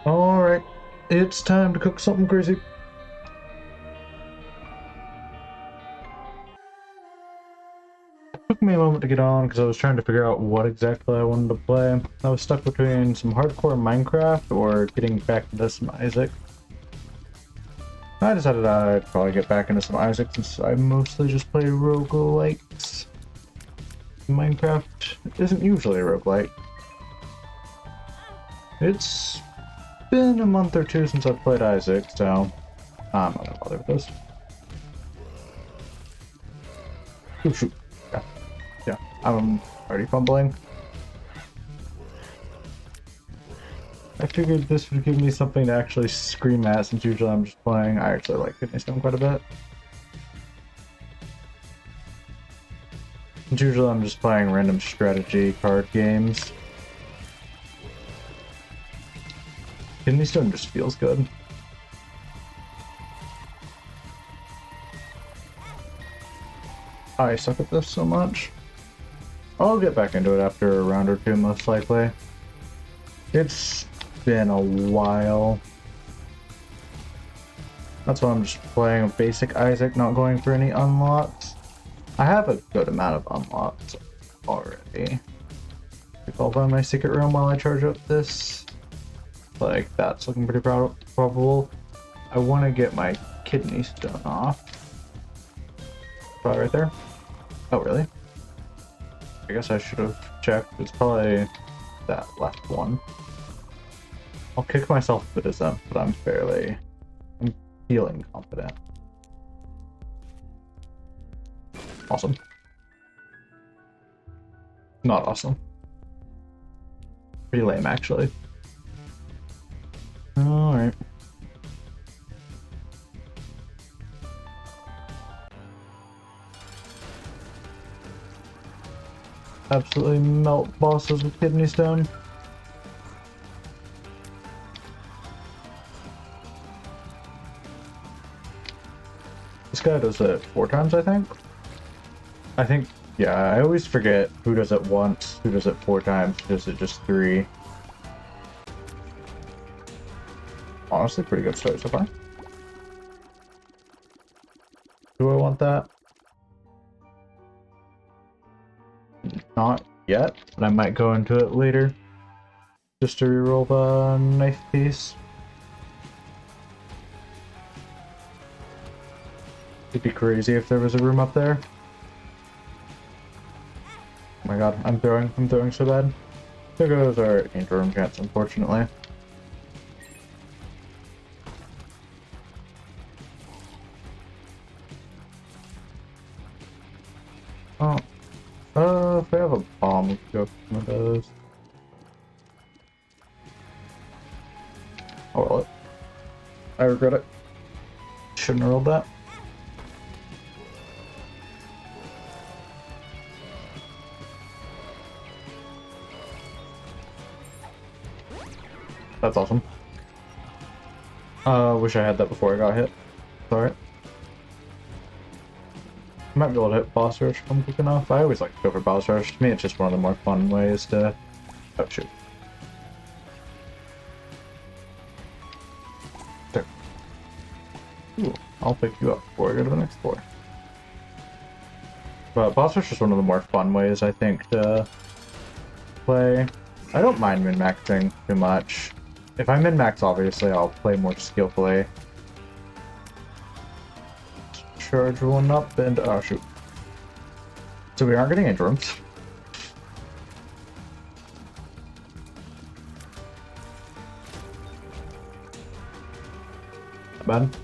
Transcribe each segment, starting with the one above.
Alright, it's time to cook something crazy. Took me a moment to get on because I was trying to figure out what exactly I wanted to play. I was stuck between some hardcore Minecraft or getting back into some Isaac. I decided I'd probably get back into some Isaac since I mostly just play roguelikes. Minecraft isn't usually a roguelike. It's been a month or two since I've played Isaac, so I'm not gonna bother with this. Oh shoot. Yeah, I'm already fumbling. I figured this would give me something to actually scream at since usually I'm just playing. I actually like Kidney Stone quite a bit. Since usually I'm just playing random strategy card games. Kidney Stone just feels good. I suck at this so much. I'll get back into it after a round or two, most likely. It's been a while. That's why I'm just playing a basic Isaac, not going for any unlocks. I have a good amount of unlocks already. If I'll find my secret room while I charge up this. Like, that's looking pretty probable. I want to get my Kidney Stone off. Probably right there. Oh, really? I guess I should have checked. It's probably that left one. I'll kick myself if it isn't, but I'm feeling confident. Awesome. Not awesome. Pretty lame, actually. Alright. Absolutely melt bosses with Kidney Stone. This guy does it 4 times, I think? Yeah, I always forget who does it once, who does it 4 times, who does it just 3. Honestly, pretty good start so far. Do I want that? Not yet, but I might go into it later. Just to reroll the knife piece. It'd be crazy if there was a room up there. Oh my god, I'm throwing so bad. There goes our angel room chance, unfortunately. Oh. If I have a bomb, we could go for some of those. I'll roll it. I regret it. Shouldn't have rolled that. That's awesome. Wish I had that before I got hit. Sorry. Might be able to hit boss rush if I'm quick enough. I always like to go for boss rush. To me, it's just one of the more fun ways to... Oh, shoot. There. Ooh, I'll pick you up before I go to the next floor. But boss rush is one of the more fun ways, I think, to play. I don't mind min-maxing too much. If I min-max, obviously, I'll play more skillfully. Charge one up and... Oh, shoot. So we aren't getting any rooms. Not bad.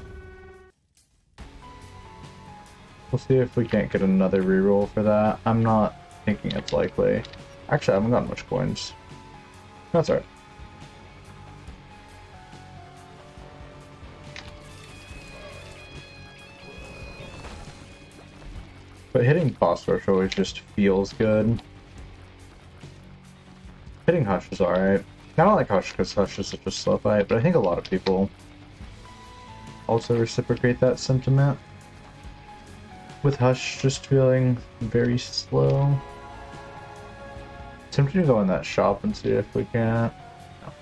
We'll see if we can't get another reroll for that. I'm not thinking it's likely. Actually, I haven't got much coins. That's alright. But hitting boss rush always just feels good. Hitting Hush is alright. I don't like Hush because Hush is such a slow fight, but I think a lot of people also reciprocate that sentiment. With Hush just feeling very slow. Tempted to go in that shop and see if we can. No.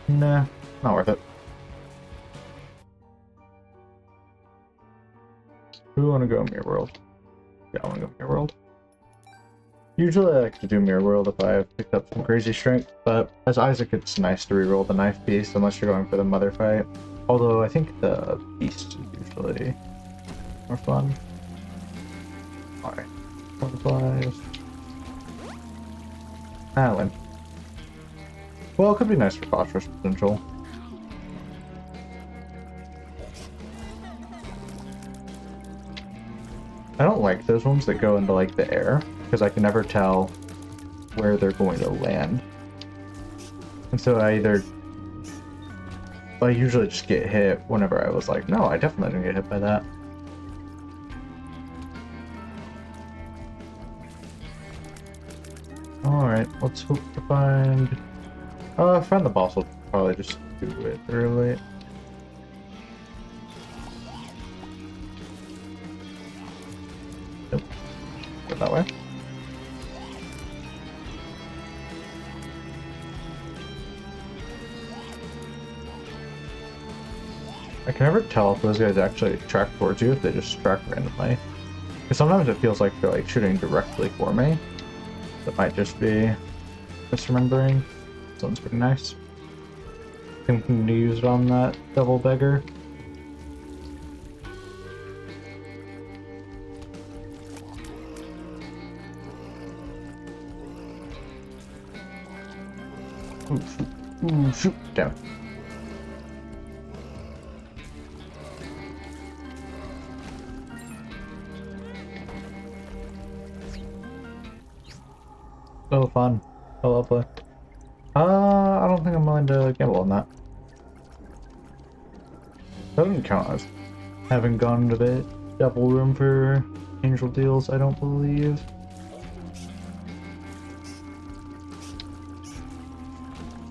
Nah, not worth it. Who want to go Mirror World? Yeah, I want to go Mirror World. Usually I like to do Mirror World if I have picked up some crazy strength, but as Isaac it's nice to reroll the knife piece unless you're going for the mother fight. Although I think the beast is usually more fun. Alright. 1-5. Ah, win. Well, it could be nice for phosphorus potential. I don't like those ones that go into like the air because I can never tell where they're going to land. And so I usually just get hit whenever I was like, no, I definitely didn't get hit by that. Alright, let's hope to find the boss will probably just do it early. Nope. Go that way. I can never tell if those guys actually track towards you if they just track randomly. Because sometimes it feels like they're like shooting directly for me. That might just be misremembering. Sounds pretty nice. Thinking to use it on that double beggar. Ooh, shoot. Ooh, shoot. Damn it. Oh, fun. Oh, lovely. I don't think I'm willing to gamble on that. That doesn't count as having gone to the double room for angel deals, I don't believe.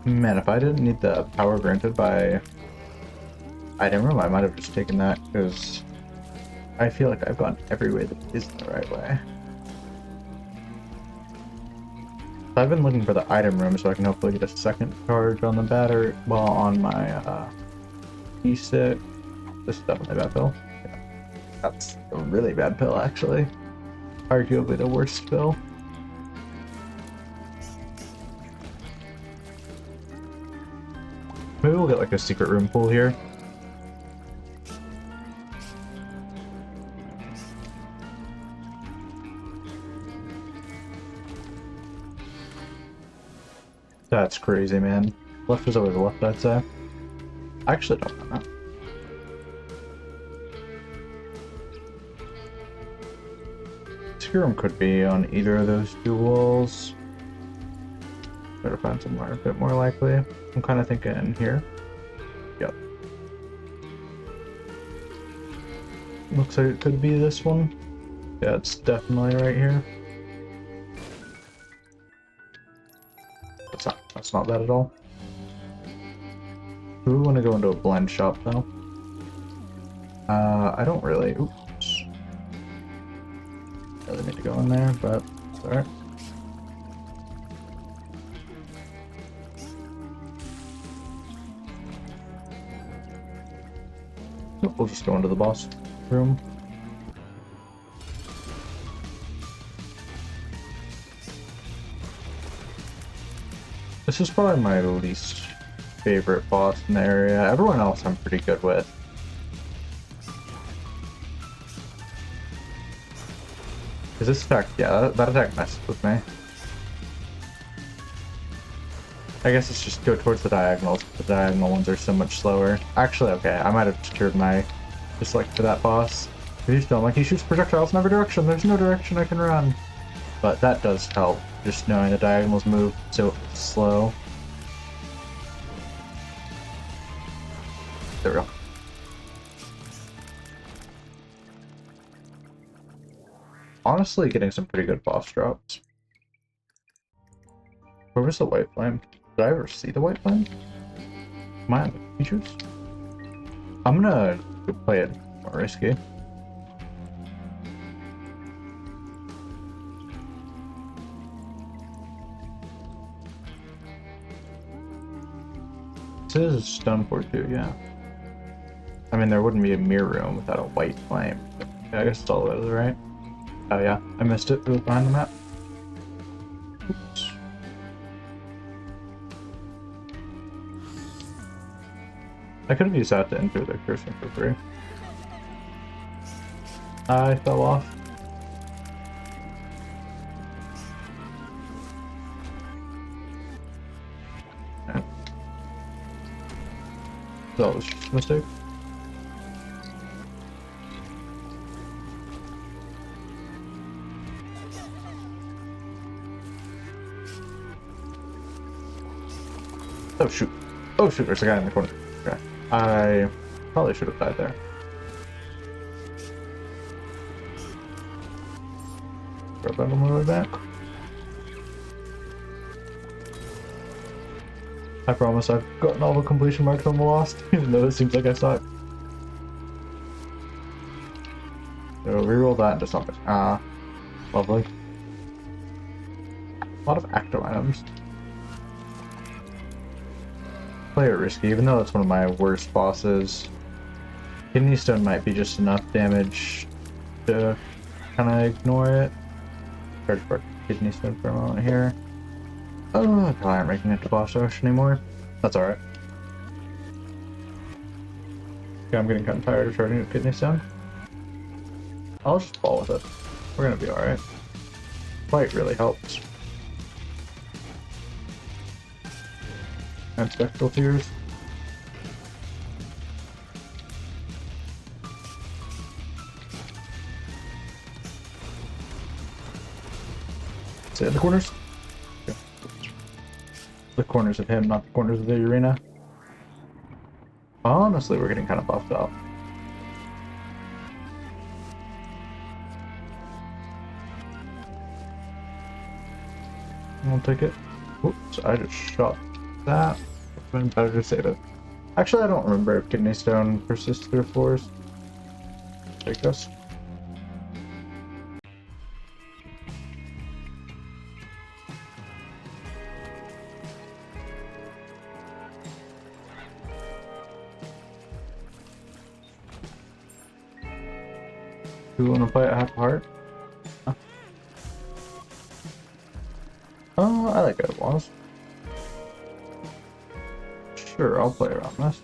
Man, if I didn't need the power granted by item room, I might have just taken that, because I feel like I've gone every way that isn't the right way. I've been looking for the item room so I can hopefully get a second charge on the battery, well, on my E6. This is definitely a bad pill. Yeah. That's a really bad pill, actually. Arguably the worst pill. Maybe we'll get like a secret room pool here. That's crazy, man. Left is always left, I'd say. I actually don't know. Secret room could be on either of those two walls. Better find somewhere a bit more likely. I'm kind of thinking here. Yep. Looks like it could be this one. Yeah, it's definitely right here. That's not bad at all. We want to go into a blend shop though. I don't really. Oops. Really need to go in there, but it's alright. We'll just go into the boss room. This is probably my least favorite boss in the area. Everyone else I'm pretty good with. Because this attack, yeah, that attack messes with me. I guess it's just go towards the diagonals. The diagonal ones are so much slower. Actually, okay, I might have deterred my dislike for that boss. You just don't like he shoots projectiles in every direction. There's no direction I can run. But that does help, just knowing the diagonals move so slow. There we go. Honestly, getting some pretty good boss drops. Where was the white flame? Did I ever see the white flame? Am I on the features? I'm gonna go play it more risky. This is stone for too, yeah. I mean, there wouldn't be a mirror room without a white flame. Yeah, I guess it's all it is, right? Oh yeah, I missed it. It was behind the map. Oops. I could have used that to enter the cursor for free. I fell off. Okay. That was just a mistake. Oh shoot. Oh shoot, there's a guy in the corner. Okay. I probably should have died there. Grab that on my way back. I promise I've gotten all the completion marks on the Lost, even though it seems like I suck. So reroll that into something. Ah, lovely. A lot of active items. Play it risky, even though it's one of my worst bosses. Kidney Stone might be just enough damage to kind of ignore it. Charge for Kidney Stone for a moment here. Oh, I probably aren't making it to boss rush anymore. That's alright. Okay, I'm getting kind of tired of charging with Kidney Stone. I'll just fall with it. We're gonna be alright. Fight really helps. And Spectral Tears. Stay in the corners. Okay. The corners of him, not the corners of the arena. Honestly, we're getting kind of buffed up. I'll take it. Oops, I just shot that. It's been better to save it. Actually, I don't remember if Kidney Stone persists through floors. Take us. Do you want to play at half a heart? Huh? Oh, I like it was. Sure, I'll play around this.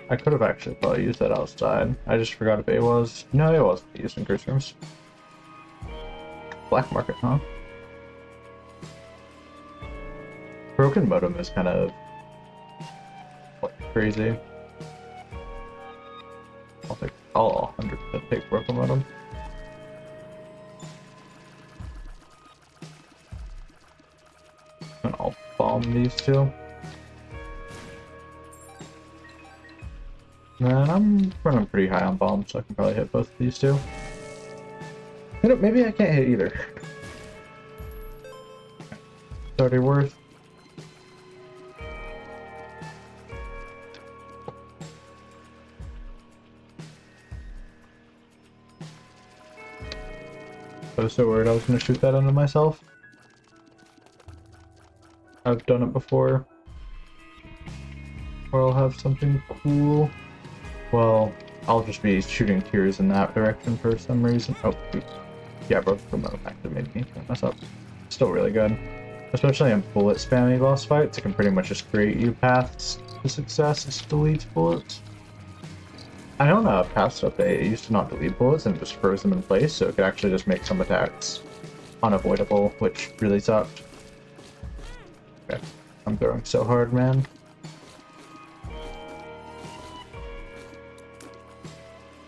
I could have actually probably used that outside. I just forgot if it was. No, it wasn't used in curse rooms. Black market, huh? Broken modem is kind of like crazy. I'll 100% take broken modem. And I'll bomb these two. Man, I'm running pretty high on bombs, so I can probably hit both of these two. You know, maybe I can't hit either. 30 worth. I was so worried I was going to shoot that into myself. I've done it before. Or I'll have something cool. Well, I'll just be shooting tears in that direction for some reason. Oh, shoot. Yeah, both of them actually made me mess up. Still really good. Especially in bullet spammy boss fights, it can pretty much just create you paths to success. It deletes bullets. I don't know, past update, it used to not delete bullets and just froze them in place, so it could actually just make some attacks unavoidable, which really sucked. Okay, I'm throwing so hard, man.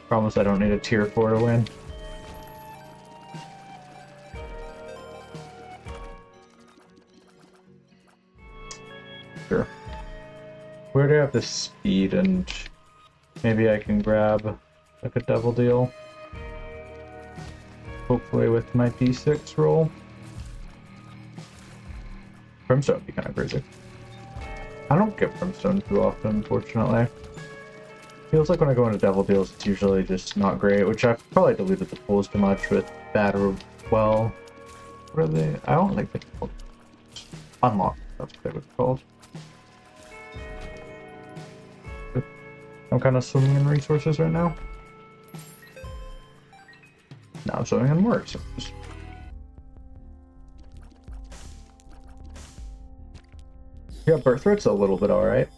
Promise I don't need a tier 4 to win. Sure. Where do I have the speed and... Maybe I can grab like a double deal. Hopefully with my D6 roll. Brimstone would be kind of crazy. I don't get Brimstone too often, unfortunately. Feels like when I go into devil deals, it's usually just not great, which I've probably diluted the pools too much with bad or well. What are they? I don't think they unlock That's what they would call it. I'm kind of swimming in resources right now. Now I'm swimming in more resources. Yeah, birthrate's a little bit alright.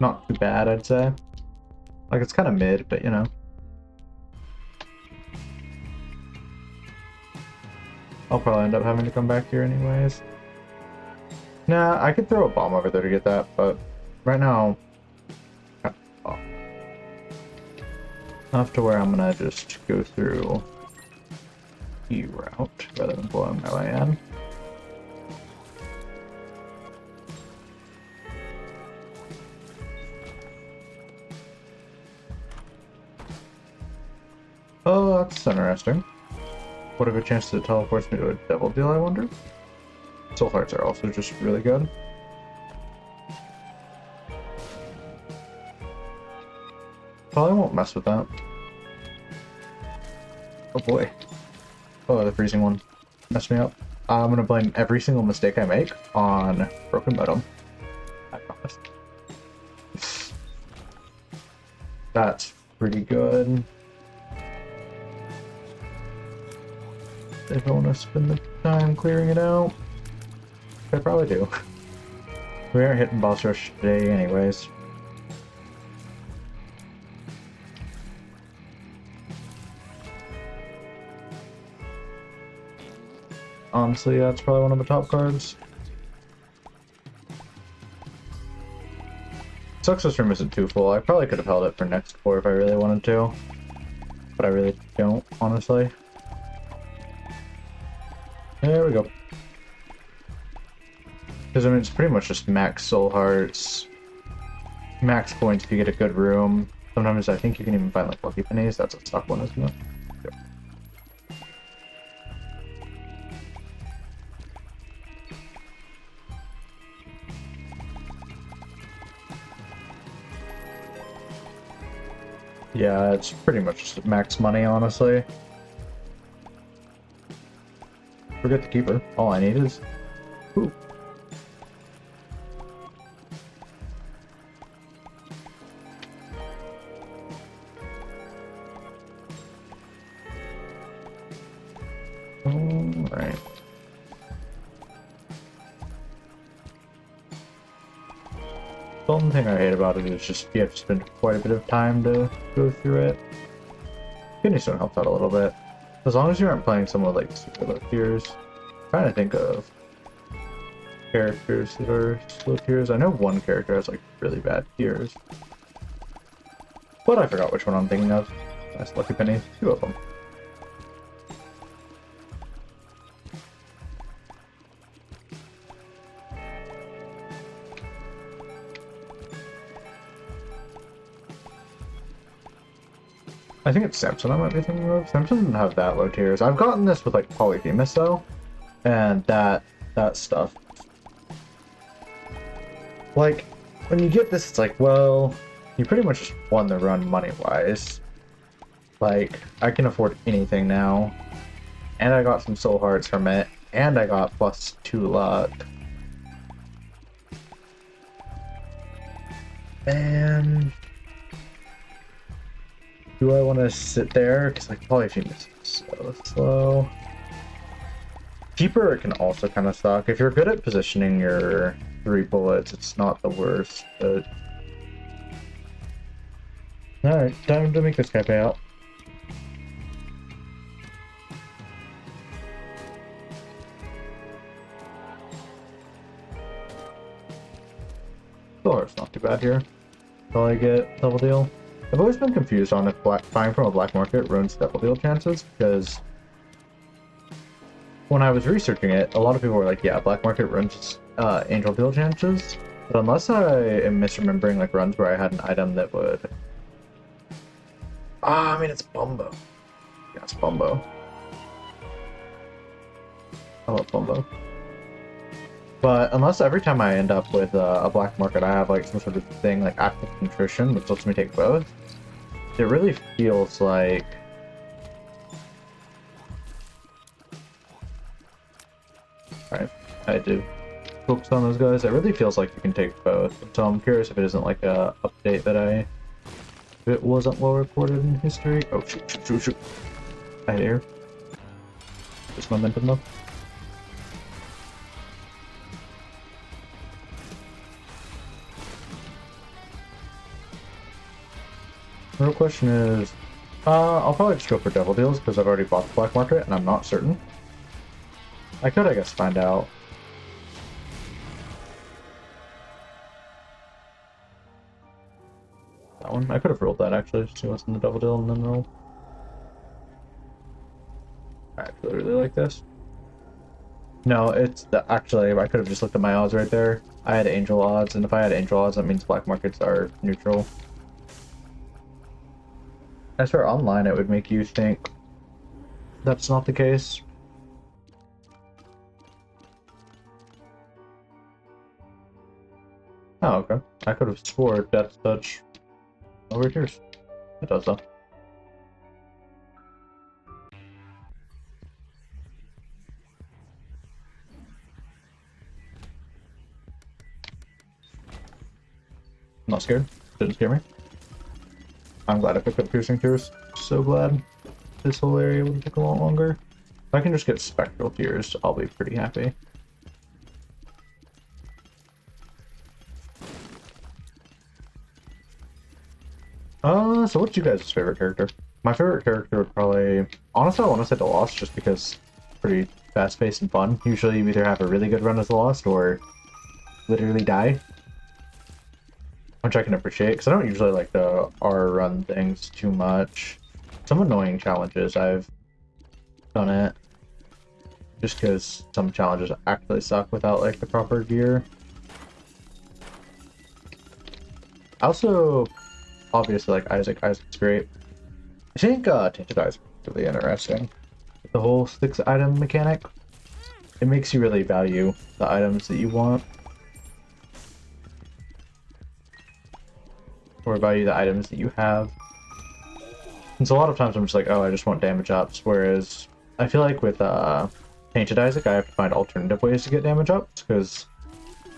Not too bad, I'd say. Like, it's kind of mid, but you know. I'll probably end up having to come back here anyways. Nah, I could throw a bomb over there to get that, but right now, oh, enough to where I'm gonna just go through E route rather than blowing my way in. Oh, that's interesting. What if a chance to teleport me to a devil deal, I wonder? Soul hearts are also just really good. Probably won't mess with that. Oh boy. Oh, the freezing one messed me up. I'm gonna blame every single mistake I make on broken modem. I promise. That's pretty good. If I want to spend the time clearing it out, I probably do. We aren't hitting boss rush today anyways. Honestly, that's probably one of the top cards. Sucks this room isn't too full. I probably could have held it for next floor if I really wanted to. But I really don't, honestly. There we go. Because I mean, it's pretty much just max soul hearts, max points if you get a good room. Sometimes I think you can even find like lucky pennies. That's a stock one, isn't it? Yep. Yeah, it's pretty much just max money, honestly. Forget the keeper. All I need is... Ooh. Alright. The only thing I hate about it is just you have to spend quite a bit of time to go through it. Kidney Stone helps out a little bit. As long as you aren't playing someone like super low tiers. I'm trying to think of characters that are slow tiers. I know one character has like really bad tiers. But I forgot which one I'm thinking of. That's Lucky Penny. Two of them. I think it's Samson I might be thinking of. Samson doesn't have that low tiers. I've gotten this with like Polyphemus though. And that stuff. Like, when you get this, it's like, well, you pretty much just won the run money-wise. Like, I can afford anything now. And I got some soul hearts from it. And I got +2 luck. Man. Do I want to sit there? Because like Polyphemus is so slow. Keeper can also kind of suck. If you're good at positioning your 3 bullets, it's not the worst, but... Alright, time to make this guy pay out. It's not too bad here. Will I get double deal? I've always been confused on if buying from a black market ruins double deal chances, because when I was researching it, a lot of people were like, yeah, black market runs angel deal chances, but unless I am misremembering like runs where I had an item that would... I mean, it's Bumbo. Yeah, it's Bumbo. I love Bumbo. But unless every time I end up with a black market, I have like some sort of thing like active contrition, which lets me take both, it really feels like... Alright, I do focus on those guys. It really feels like you can take both. So I'm curious if it isn't like a update that if it wasn't well recorded in history. Oh shoot, shoot, shoot, shoot. I hit air. Just momentum though. The real question is, I'll probably just go for devil deals because I've already bought the black market and I'm not certain. I could, I guess, find out. That one. I could have rolled that actually, see what's in the double deal and then roll. I actually really like this. No, it's the, actually, I could have just looked at my odds right there. I had angel odds, and if I had angel odds, that means black markets are neutral. As for online, it would make you think that's not the case. Oh, okay. I could have swore Death Touch over here. It does though. I'm not scared. Didn't scare me. I'm glad I picked up Piercing Tears. So glad. This whole area would take a lot longer. If I can just get Spectral Tears, I'll be pretty happy. So what's you guys' favorite character? My favorite character would probably... Honestly, I want to say the Lost just because it's pretty fast-paced and fun. Usually you either have a really good run as the Lost or literally die. Which I can appreciate, because I don't usually like the R-run things too much. Some annoying challenges, I've done it. Just because some challenges actually suck without like the proper gear. I also... Obviously, like Isaac. Isaac's great. I think Tainted Eyes is really interesting. The whole 6-item mechanic. It makes you really value the items that you want. Or value the items that you have. And so a lot of times I'm just like, oh, I just want damage ups. Whereas I feel like with Tainted Isaac, I have to find alternative ways to get damage ups. Because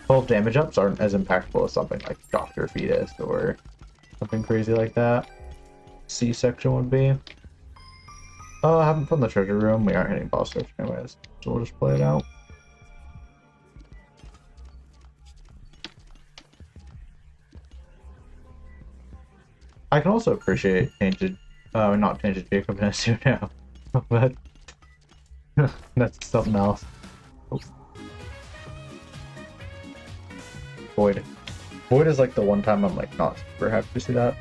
12 damage ups aren't as impactful as something like Dr. Fetus or something crazy like that. C-section would be. I haven't found the treasure room. We aren't hitting boss rush anyways, so we'll just play it out. I can also appreciate Tainted, not Tainted Jacobness now, but that's something else. Oh. Void. Void is like the one time I'm like not super happy to see that.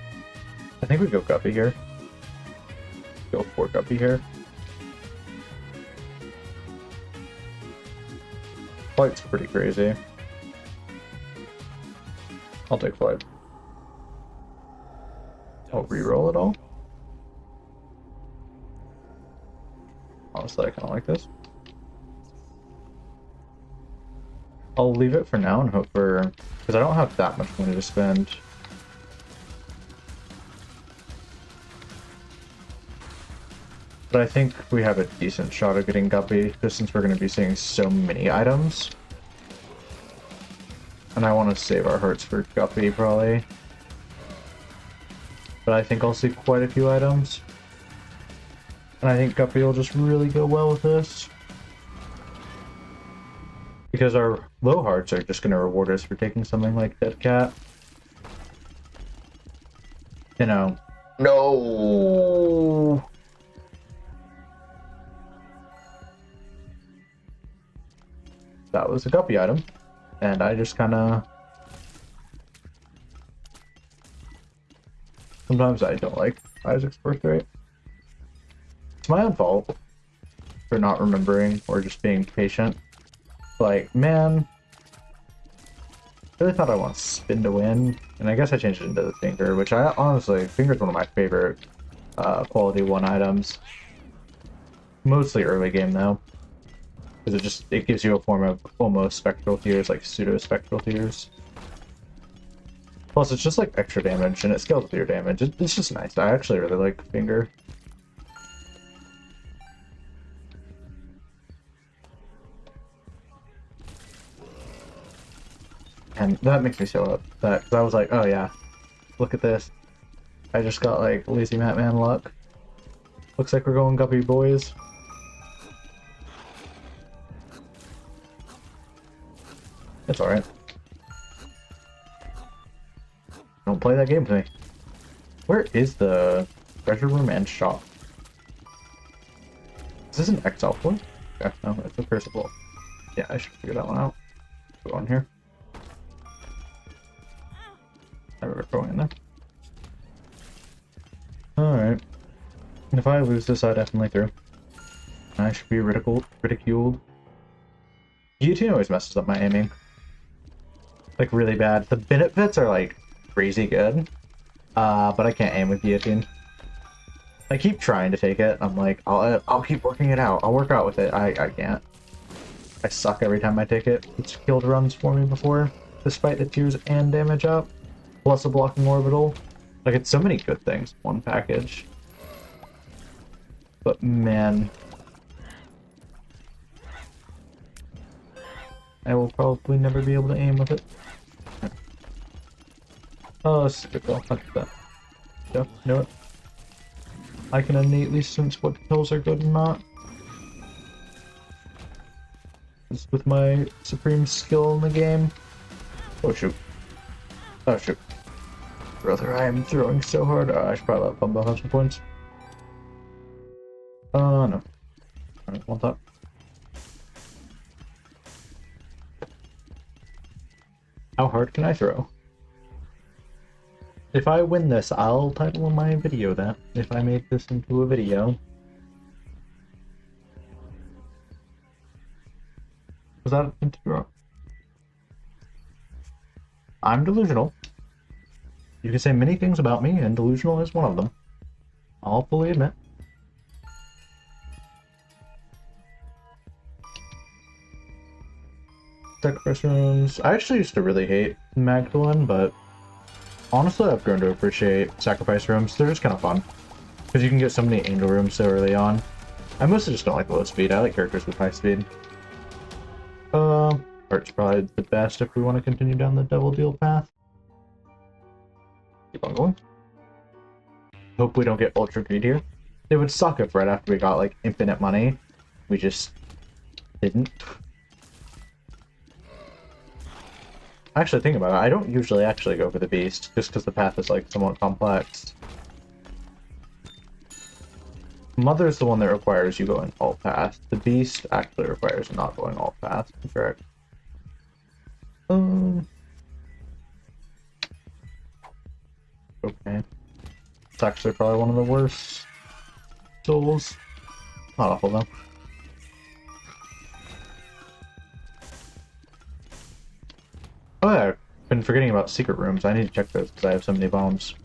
I think we go Guppy here. Go for Guppy here. Flight's pretty crazy. I'll take Flight. I'll reroll it all. Honestly, I kind of like this. I'll leave it for now and hope for... because I don't have that much money to spend. But I think we have a decent shot of getting Guppy, just since we're going to be seeing so many items. And I want to save our hearts for Guppy, probably. But I think I'll see quite a few items. And I think Guppy will just really go well with this. Because our low hearts are just going to reward us for taking something like Dead Cat. You know. No! That was a Guppy item. And I just kind of... Sometimes I don't like Isaac's birthright. It's my own fault for not remembering or just being patient. Like, man, I really thought I want to spin to win, and I guess I changed it into the finger, which I honestly, finger's one of my favorite quality 1 items. Mostly early game though, because it gives you a form of almost spectral tears, like pseudo spectral tears. Plus, it's just like extra damage, and it scales with your damage. It's just nice. I actually really like finger. And that makes me so upset, because I was like, oh yeah, look at this. I just got like lazy Matman luck. Looks like we're going guppy boys. It's alright. Don't play that game with me. Where is the treasure room and shop? Is this an exile point? Okay, no, it's a crucible. Yeah, I should figure that one out. Go on here. I remember going in there. Alright. If I lose this, I definitely through. I should be ridiculed. Guillotine always messes up my aiming. Like, really bad. The benefits are, like, crazy good. But I can't aim with Guillotine. I keep trying to take it. I'm like, I'll keep working it out. I'll work out with it. I can't. I suck every time I take it. It's killed runs for me before, despite the tears and damage up, plus a blocking orbital. Like, it's so many good things in one package. But man, I will probably never be able to aim with it. Oh, stupid girl. Look at that. Yep, knew it. I can innately sense what kills are good and not. Just with my supreme skill in the game. Oh shoot. Oh shoot. Brother, I am throwing so hard. Oh, I should probably let Bumbo have some points. No. Alright, want that. How hard can I throw? If I win this, I'll title my video that. If I made this into a video. Was that into wrong? I'm delusional. You can say many things about me, and delusional is one of them. I'll fully admit. Sacrifice rooms. I actually used to really hate Magdalene, but honestly, I've grown to appreciate sacrifice rooms. They're just kind of fun. Because you can get so many angel rooms so early on. I mostly just don't like low speed. I like characters with high speed. Art's probably the best if we want to continue down the double deal path. Keep on going. Hope we don't get ultra greed here. It would suck if right after we got like infinite money, we just didn't. Actually, think about it. I don't usually actually go for the beast, just because the path is like somewhat complex. Mother's the one that requires you going alt path. The beast actually requires not going alt path. Correct. Okay. It's actually probably one of the worst souls. Not awful though. Oh yeah, I've been forgetting about secret rooms. I need to check those because I have so many bombs.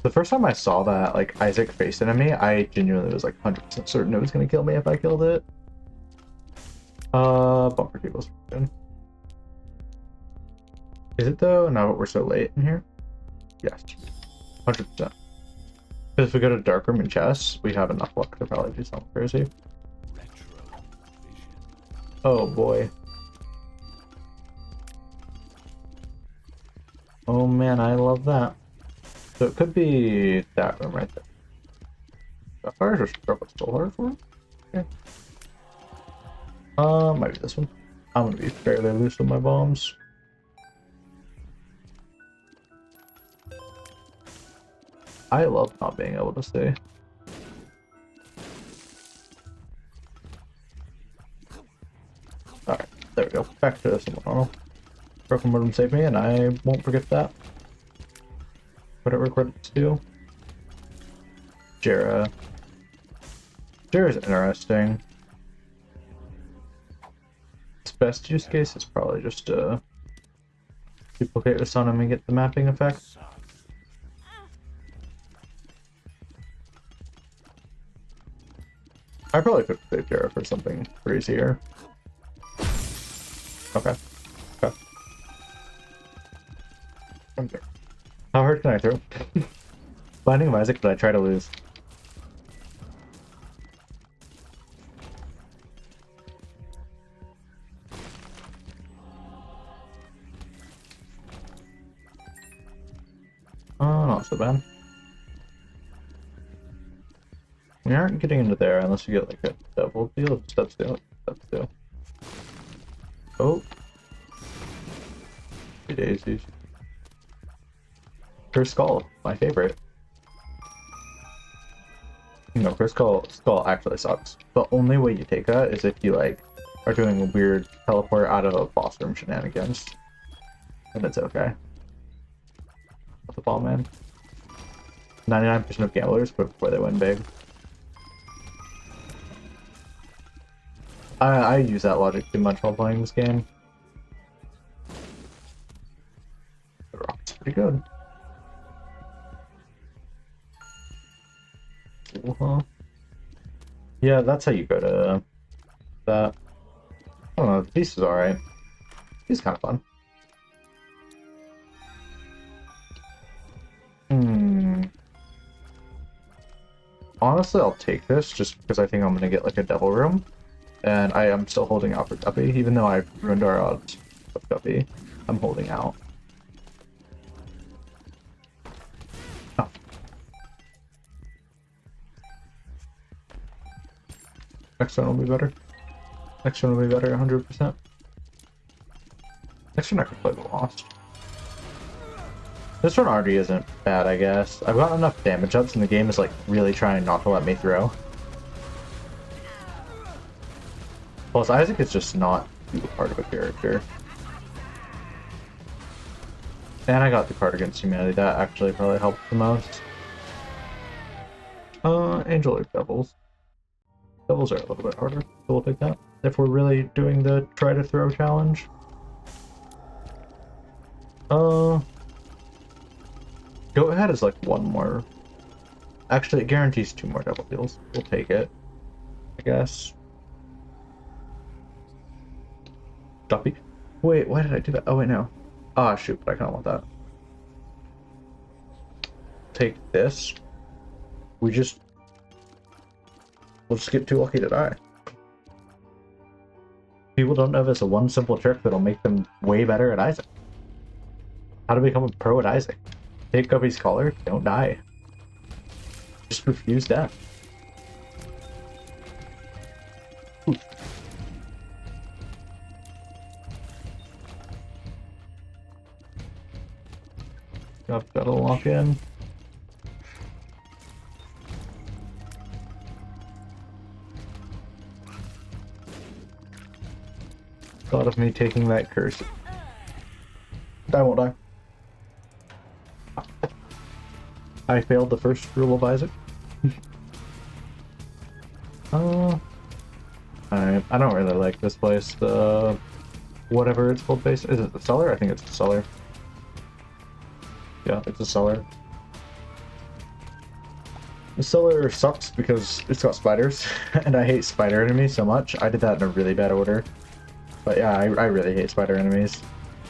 The first time I saw that, like, Isaac face enemy, I genuinely was like 100% certain it was going to kill me if I killed it. Bumper cables. Is it though? Now that we're so late in here? Yes. 100%. Because if we go to dark room and chess, we have enough luck to probably do something crazy. Oh boy. Oh man, I love that. So it could be that room right there. That fire's just still hard for him? Okay. Might be this one. I'm gonna be fairly loose with my bombs. I love not being able to see. Alright, there we go. Back to someone normal. Broken Modem saved me, and I won't forget that. Whatever credits due. Jera. Jera's interesting. Its best use case is probably just to duplicate with Sunham and get the mapping effect. I probably could save Jera for something crazier. Okay. Okay. Okay. How hard can I throw? Binding of Isaac, but I try to lose. not so bad. We aren't getting into there unless you get like a double deal. Steps deal. Steps deal. Oh. Hey daisies. First skull, my favorite. No, first skull actually sucks. The only way you take that is if you like are doing a weird teleport out of a boss room shenanigans. And it's okay. What's the ball, man? 99% of gamblers put before they win big. I use that logic too much while playing this game. The rock's pretty good. Uh-huh. Yeah, that's how you go to that. I don't know, the piece is alright. He's kind of fun. Honestly, I'll take this just because I think I'm gonna get like a devil room. And I am still holding out for Guppy, even though I've ruined our odds with Guppy. I'm holding out. Oh. Next one will be better. Next one will be better, 100%. Next one I could play the Lost. This one already isn't bad, I guess. I've got enough damage ups and the game is like really trying not to let me throw. Plus, Isaac is just not too part of a character. And I got the card against humanity. That actually probably helped the most. Angel or Devils? Devils are a little bit harder, so we'll take that. If we're really doing the try to throw challenge. Go ahead is like one more. Actually, it guarantees 2 more Devil Deals. We'll take it, I guess. Duppy. Wait, why did I do that? Oh, wait, no. Ah, shoot, but I kind of want that. Take this. We'll just get too lucky to die. People don't know there's a one simple trick that'll make them way better at Isaac. How to become a pro at Isaac. Take Guppy's collar, don't die. Just refuse death. Ooh. I've got to lock in. Thought of me taking that curse. I won't die. I failed the first rule of Isaac. Alright, I don't really like this place. The whatever it's called base. Is it the cellar? I think it's the cellar. Yeah, it's a cellar. The cellar sucks because it's got spiders, and I hate spider enemies so much. I did that in a really bad order. But yeah, I really hate spider enemies.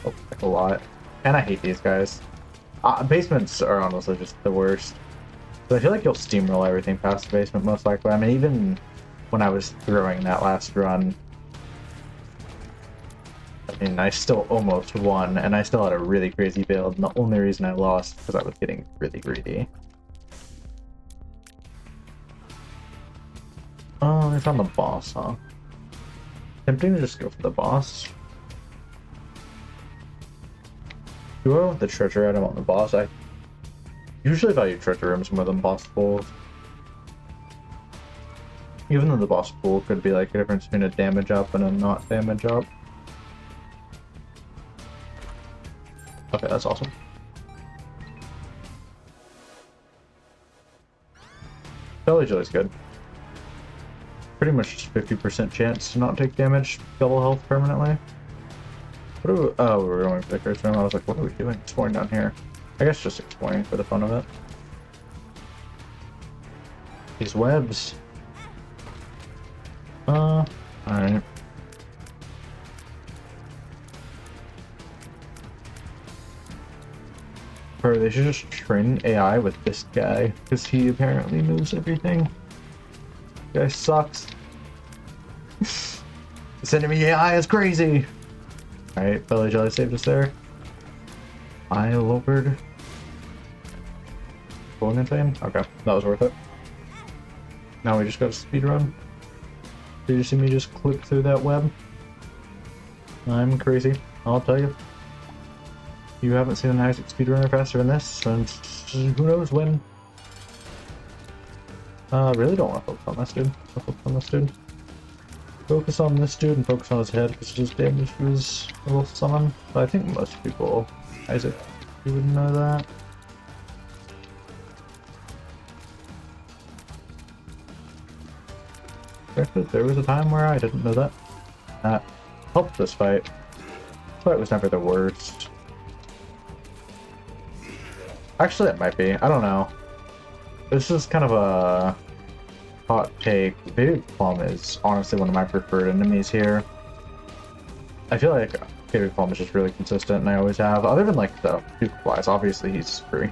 Oh, like a lot. And I hate these guys. Basements are honestly just the worst. But I feel like you'll steamroll everything past the basement most likely. I mean, even when I was throwing that last run, I mean, I still almost won, and I still had a really crazy build, and the only reason I lost was because I was getting really greedy. Oh, it's on the boss, huh? Tempting to just go for the boss. Do I want the treasure item on the boss? I usually value treasure rooms more than boss pools. Even though the boss pool could be like a difference between a damage up and a not damage up. Okay, that's awesome. Belly Jelly's good. Pretty much just 50% chance to not take damage, double health permanently. What do we, oh, we were going for the curse room. I was like, what are we doing? Exploring down here. I guess just exploring for the fun of it. These webs. Alright. Or they should just train AI with this guy, because he apparently knows everything. This guy sucks. This enemy AI is crazy! Alright, Belly Jelly saved us there. My lord. Going insane? Okay, that was worth it. Now we just got to speedrun. Did you see me just clip through that web? I'm crazy, I'll tell you. You haven't seen an Isaac speedrunner faster than this since who knows when. Really don't want to focus on this dude. Focus on this dude. Focus on this dude and focus on his head because his damage was a little summon. But I think most people, Isaac, you would know that. There was a time where I didn't know that. That helped this fight. This fight was never the worst. Actually, it might be. I don't know. This is kind of a hot take. Baby Plum is honestly one of my preferred enemies here. I feel like Baby Plum is just really consistent, and I always have. Other than like the Duke Flies, obviously he's free.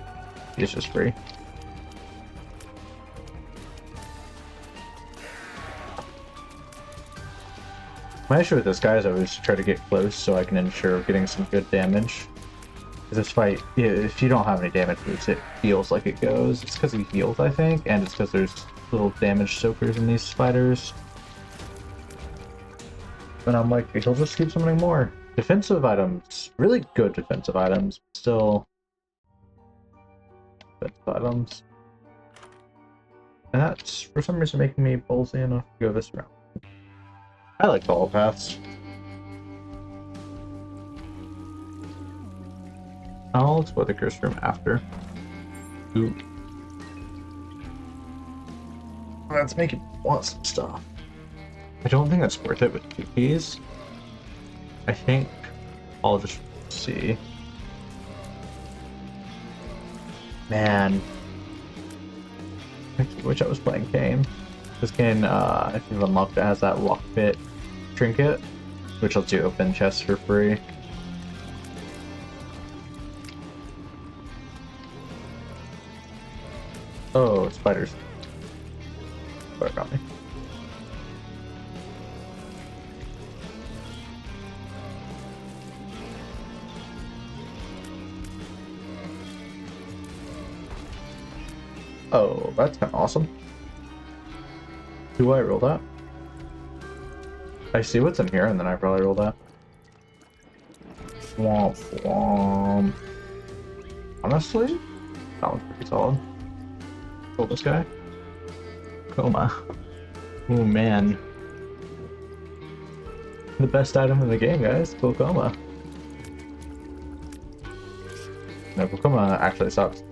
He's just free. My issue with this guy is I always try to get close so I can ensure getting some good damage. This fight, if you don't have any damage moves, it feels like it goes. It's because he heals, I think, and it's because there's little damage soakers in these spiders. And I'm like, he'll just keep summoning more. Defensive items, really good defensive items, still defensive items. And that's, for some reason, making me ballsy enough to go this route. I like ball paths. I'll explore the curse room after. Ooh. Let's make it want some stuff. I don't think that's worth it with 2 keys. I think I'll just see. Man. I wish I was playing Kane. This Kane, if you've unlocked it, has that lockbit trinket, which lets you open chests for free. Oh, spiders. Spider got me. Oh, that's kind of awesome. Do I roll that? I see what's in here, and then I probably roll that. Womp womp. Honestly, that one's pretty solid. Kill this guy. Coma. Oh man. The best item in the game, guys. Kill Coma. No, Coma actually sucks.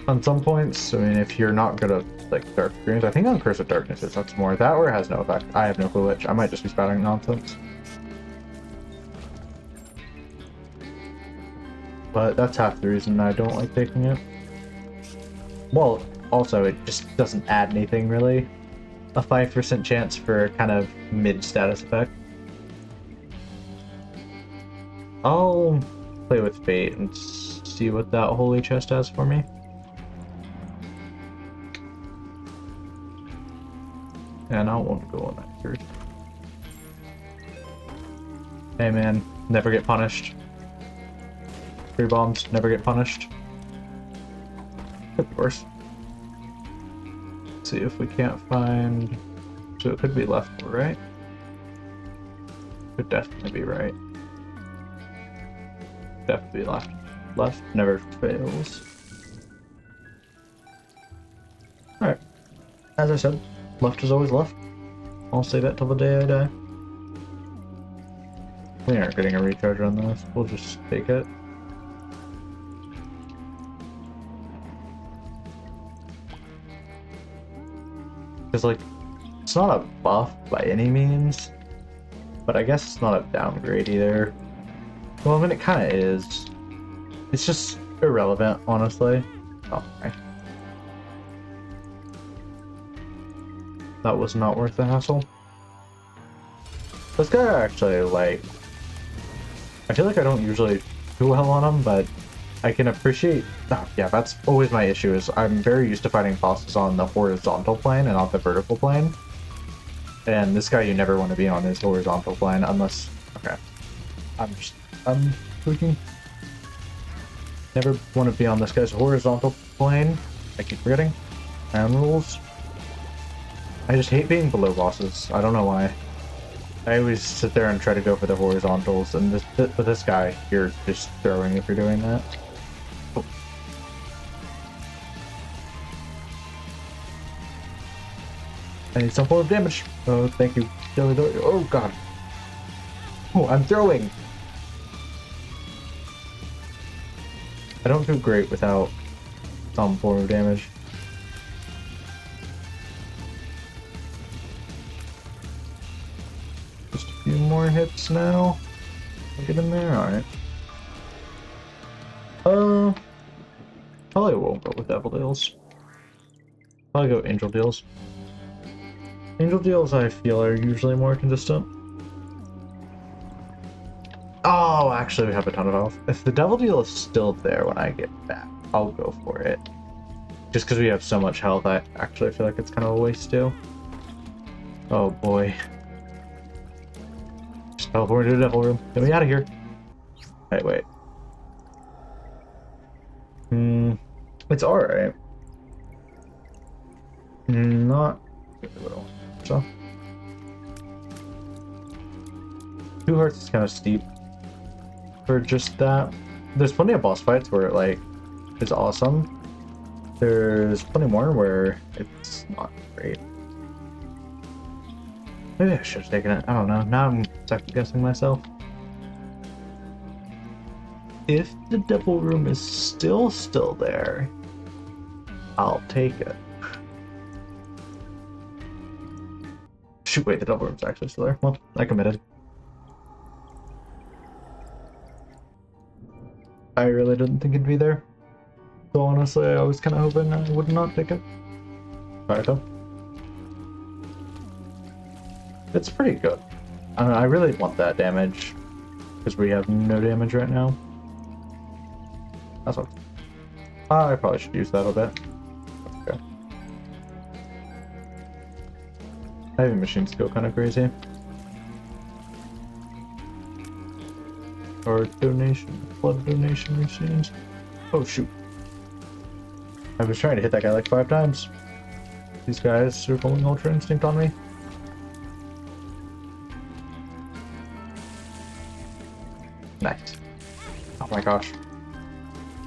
On some points, I mean, if you're not good at like Dark Dreams, I think on Curse of Darkness it sucks more. That or it has no effect. I have no clue which. I might just be spouting nonsense. But that's half the reason I don't like taking it. Well, also, it just doesn't add anything, really. A 5% chance for kind of mid-status effect. I'll play with Fate and see what that Holy Chest has for me. And I won't go on that first. Hey man, never get punished. 3 bombs, never get punished. Could be worse. Let's see if we can't find... So it could be left or right. Could definitely be right. Definitely left. Left never fails. Alright. As I said, left is always left. I'll say that till the day I die. We aren't getting a recharge on this. We'll just take it. Because, like, it's not a buff by any means, but I guess it's not a downgrade either. Well, I mean, it kind of is. It's just irrelevant, honestly. Oh, okay. That was not worth the hassle. This guy actually, like... I feel like I don't usually do well on him, but I can appreciate... Oh, yeah, that's always my issue, is I'm very used to fighting bosses on the horizontal plane and not the vertical plane. And this guy you never want to be on his horizontal plane, unless... Okay. I'm tweaking. Never want to be on this guy's horizontal plane, I keep forgetting. And rules. I just hate being below bosses. I don't know why. I always sit there and try to go for the horizontals, and with this guy, you're just throwing if you're doing that. Oh. I need some form of damage. Oh, thank you. Oh, God. Oh, I'm throwing. I don't do great without some form of damage. Just a few more hits now. Get in there, alright. Probably won't go with Devil Deals. Probably go Angel Deals. Angel Deals, I feel, are usually more consistent. Oh, actually, we have a ton of health. If the Devil Deal is still there when I get back, I'll go for it. Just because we have so much health, I actually feel like it's kind of a waste too. Oh boy. Just teleport into the Devil Room. Get me out of here. Wait. It's alright. Not so. 2 hearts is kind of steep for just that. There's plenty of boss fights where it like is awesome. There's plenty more where it's not great. Maybe I should have taken it. I don't know. Now I'm second guessing myself. If the Devil Room is still there, I'll take it. Shoot, wait, the Devil Room's actually still there. Well, I committed. I really didn't think it'd be there. So honestly, I was kind of hoping I would not take it. Alright though. It's pretty good. I really want that damage, because we have no damage right now. That's what. I probably should use that a bit. Okay. Heavy machines go kind of crazy. Or blood donation machines. Oh shoot. I was trying to hit that guy like 5 times. These guys are going Ultra Instinct on me. Nice. Oh my gosh.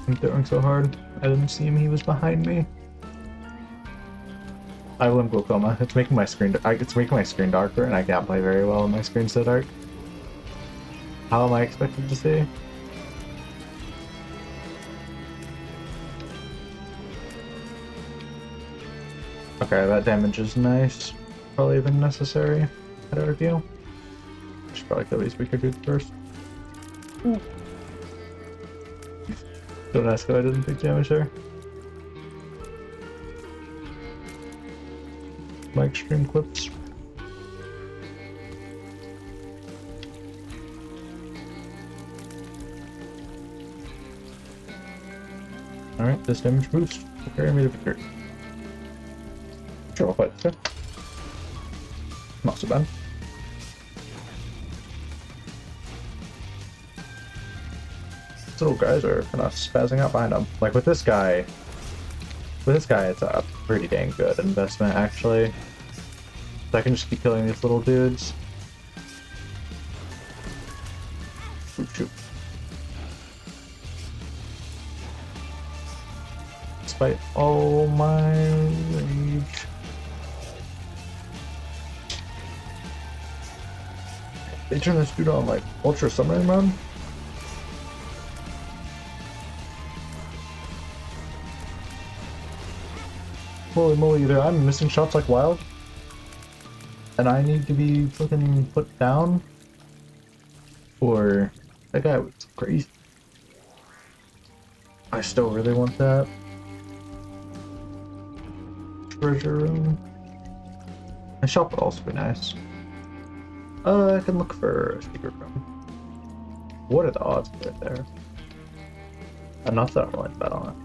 I'm throwing so hard. I didn't see him, he was behind me. I have limb glaucoma. It's making my screen darker, and I can't play very well when my screen's so dark. How am I expected to see? Okay, that damage is nice. Probably even necessary, I'd argue. Should probably kill these weaker dudes first. Don't ask how I didn't take damage there. My extreme clips. Alright, this damage boost will carry me to victory. Sure, I'll fight this guy. Not so bad. These little guys are kind of spazzing out behind him. Like with this guy, it's a pretty dang good investment actually. So I can just keep killing these little dudes. Ooh, shoot. Despite all my rage. They turn this dude on like Ultra Submarine Run? Holy moly, either I'm missing shots like wild, and I need to be fucking put down, or that guy was crazy. I still really want that treasure room. A shop would also be nice. I can look for a secret room. What are the odds right there? Enough that I'm willing to bet on it.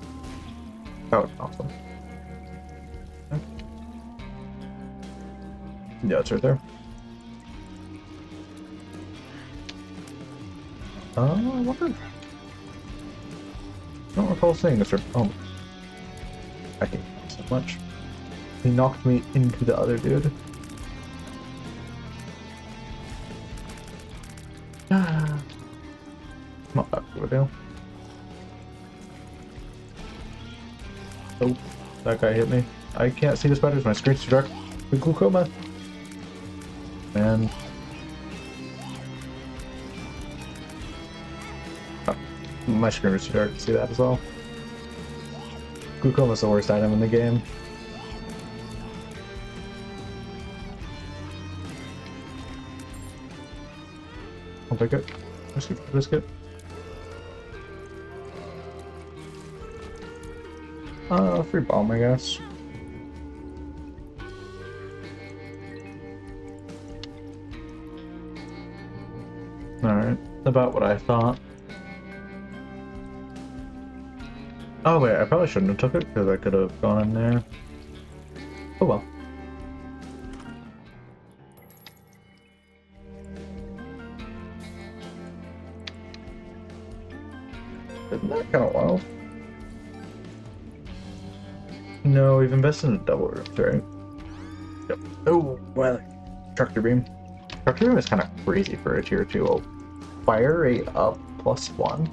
That would be awesome. Okay. Yeah, it's right there. I wonder. I don't recall seeing this. Oh. I hate him so much. He knocked me into the other dude. Not that big of a deal. Oh, that guy hit me. I can't see the spiders. My screen's too dark. The glaucoma. Man. Oh, my screen was too dark to see that as well. Glaucoma's the worst item in the game. I'll take it. Biscuit. Free bomb, I guess. Alright, about what I thought. Oh wait, I probably shouldn't have took it because I could have gone in there. Oh well. Isn't that kind of wild? No, we've invested in a double roof, right? Yep. Oh, well, tractor beam. Tractor beam is kind of crazy for a tier 2. Fire rate up +1.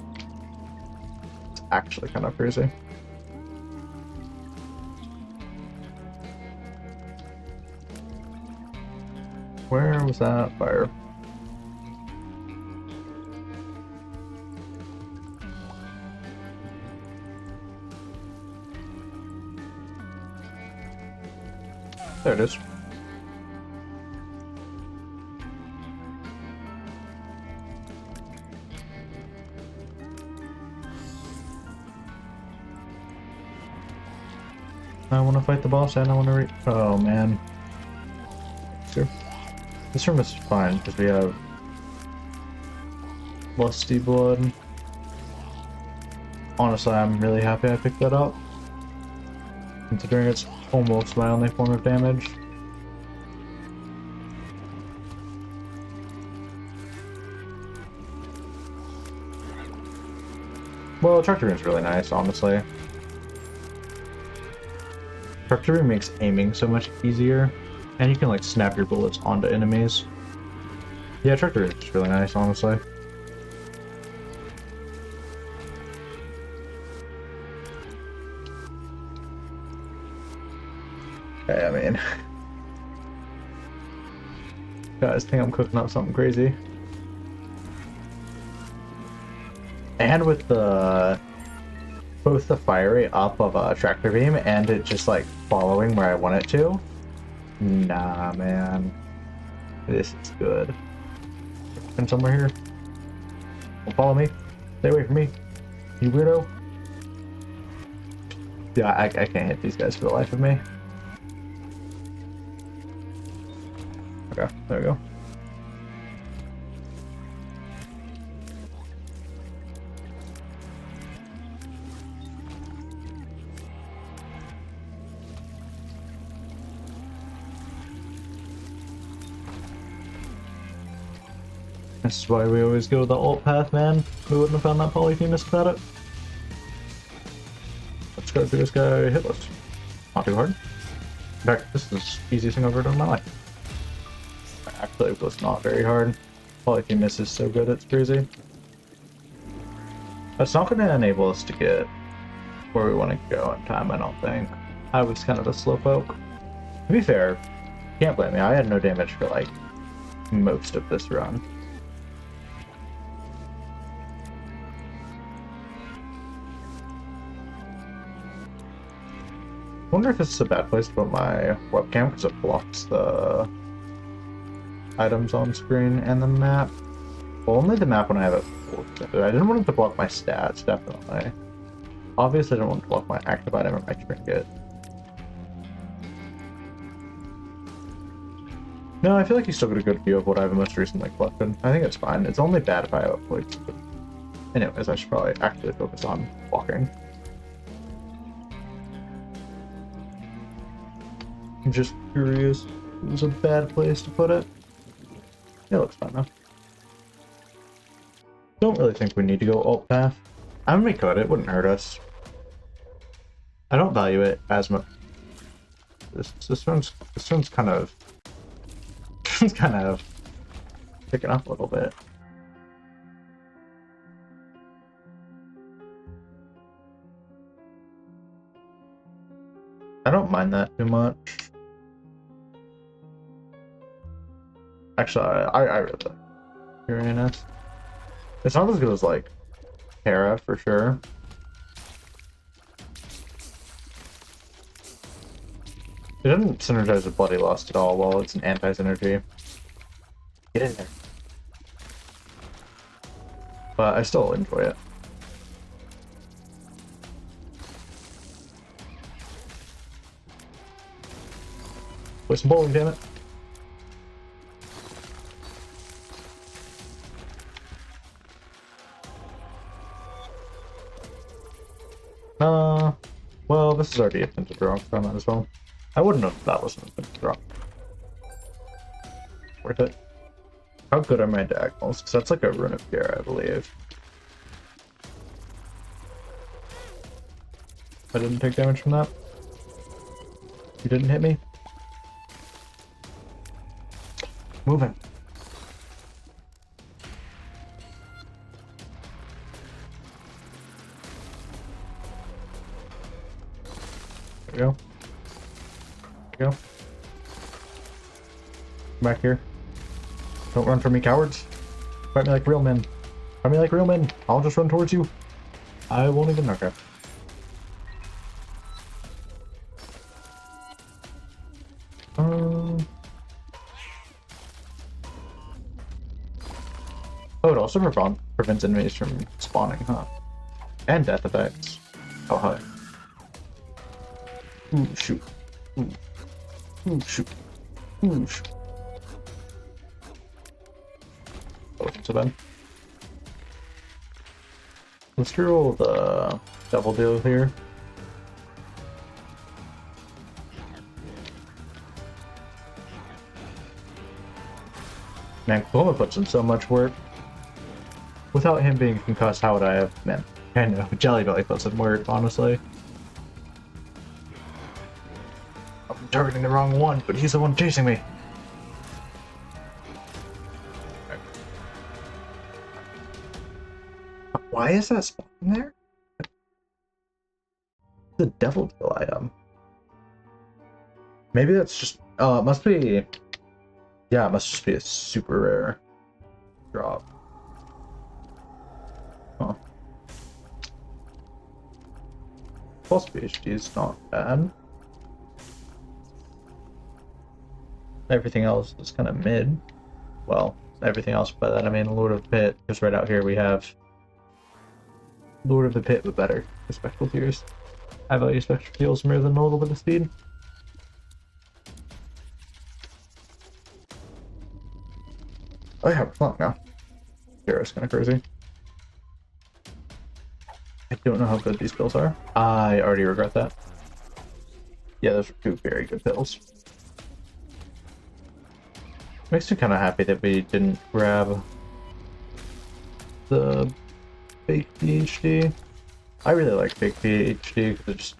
It's actually kind of crazy. Where was that fire? There it is. I want to fight the boss and I want to oh man. Sure. This room is fine because we have Lusty Blood. Honestly, I'm really happy I picked that up, considering it's almost my only form of damage. Well, Tractor Beam is really nice, honestly. Tractor Beam makes aiming so much easier, and you can like snap your bullets onto enemies. Yeah, Tractor Beam is really nice, honestly. Okay, I mean, guys think I'm cooking up something crazy. And with the both the fire rate up of a Tractor Beam and it just like following where I want it to. Nah, man, this is good. And somewhere here. Don't follow me. Stay away from me, you weirdo. Yeah, I can't hit these guys for the life of me. Okay, there we go. This is why we always go the alt path, man. We wouldn't have found that Polyphemus without it. Let's go through this guy hitless. Not too hard. In fact, this is the easiest thing I've ever done in my life. Actually, it was not very hard. Polyphemus is so good, it's crazy. That's not going to enable us to get where we want to go in time, I don't think. I was kind of a slowpoke. To be fair, can't blame me. I had no damage for like most of this run. I wonder if this is a bad place to put my webcam because it blocks the items on screen and the map. Well, only the map when I have it full. I didn't want it to block my stats, definitely. Obviously, I don't want to block my active item or my trinket. No, I feel like you still get a good view of what I've most recently collected. I think it's fine. It's only bad if I have a place. Anyways, I should probably actually focus on walking. I'm just curious. It was a bad place to put it. It looks fine though. Don't really think we need to go alt path. I mean, we could. It wouldn't hurt us. I don't value it as much. This one's kind of it's kind of picking up a little bit. I don't mind that too much. Actually, I really like Uranus. It's not as good as like Hera for sure. It doesn't synergize with Bloody Lust at all. Well, it's an anti-synergy. Get in there. But I still enjoy it. Play some bowling, damn it. Well, this is already a tinted rock, so I might as well. I wouldn't know if that wasn't a tinted rock. Worth it. How good are my diagonals? Because that's like a rune of fear, I believe. I didn't take damage from that. You didn't hit me. Moving. There we go. There we go. Come back here. Don't run from me, cowards. Fight me like real men. Fight me like real men. I'll just run towards you. I won't even. Okay. Oh, it also prevents enemies from spawning, huh? And death effects. Oh, hi. Ooh, shoot. Ooh. Ooh, shoot. Ooh, shoot. Oh, so bad. Let's roll the devil deal here. Man, Kulma puts in so much work. Without him being concussed, how would I have? Man, I know. Jelly Belly puts in work, honestly. I'm targeting the wrong one, but he's the one chasing me. Why is that spawning there? The devil deal item. Maybe that's just. Oh, it must be. Yeah, it must just be a super rare drop. Huh. Plus PhD is not bad. Everything else is kind of mid. Well, everything else by that I mean Lord of the Pit, because right out here we have Lord of the Pit with better spectral tears. I value spectral tears more than a little bit of speed. Oh yeah, we're flying now. Hero's kind of crazy. I don't know how good these pills are. I already regret that. Yeah, those are two very good pills. Makes me kind of happy that we didn't grab the fake PhD. I really like fake PhD because it just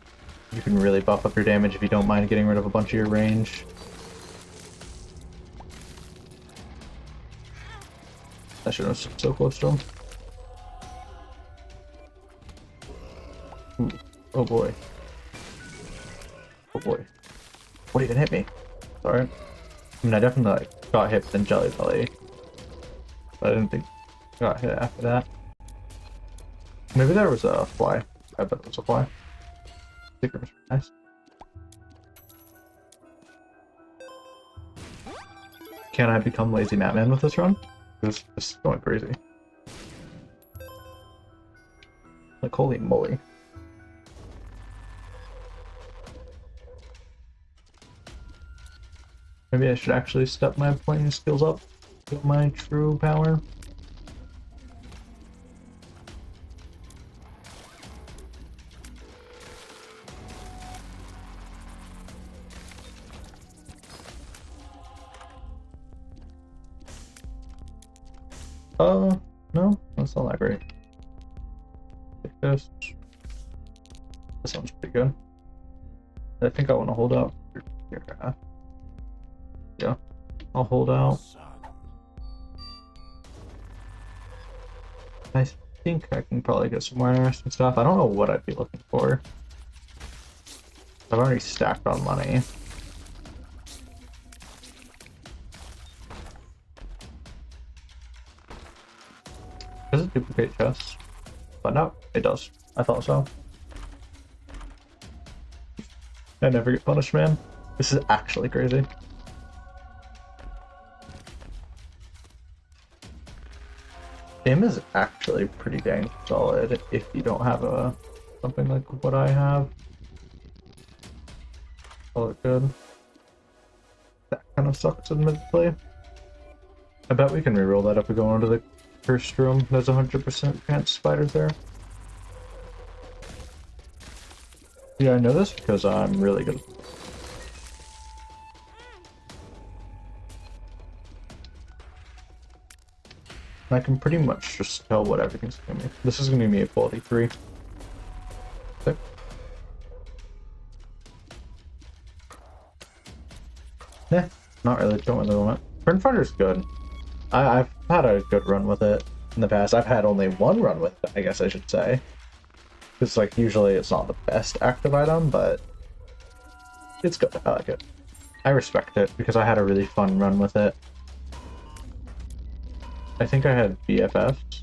you can really buff up your damage if you don't mind getting rid of a bunch of your range. I should have stood so close to him. Ooh. Oh boy. Oh boy. What even hit me? Sorry. I mean, I definitely got hit in Jelly Belly. But I didn't think I got hit after that. Maybe there was a fly. I bet it was a fly. Secret was nice. Can I become Lazy Matman with this run? This is going crazy. Like, holy moly. Maybe I should actually step my playing skills up to my true power. No, that's not that great. Take this. This sounds pretty good. I think I want to hold out here. Yeah, I'll hold out. I think I can probably get some more interesting stuff. I don't know what I'd be looking for. I've already stacked on money. Does it duplicate chests? But no, it does. I thought so. I never get punished, man. This is actually crazy. Game is actually pretty dang solid if you don't have a something like what I have. Call it good. That kind of sucks admittedly. I bet we can reroll that if we go into the first room. There's 100% chance spiders there. Yeah, I know this because I'm really good. I can pretty much just tell what everything's gonna be. This is gonna be a quality 3. Okay. Yeah, not really. Don't really want it. Burn Fighter's good. I've had a good run with it in the past. I've had only one run with it, I guess I should say. Because, like, usually it's not the best active item, but it's good. I like it. I respect it because I had a really fun run with it. I think I had BFFs.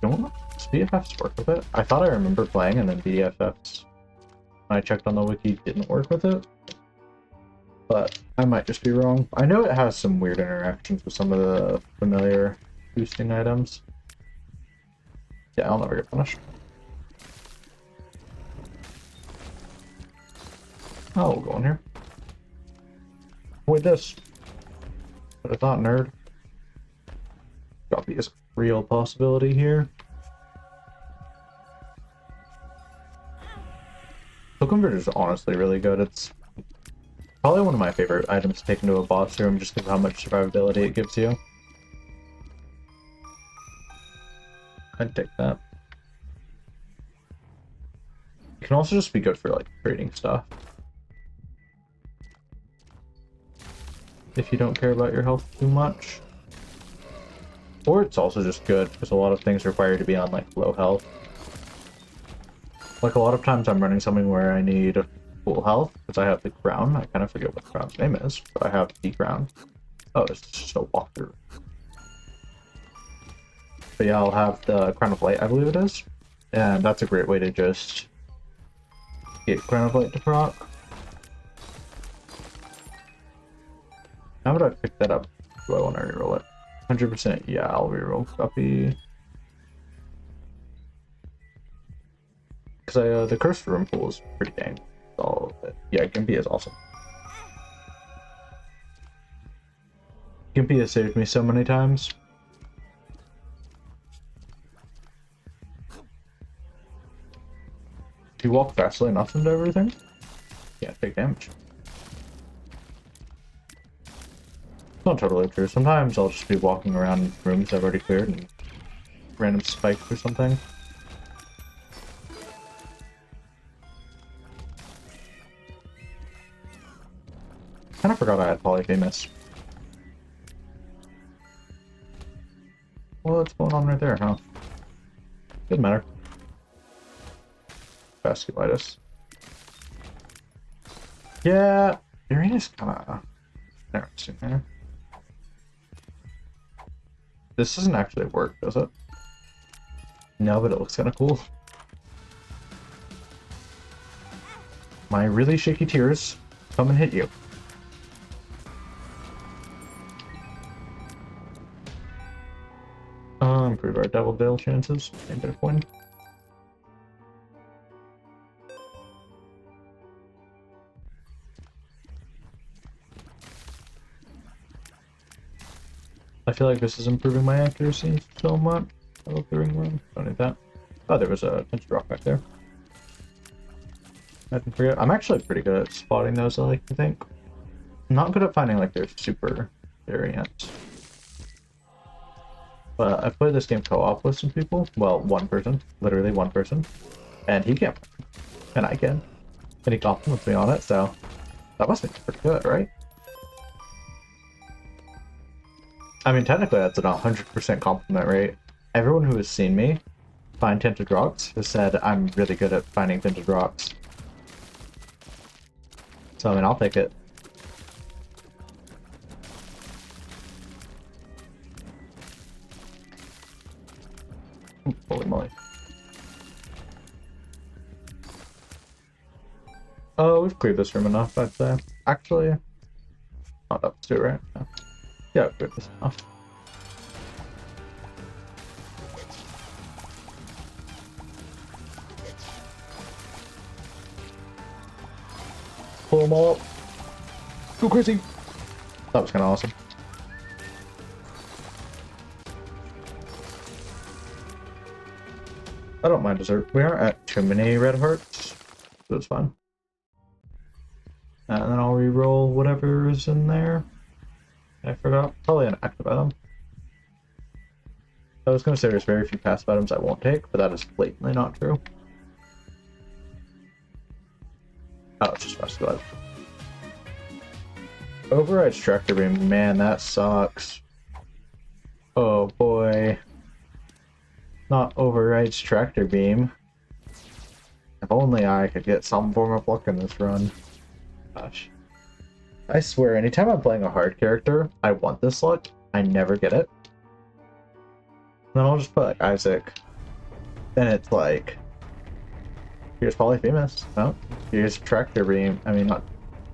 Don't BFFs work with it? I thought I remember playing and then BFFs. When I checked on the wiki, didn't work with it. But I might just be wrong. I know it has some weird interactions with some of the familiar boosting items. Yeah, I'll never get punished. Oh, we'll go in here. Avoid this. But I thought, nerd. Copy is a real possibility here. Soul Converter is honestly really good. It's probably one of my favorite items to take into a boss room just because of how much survivability it gives you. I'd take that. It can also just be good for like trading stuff. If you don't care about your health too much. Or it's also just good because a lot of things require you to be on like low health. Like a lot of times I'm running something where I need full health because I have the crown. I kind of forget what the crown's name is, but I have the crown. Oh, it's just a walkthrough. But yeah, I'll have the Crown of Light, I believe it is. And that's a great way to just get Crown of Light to proc. How would I pick that up? Do I want to reroll it? 100%, yeah, I'll reroll copy. Because the cursed room pool is pretty dang solid. Yeah, Gimpy is awesome. Gimpy has saved me so many times. If you walk fastly enough into everything, you can't take damage. It's not totally true. Sometimes I'll just be walking around rooms I've already cleared and random spikes or something. Kinda forgot I had Polyphemus. Well, what's going on right there, huh? Doesn't matter. Vasculitis. Yeah, Uranus kinda interesting there. This doesn't actually work, does it? No, but it looks kind of cool. My really shaky tears come and hit you. Improve our double veil chances. And bit of coin. I feel like this is improving my accuracy so much. I love the ring room. Don't need that. Oh, there was a tinted rock back there. I didn't forget. I'm actually pretty good at spotting those, I like to think. I'm not good at finding like their super variants. But I've played this game co-op with some people. Well, one person. Literally one person. And he can't. And I can. And he compliments me on it, so that must be pretty good, right? I mean, technically that's an 100% compliment rate. Everyone who has seen me find tinted rocks has said I'm really good at finding tinted rocks. So, I mean, I'll take it. Holy moly. Oh, we've cleared this room enough, I'd say. Actually, not up to it, right? No. Yeah, we've cleared this enough. Pull them all up. Go crazy! That was kind of awesome. I don't mind dessert. We aren't at too many red hearts, so it's fine. And then I'll re-roll whatever is in there. I forgot. Probably an active item. I was going to say there's very few passive items I won't take, but that is blatantly not true. Oh, it's just Rescue Life. Override's Tractor Beam, man, that sucks. Oh boy. Not Override's Tractor Beam. If only I could get some form of luck in this run. Gosh. I swear, anytime I'm playing a hard character, I want this luck. I never get it. Then I'll just put like Isaac. Then it's like, here's Polyphemus. No, here's Tractor Beam. I mean, not.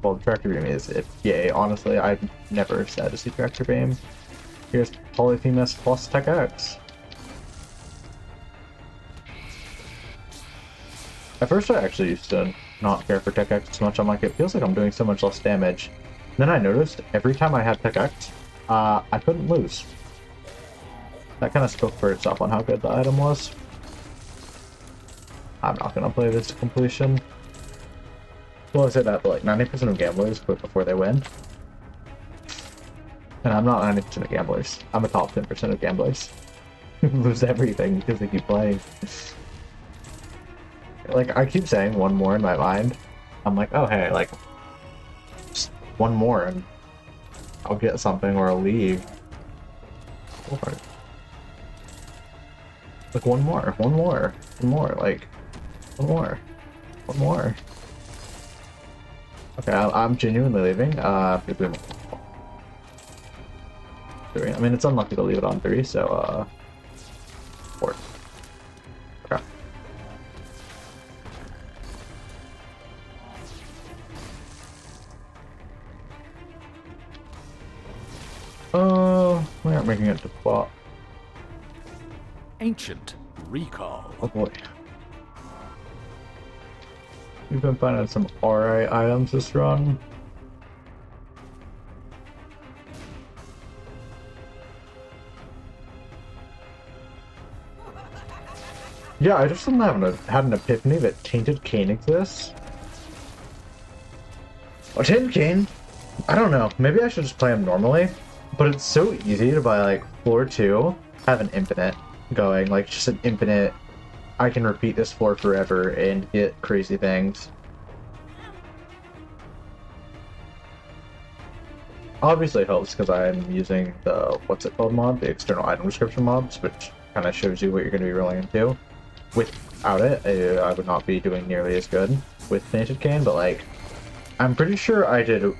Well, the Tractor Beam is it. Yay, honestly, I'm never sad to see Tractor Beam. Here's Polyphemus plus Tech X. At first, I actually used to not care for Tech X as much. I'm like, it feels like I'm doing so much less damage. Then I noticed every time I had Tech X, I couldn't lose. That kind of spoke for itself on how good the item was. I'm not gonna play this to completion. Well, I say that, but like 90% of gamblers quit before they win. And I'm not 90% of gamblers. I'm a top 10% of gamblers. Lose everything because they keep playing. Like, I keep saying one more in my mind. I'm like, oh hey, like, just one more and I'll get something or I'll leave. Like, one more, like, one more. Okay, I'm genuinely leaving. 3. I mean, it's unlucky to leave it on 3, so, 4. Okay. We aren't making it to plot. Ancient recall. Oh boy. We've been finding some alright items this run. Yeah, I just haven't had an epiphany that Tainted Cane exists. Oh, Tainted Cane? I don't know. Maybe I should just play him normally. But it's so easy to buy, like, floor 2, have an infinite going. Like, just an infinite, I can repeat this floor forever and get crazy things. Obviously it helps because I'm using the, what's it called mod? The external item description mobs, which kind of shows you what you're going to be rolling into. Without it, I would not be doing nearly as good with Tainted Cane, but like, I'm pretty sure I did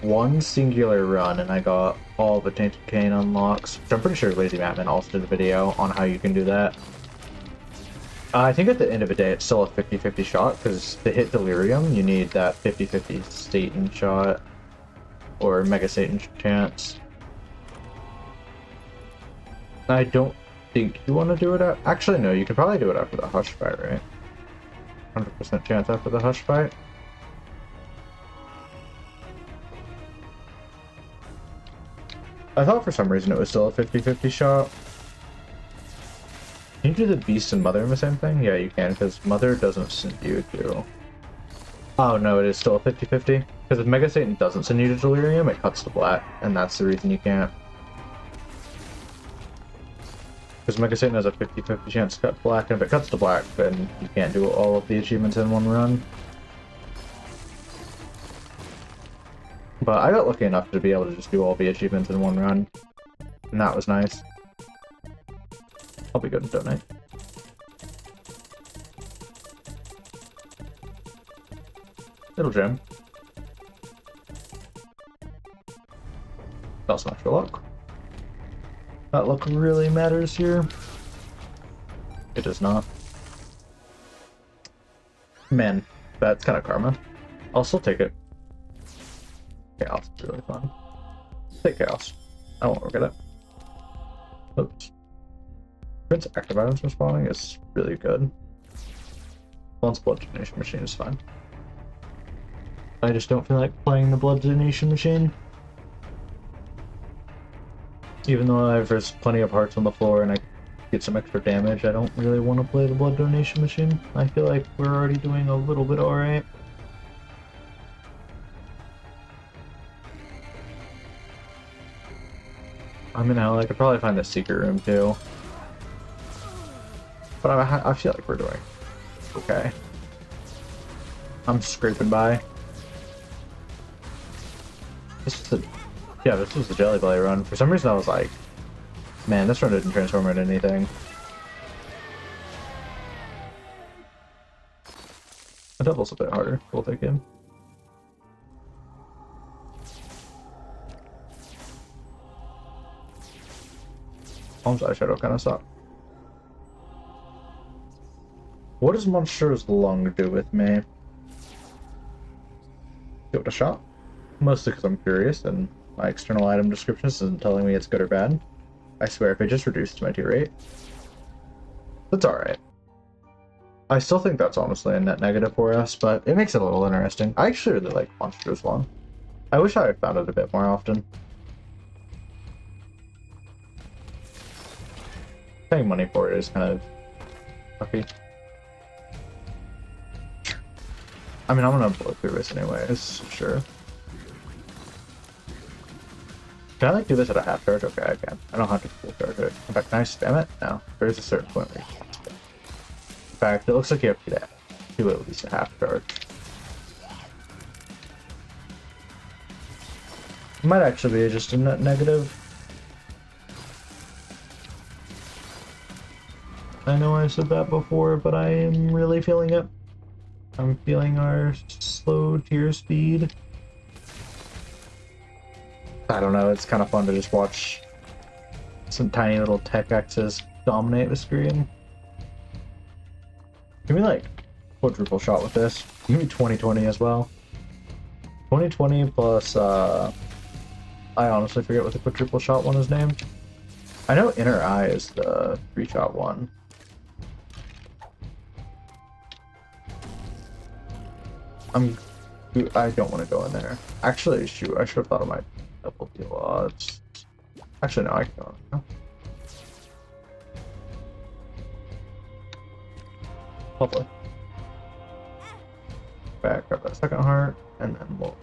one singular run and I got all the Tainted Cane unlocks, which I'm pretty sure Lazy Matman also did a video on how you can do that. I think at the end of the day it's still a 50-50 shot, because to hit Delirium you need that 50-50 Satan shot, or Mega Satan chance. I don't think you want to do it at... Actually, no, you can probably do it after the Hush fight, right? 100% chance after the Hush fight. I thought for some reason it was still a 50-50 shot. Can you do the Beast and Mother in the same thing? Yeah, you can, because Mother doesn't send you to... Oh no, it is still a 50-50. Because if Mega Satan doesn't send you to Delirium, it cuts to black, and that's the reason you can't. Because Mega Satan has a 50-50 chance to cut black, and if it cuts to black, then you can't do all of the achievements in one run. But I got lucky enough to be able to just do all the achievements in one run. And that was nice. I'll be good to donate. Little gem. Not so much for luck. That luck really matters here. It does not. Man, that's kind of karma. I'll still take it. Chaos is really fun. Take chaos. I won't regret it. Oops. Prince active items respawning is really good. Once blood donation machine is fine. I just don't feel like playing the blood donation machine. Even though there's plenty of hearts on the floor and I get some extra damage, I don't really want to play the blood donation machine. I feel like we're already doing a little bit alright. I mean, I could probably find the secret room too. But I feel like we're doing okay. I'm scraping by. This was the Jelly Belly run. For some reason I was like, man, this run didn't transform into anything. The devil's a bit harder. We'll take him. Palm's eyeshadow kind of suck. What does Monster's Lung do with me? Give it a shot. Mostly because I'm curious and my external item description isn't telling me it's good or bad. I swear if it just reduces my tier rate, that's alright. I still think that's honestly a net negative for us, but it makes it a little interesting. I actually really like Monster's Lung. I wish I had found it a bit more often. Paying money for it is kind of fucky. I mean, I'm gonna blow through this anyways, sure. Can I like do this at a half charge? Okay, I can. I don't have to full charge it. In fact, can I spam it? No. There is a certain point where you can't spam it. In fact, it looks like you have to do at least a half charge. It might actually be just a net negative. I know I said that before, but I am really feeling it. I'm feeling our slow tier speed. I don't know, it's kind of fun to just watch some tiny little tech X's dominate the screen. Give me like quadruple shot with this. Give me 2020 as well. 2020 plus, I honestly forget what the quadruple shot one is named. I know Inner Eye is the 3-shot one. I don't want to go in there. Actually, shoot, I should have thought of my double deal odds. Actually, no, I can go in. Lovely. Back, grab that second heart, and then we'll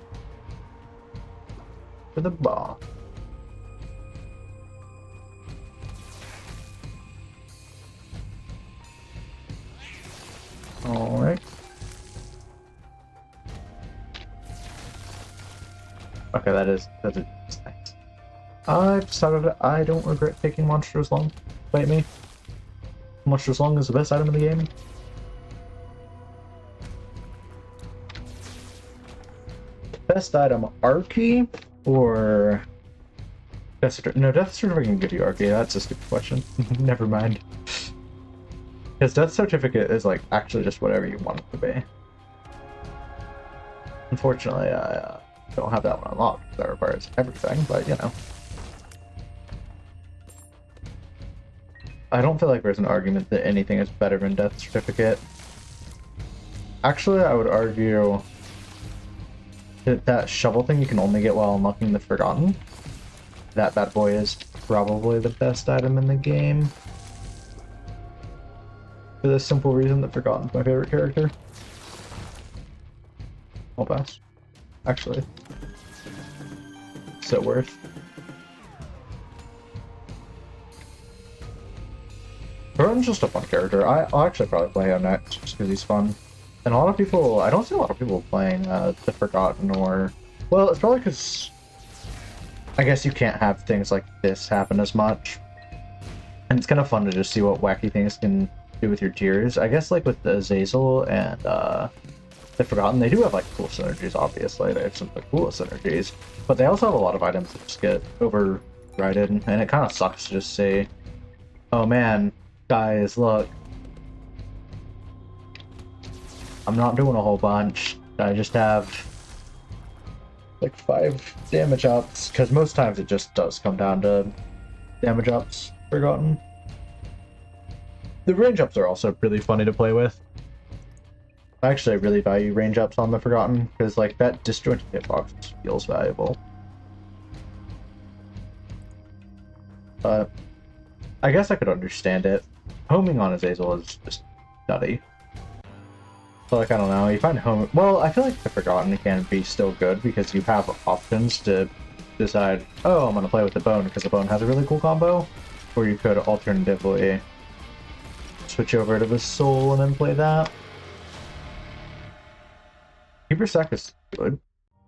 to the ball. Alright. Okay, that's nice. I've decided I don't regret taking Monster's Lung. Bite me. Monster's Lung is the best item in the game. Best item, Archie or Death Certificate? No, Death Certificate can give you Archie. That's a stupid question. Never mind. Because Death Certificate is like actually just whatever you want it to be. Unfortunately, I don't have that one unlocked. That requires everything, but you know. I don't feel like there's an argument that anything is better than Death Certificate. Actually, I would argue that shovel thing you can only get while unlocking the Forgotten. That bad boy is probably the best item in the game. For the simple reason that Forgotten's my favorite character. I'll pass. Actually. So worth. Forgotten's just a fun character. I'll actually probably play him next just because he's fun. And a lot of people, I don't see a lot of people playing the Forgotten or Well, it's probably because I guess you can't have things like this happen as much. And it's kind of fun to just see what wacky things can do with your tiers. I guess like with the Azazel and the Forgotten, they do have like cool synergies, obviously. They have some of the coolest synergies. But they also have a lot of items that just get overridden, and it kind of sucks to just say, oh man, guys, look. I'm not doing a whole bunch. I just have like 5 damage ups, because most times it just does come down to damage ups, Forgotten. The range ups are also really funny to play with. Actually, I really value range ups on the Forgotten, because like that disjointed hitbox feels valuable. But I guess I could understand it. Homing on Azazel is just nutty. So like, I don't know, you find home... Well, I feel like the Forgotten can be still good because you have options to decide, oh, I'm gonna play with the Bone because the Bone has a really cool combo. Or you could alternatively switch over to the Soul and then play that. Keeper Sack is good,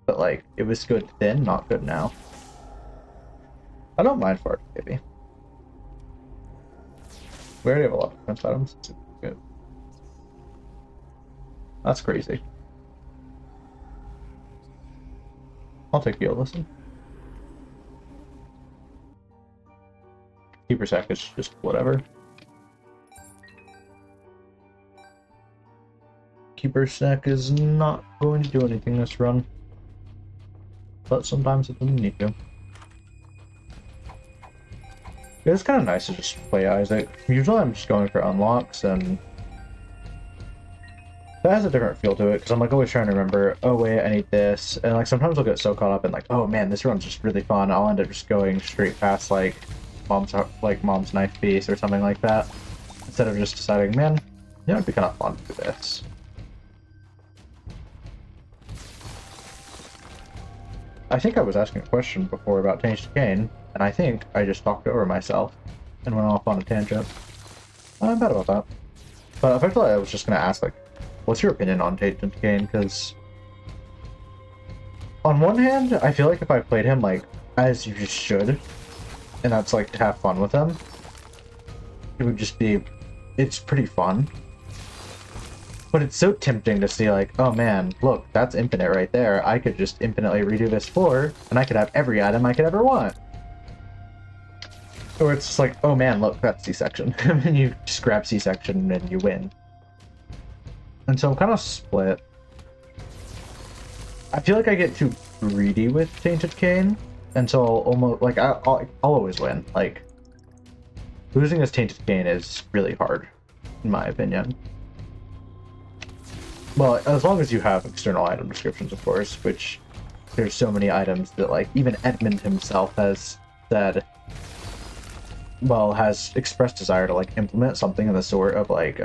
but like, it was good then, not good now. I don't mind Fart, maybe. We already have a lot of defense items. It's good. That's crazy. I'll take the listen. Keeper Sack is just whatever. Keeper Sack is not going to do anything this run. But sometimes it doesn't need to. It's kind of nice to just play Isaac. Usually I'm just going for unlocks, and that has a different feel to it, because I'm like always trying to remember, oh wait, I need this, and like sometimes I'll get so caught up in like, oh man, this run's just really fun, I'll end up just going straight past like Mom's Knife Piece or something like that, instead of just deciding, man, you know, it'd be kind of fun to do this. I think I was asking a question before about Tainted Cane, and I think I just talked over myself and went off on a tangent. I'm bad about that. But effectively, I was just going to ask, like, what's your opinion on Tainted Cane? Because on one hand, I feel like if I played him, like, as you should, and that's, like, to have fun with him, it would just be, it's pretty fun. But it's so tempting to see, like, oh man, look, that's infinite right there. I could just infinitely redo this floor, and I could have every item I could ever want. Or it's just like, oh man, look, that's C-section. And you just grab C-section and you win. And so I'm kind of split. I feel like I get too greedy with Tainted Cane, and so I'll almost, like, I'll always win. Like, losing this Tainted Cane is really hard, in my opinion. Well, as long as you have external item descriptions, of course, which there's so many items that, like, even Edmund himself has said, well, has expressed desire to, like, implement something in the sort of, like,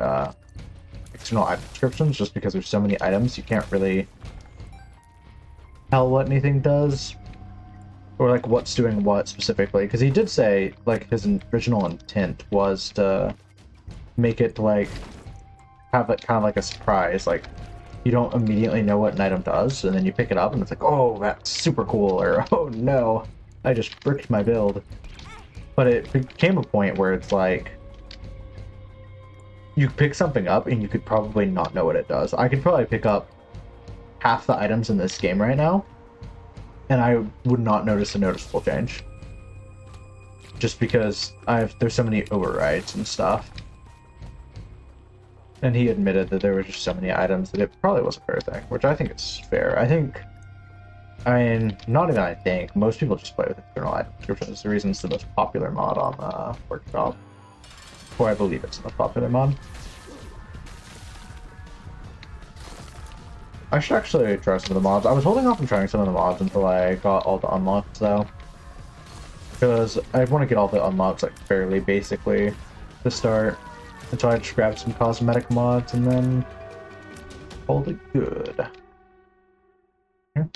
external item descriptions, just because there's so many items, you can't really tell what anything does, or, like, what's doing what specifically, because he did say, like, his original intent was to make it, like, have it kind of like a surprise, like, you don't immediately know what an item does, and then you pick it up and it's like, oh, that's super cool, or oh no, I just bricked my build. But it became a point where it's like, you pick something up and you could probably not know what it does. I could probably pick up half the items in this game right now, and I would not notice a noticeable change. Just because there's so many overrides and stuff. And he admitted that there were just so many items that it probably was a fair thing, which I think is fair. I mean, not even I think, most people just play with external item descriptions. The reason it's the most popular mod on Workshop. Or I believe it's the most popular mod. I should actually try some of the mods. I was holding off on trying some of the mods until I got all the unlocks, though. Because I want to get all the unlocks, like, fairly basically to start. And so I just grabbed some cosmetic mods and then hold it good. Here.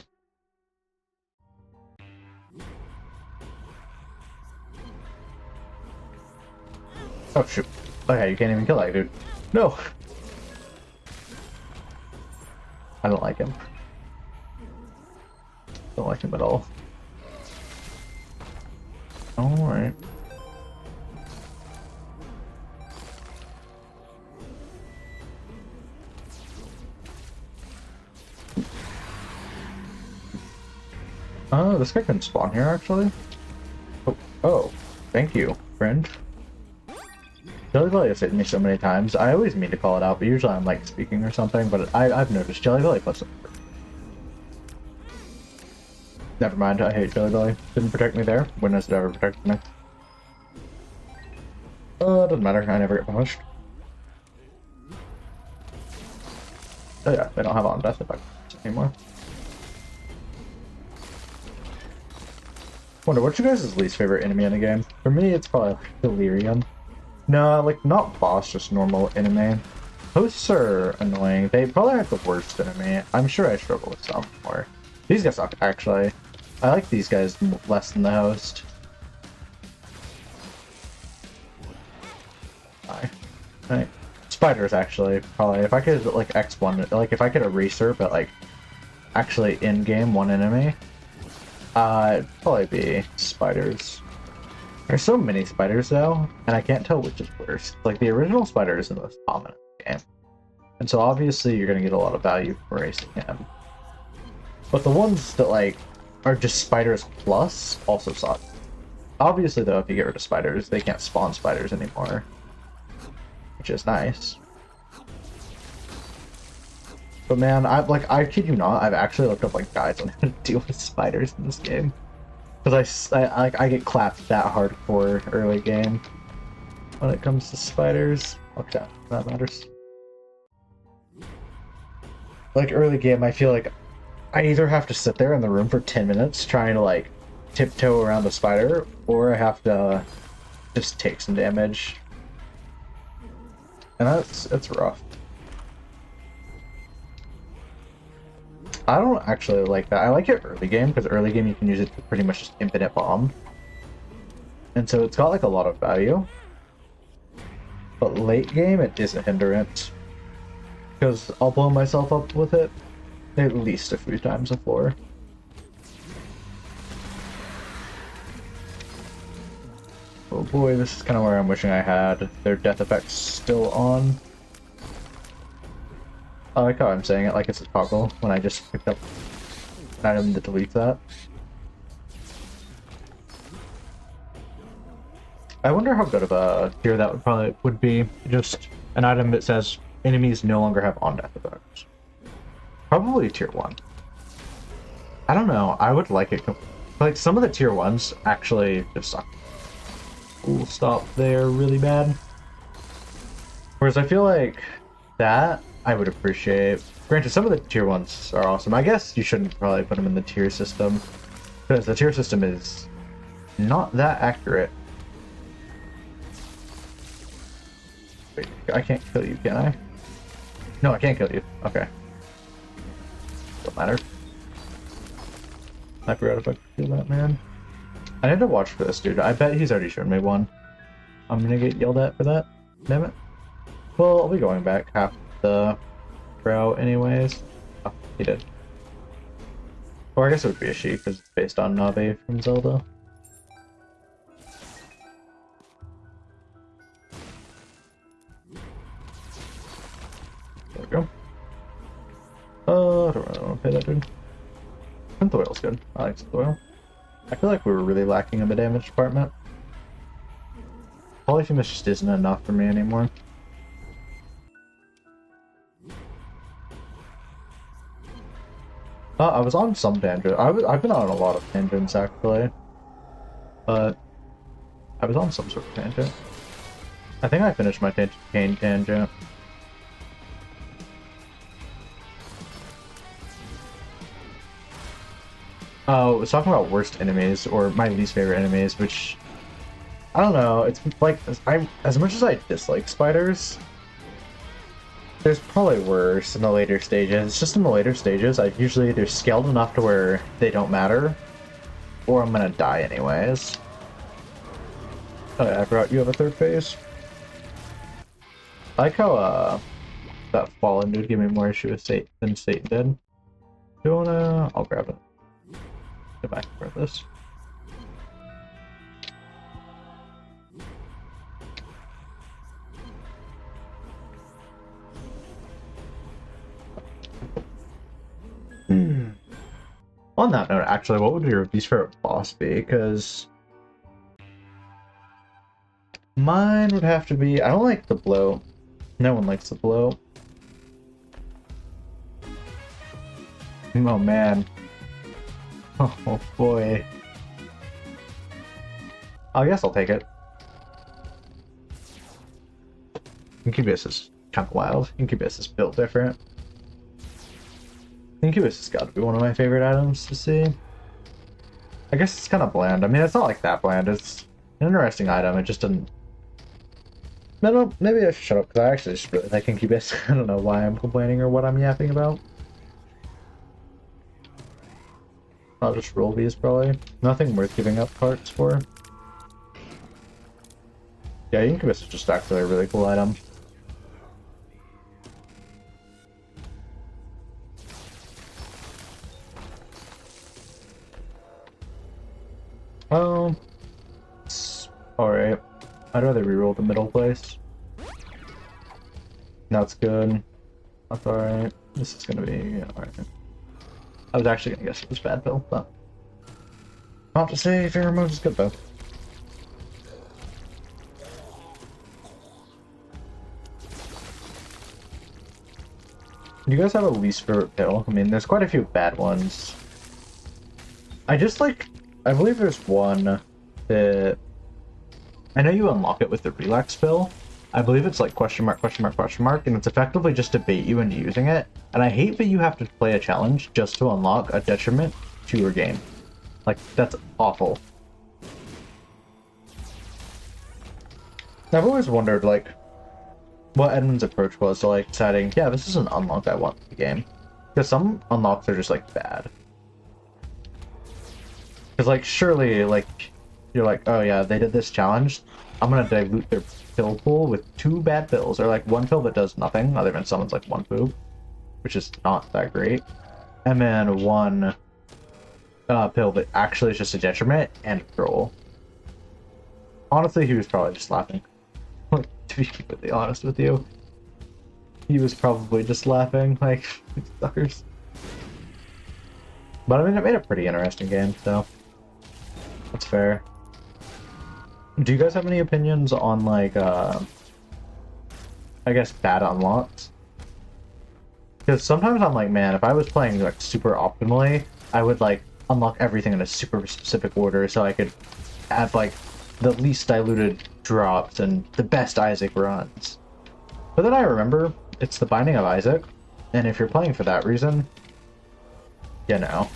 Oh shoot. Okay, you can't even kill that dude. No! I don't like him. Don't like him at all. Alright. Oh, this guy can spawn here, actually. Oh, thank you, friend. Jelly Belly has hit me so many times. I always mean to call it out, but usually I'm like speaking or something, but I've noticed Jelly Belly puts it. Never mind, I hate Jelly Belly. Didn't protect me there. When has it ever protected me? Doesn't matter, I never get punished. Oh yeah, they don't have on death effects anymore. Wonder, what's your guys' least favorite enemy in a game? For me, it's probably like Delirium. No, like, not boss, just normal enemy. Hosts are annoying. They probably aren't the worst enemy. I'm sure I struggle with some more. These guys suck, actually. I like these guys less than the host. Right. Spiders, actually, probably. If I could, like, X1, like, if I could erase her, but, like, actually in-game one enemy, it'd probably be spiders. There's so many spiders, though, and I can't tell which is worse. Like, the original spider is the most dominant game. And so, obviously, you're gonna get a lot of value from erasing him. But the ones that, like, are just spiders plus also suck. Obviously, though, if you get rid of spiders, they can't spawn spiders anymore. Which is nice. But man, I kid you not, I've actually looked up like guides on how to deal with spiders in this game. Because I get clapped that hardcore early game when it comes to spiders. Okay, that matters. Like early game, I feel like I either have to sit there in the room for 10 minutes trying to like tiptoe around the spider, or I have to just take some damage. And that's rough. I don't actually like that. I like it early game, because early game you can use it to pretty much just infinite bomb. And so it's got like a lot of value. But late game it is a hindrance. Because I'll blow myself up with it at least a few times a floor. Oh boy, this is kind of where I'm wishing I had their death effects still on. I like how I'm saying it like it's a toggle when I just picked up an item that deletes that. I wonder how good of a tier that would be. Just an item that says enemies no longer have on-death effects. Probably tier 1. I don't know, I would like it. Like, some of the tier 1s actually just suck. Full stop there really bad. Whereas I feel like that I would appreciate. Granted, some of the tier 1s are awesome. I guess you shouldn't probably put them in the tier system, because the tier system is not that accurate. Wait, I can't kill you, can I? No, I can't kill you. Okay. Don't matter. I forgot if I could kill that man. I need to watch for this dude. I bet he's already shown me one. I'm gonna get yelled at for that. Damn it. Well, I'll be going back half the route anyways. Oh, he did. Or I guess it would be a she, because it's based on Navi from Zelda. There we go. I don't really want to pay that dude. Synth oil's good. I like synth oil. I feel like we were really lacking in the damage department. Polyphemus just isn't enough for me anymore. I was on some tangent. I've been on a lot of tangents actually, but I was on some sort of tangent. I think I finished my Kane tangent. Oh, I was talking about worst enemies, or my least favorite enemies, which I don't know. It's like as much as I dislike spiders, there's probably worse in the later stages. It's just in the later stages, I usually they're scaled enough to where they don't matter, or I'm gonna die anyways. Oh yeah, I forgot you have a third phase. I like how that fallen dude gave me more issue with Satan than Satan did. Do you wanna? I'll grab it. Get back for this. On that note, actually, what would your least favorite boss be? Because mine would have to be... I don't like the blow. No one likes the blow. Oh, man. Oh, boy. I guess I'll take it. Incubus is kind of wild. Incubus is built different. Incubus has got to be one of my favorite items to see. I guess it's kind of bland. I mean, it's not like that bland. It's an interesting item. It just didn't... No, maybe I should shut up, because I actually just really like Incubus. I don't know why I'm complaining or what I'm yapping about. I'll just roll these, probably. Nothing worth giving up parts for. Yeah, Incubus is just actually a really cool item. Oh, alright. I'd rather reroll the middle place. That's good. That's alright. This is gonna be alright. I was actually gonna guess it was bad build, but I'll have to say fair mode is good though. Do you guys have a least favorite pill? I mean, there's quite a few bad ones. I just like... I believe there's one that... I know you unlock it with the relax pill. I believe it's like question mark, and it's effectively just to bait you into using it. And I hate that you have to play a challenge just to unlock a detriment to your game. Like, that's awful. I've always wondered, like, what Edmund's approach was to, like, deciding, yeah, this is an unlock I want in the game. Because some unlocks are just, like, bad. Because, like, surely, like, you're like, oh yeah, they did this challenge. I'm gonna dilute their pill pool with 2 bad pills, or, like, 1 pill that does nothing, other than someone's, like, 1 poop, which is not that great. And then 1 pill that actually is just a detriment and roll. Honestly, he was probably just laughing. To be completely honest with you. He was probably just laughing, like, suckers. But I mean, it made a pretty interesting game, so... That's fair. Do you guys have any opinions on, like, I guess bad unlocks? Because sometimes I'm like, man, if I was playing, like, super optimally, I would, like, unlock everything in a super specific order so I could have, like, the least diluted drops and the best Isaac runs. But then I remember, it's the Binding of Isaac, and if you're playing for that reason, you know.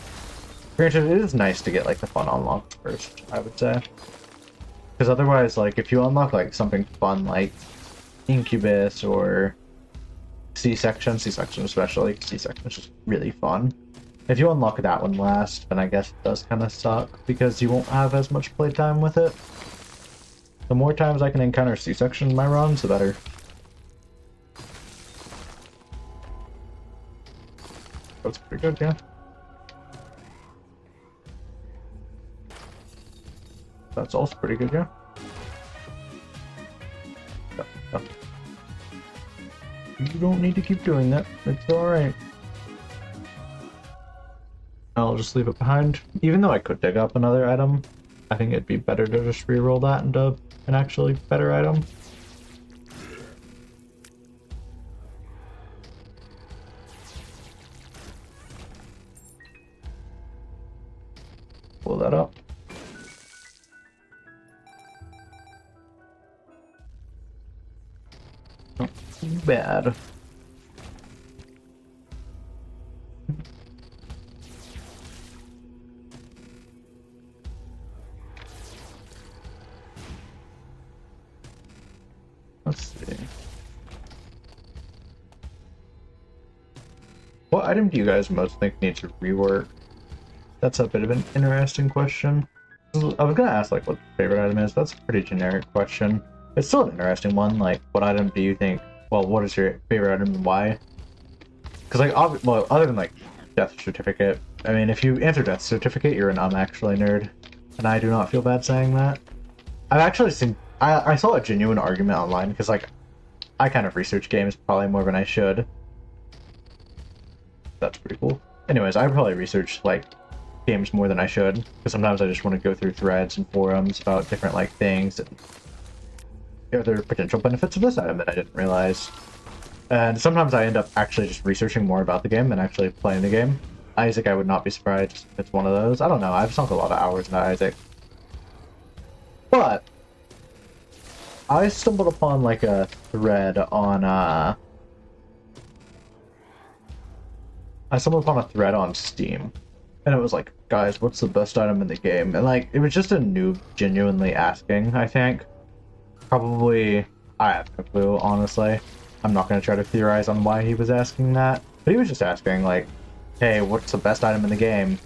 Granted, it is nice to get, like, the fun unlocked first, I would say. Because otherwise, like, if you unlock, like, something fun, like Incubus or C-Section especially, C-Section is just really fun. If you unlock that one last, then I guess it does kind of suck, because you won't have as much playtime with it. The more times I can encounter C-Section in my runs, the better. That's pretty good, yeah. That's also pretty good, yeah. You don't need to keep doing that. It's alright. I'll just leave it behind. Even though I could dig up another item, I think it'd be better to just reroll that into an actually better item. Pull that up. Not too bad. Let's see. What item do you guys most think needs a rework? That's a bit of an interesting question. I was gonna ask, like, what your favorite item is. That's a pretty generic question. It's still an interesting one. Like, what item do you think? Well, what is your favorite item and why? Because, like, well, other than, like, Death Certificate, I mean, if you answer death certificate, you're an actually nerd. And I do not feel bad saying that. I've actually seen... I saw a genuine argument online, because, like, I kind of research games probably more than I should. That's pretty cool. Anyways, I probably research, like, games more than I should, because sometimes I just want to go through threads and forums about different, like, things. And are there potential benefits of this item that I didn't realize? And sometimes I end up actually just researching more about the game than actually playing the game. Isaac, I would not be surprised if it's one of those. I don't know, I've sunk a lot of hours into Isaac. But I stumbled upon like a thread on Steam. And it was like, guys, what's the best item in the game? And like, it was just a noob genuinely asking, I think. Probably, I have no clue, honestly. I'm not going to try to theorize on why he was asking that. But he was just asking, like, hey, what's the best item in the game?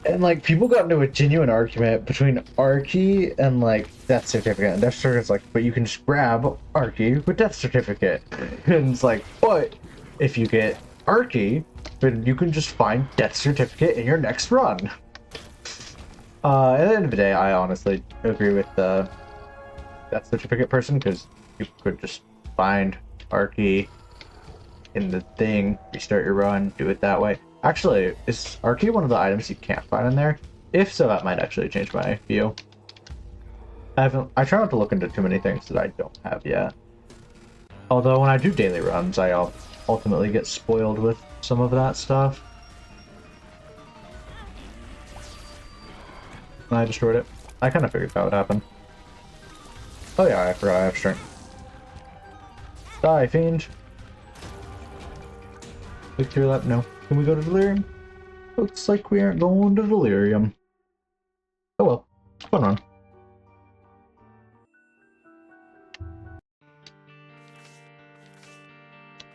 And, like, people got into a genuine argument between Arky and, like, Death Certificate. And Death Certificate's like, but you can just grab Arky with Death Certificate. And it's like, but if you get Arky, then you can just find Death Certificate in your next run. At the end of the day, I honestly agree with the Death Certificate person, because you could just find Arky in the thing, restart your run, do it that way. Actually, is Arky one of the items you can't find in there? If so, that might actually change my view. I try not to look into too many things that I don't have yet. Although when I do daily runs, I ultimately get spoiled with some of that stuff. And I destroyed it. I kind of figured that would happen. Oh yeah, I forgot I have strength. Die, fiend! Click through that? No. Can we go to Delirium? Looks like we aren't going to Delirium. Oh well. Fun run.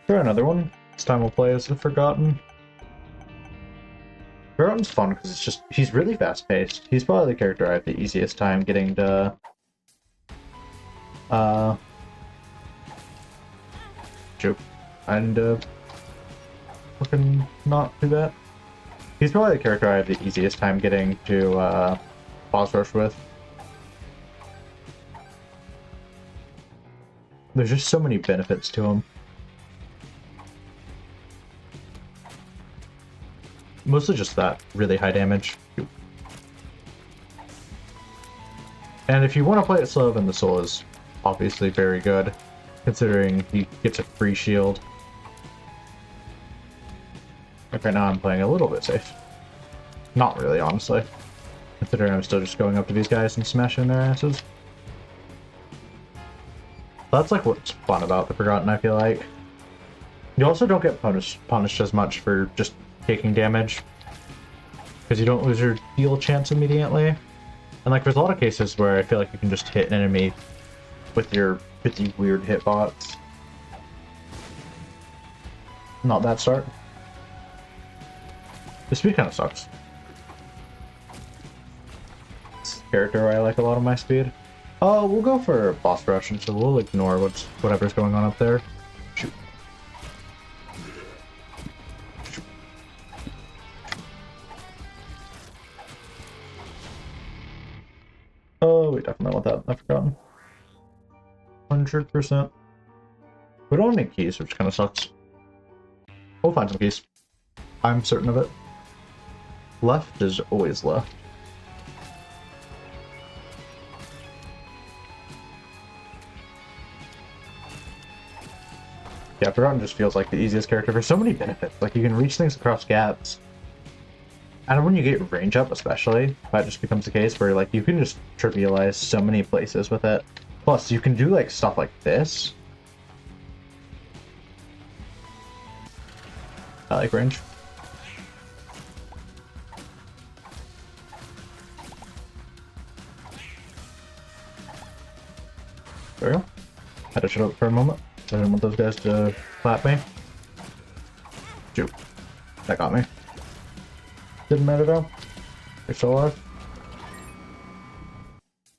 Try another one. This time we'll play as the Forgotten. Forgotten's fun because it's just... he's really fast-paced. He's probably the character I have the easiest time getting to... Joke. And, looking not too bad. He's probably the character I have the easiest time getting to, boss rush with. There's just so many benefits to him. Mostly just that really high damage. And if you want to play it slow, then the soul is obviously very good, considering he gets a free shield. Okay, now I'm playing a little bit safe. Not really, honestly. Considering I'm still just going up to these guys and smashing their asses. That's like what's fun about the Forgotten, I feel like. You also don't get punished as much for just taking damage, because you don't lose your heal chance immediately. And like there's a lot of cases where I feel like you can just hit an enemy with your 50 weird hitbox. Not that start. This speed kind of sucks. It's a character I like a lot of my speed. Oh, we'll go for boss rush, and so we'll ignore whatever's going on up there. Shoot. Oh, we definitely want that. I've forgotten. 100%. We don't have any keys, which kind of sucks. We'll find some keys. I'm certain of it. Left is always left. Yeah, Forgotten just feels like the easiest character for so many benefits. Like, you can reach things across gaps. And when you get range up, especially, that just becomes the case where, like, you can just trivialize so many places with it. Plus, you can do, like, stuff like this. I like range. There we go. Had to shut up for a moment. I didn't want those guys to clap me. Shoot. That got me. Didn't matter though. They're still alive.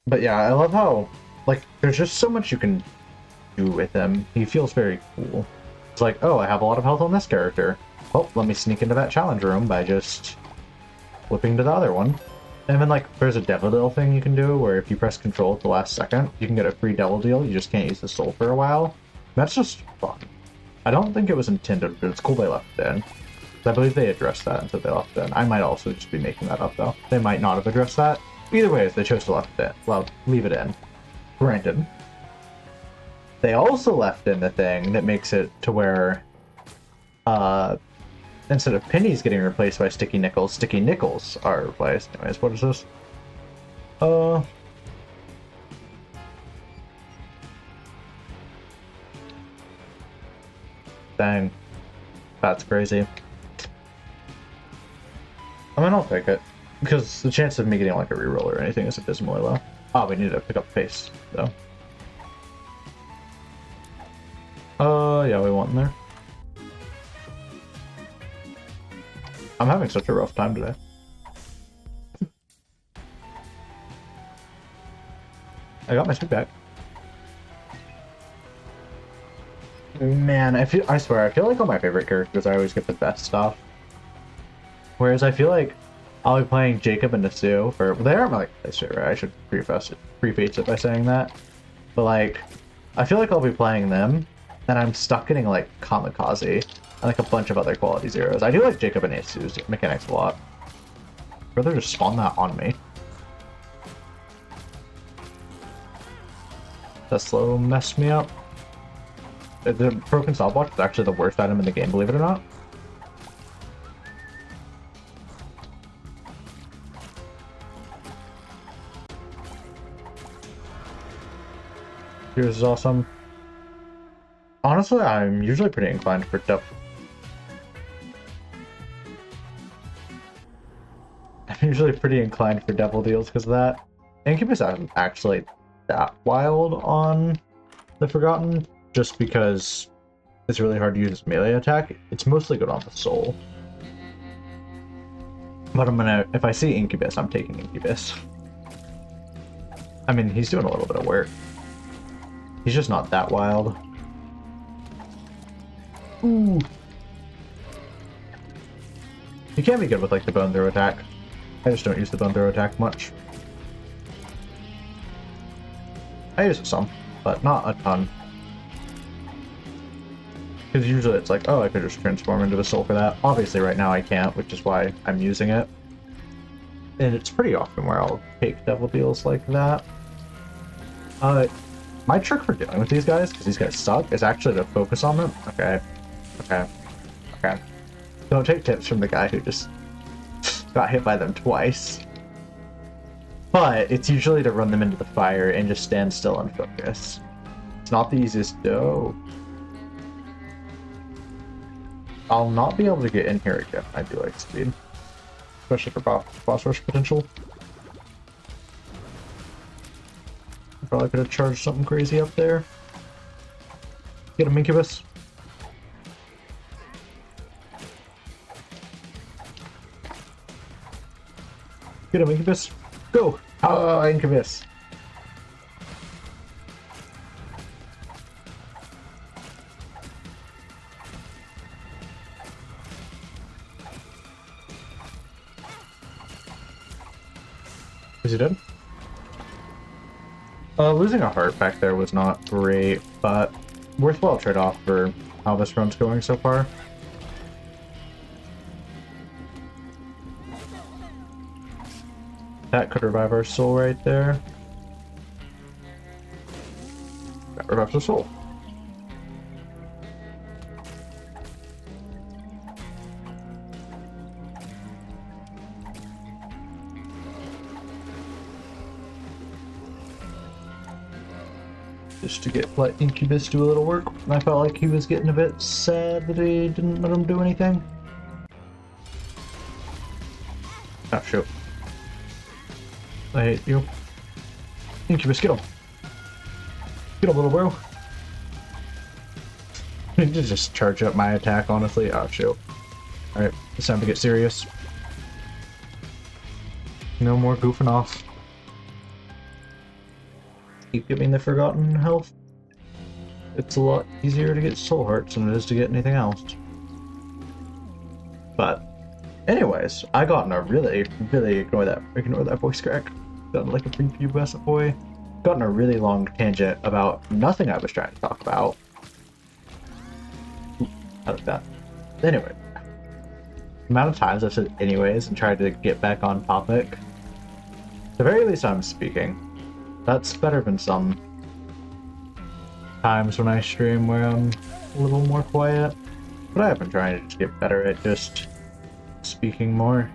But yeah, I love how, like, there's just so much you can do with him. He feels very cool. It's like, oh, I have a lot of health on this character. oh, let me sneak into that challenge room by just flipping to the other one. And then, like, there's a devil deal thing you can do where if you press control at the last second, you can get a free devil deal. You just can't use the soul for a while. That's just fun. I don't think it was intended, but it's cool they left it in. I believe they addressed that until they left it in. I might also just be making that up, though. They might not have addressed that. Either way, they chose to left it. Well, leave it in. Granted. They also left in the thing that makes it to where, instead of pennies getting replaced by sticky nickels are replaced. Anyways, what is this? Dang. That's crazy. I mean, I'll take it. Because the chance of me getting like a reroll or anything is abysmally low. Oh, we need to pick up pace, though. Yeah, we want in there. I'm having such a rough time today. I got my stick back. Man, I swear, I feel like all my favorite characters I always get the best stuff. Whereas I feel like I'll be playing Jacob and Nasu for, well, they aren't like this shit, right? I should preface it by saying that. But like, I feel like I'll be playing them, and I'm stuck getting like Kamikaze and like a bunch of other quality zeros. I do like Jacob and Nasu's mechanics a lot. Brother just spawn that on me. That slow messed me up. The broken stopwatch is actually the worst item in the game, believe it or not. Here's awesome. Honestly, I'm usually pretty inclined for devil deals because of that. Incubus isn't actually that wild on the Forgotten, just because it's really hard to use melee attack. It's mostly good on the soul. But if I see Incubus, I'm taking Incubus. I mean, he's doing a little bit of work. He's just not that wild. Ooh. You can be good with like the bone throw attack. I just don't use the bone throw attack much. I use it some, but not a ton. Because usually it's like, oh, I could just transform into a soul for that. Obviously right now I can't, which is why I'm using it. And it's pretty often where I'll take devil deals like that. My trick for dealing with these guys, because these guys suck, is actually to focus on them. Okay. Don't take tips from the guy who just got hit by them twice. But it's usually to run them into the fire and just stand still and focus. It's not the easiest to. I'll not be able to get in here again. I do like speed. Especially for boss rush potential. Probably could have charged something crazy up there. Get him, Incubus. Get him, Incubus. Go! Incubus. Is he dead? Losing a heart back there was not great, but worthwhile trade-off for how this run's going so far. That could revive our soul right there. That revives our soul. Just to let Incubus do a little work. I felt like he was getting a bit sad that he didn't let him do anything. Oh, shoot. I hate you. Incubus, get him. Get him, little bro. I need to just charge up my attack, honestly. Oh, shoot. Alright, it's time to get serious. No more goofing off. Keep giving the Forgotten health. It's a lot easier to get soul hearts than it is to get anything else. But anyways, I got in a really ignore that voice crack. Done like a prepubescent boy. Got in a really long tangent about nothing I was trying to talk about. Out of that. Anyway, the amount of times I've said anyways and tried to get back on topic. At the very least, I'm speaking. That's better than some times when I stream where I'm a little more quiet. But I have been trying to just get better at just speaking more.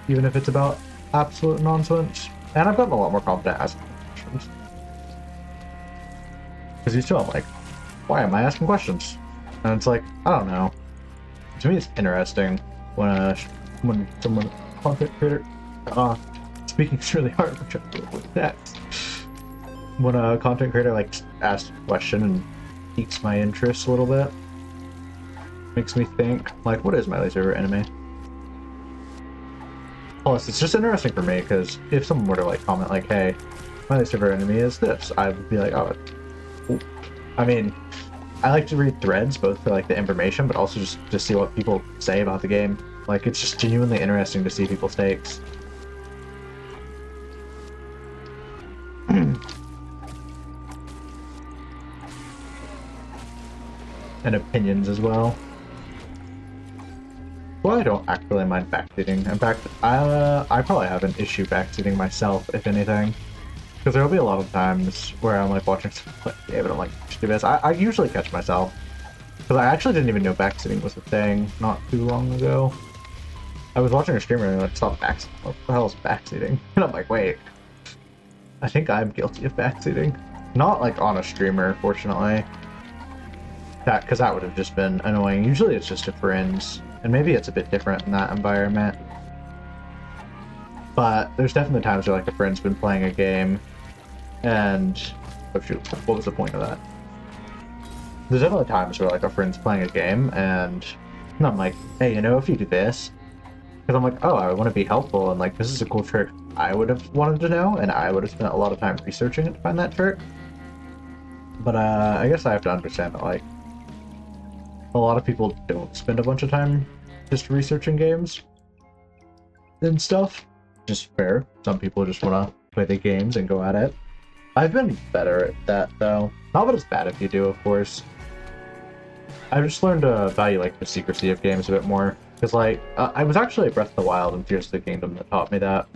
Even if it's about absolute nonsense. And I've gotten a lot more confident asking questions. Because you still, I'm like, why am I asking questions? And it's like, I don't know. To me, it's interesting when someone, content creator, speaking is really hard for trying to with text. When a content creator like asks a question and piques my interest a little bit, makes me think, like, what is my least favorite anime? Plus, it's just interesting for me because if someone were to like comment like, "Hey, my least favorite anime is this," I would be like, "Oh, cool." I mean, I like to read threads both for like the information, but also just to see what people say about the game. Like, it's just genuinely interesting to see people's takes. And opinions as well. Well, I don't actually mind backseating. In fact, I probably have an issue backseating myself, if anything. Because there'll be a lot of times where I'm like watching something like David, I'm like, do this. I usually catch myself. Because I actually didn't even know backseating was a thing not too long ago. I was watching a streamer and like, stop backseating. What the hell is backseating? And I'm like, wait. I think I'm guilty of backseating. Not like on a streamer, fortunately. Because that would have just been annoying. Usually it's just to friends. And maybe it's a bit different in that environment. But there's definitely times where like a friend's been playing a game and oh shoot, what was the point of that? There's definitely times where like a friend's playing a game and I'm like, hey, you know, if you do this, because I'm like, oh, I want to be helpful and like this is a cool trick I would have wanted to know and I would have spent a lot of time researching it to find that trick. But I guess I have to understand that like a lot of people don't spend a bunch of time just researching games and stuff. Just fair. Some people just want to play the games and go at it. I've been better at that though. Not that it's bad if you do, of course. I've just learned to value like the secrecy of games a bit more. Because like, I was actually at Breath of the Wild and Tears of the Kingdom that taught me that.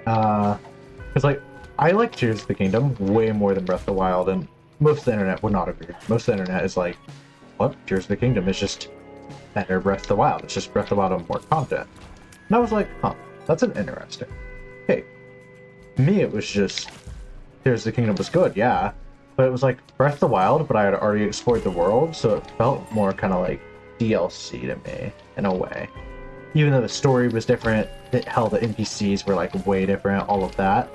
Because like, I like Tears of the Kingdom way more than Breath of the Wild, and most of the internet would not agree. Most of the internet is like, what? Tears of the Kingdom is just better Breath of the Wild. It's just Breath of the Wild with more content. And I was like, huh, that's an interesting. Hey, me it was just, Tears of the Kingdom was good, yeah. But it was like Breath of the Wild, but I had already explored the world, so it felt more kind of like DLC to me, in a way. Even though the story was different, hell, the NPCs were like way different, all of that.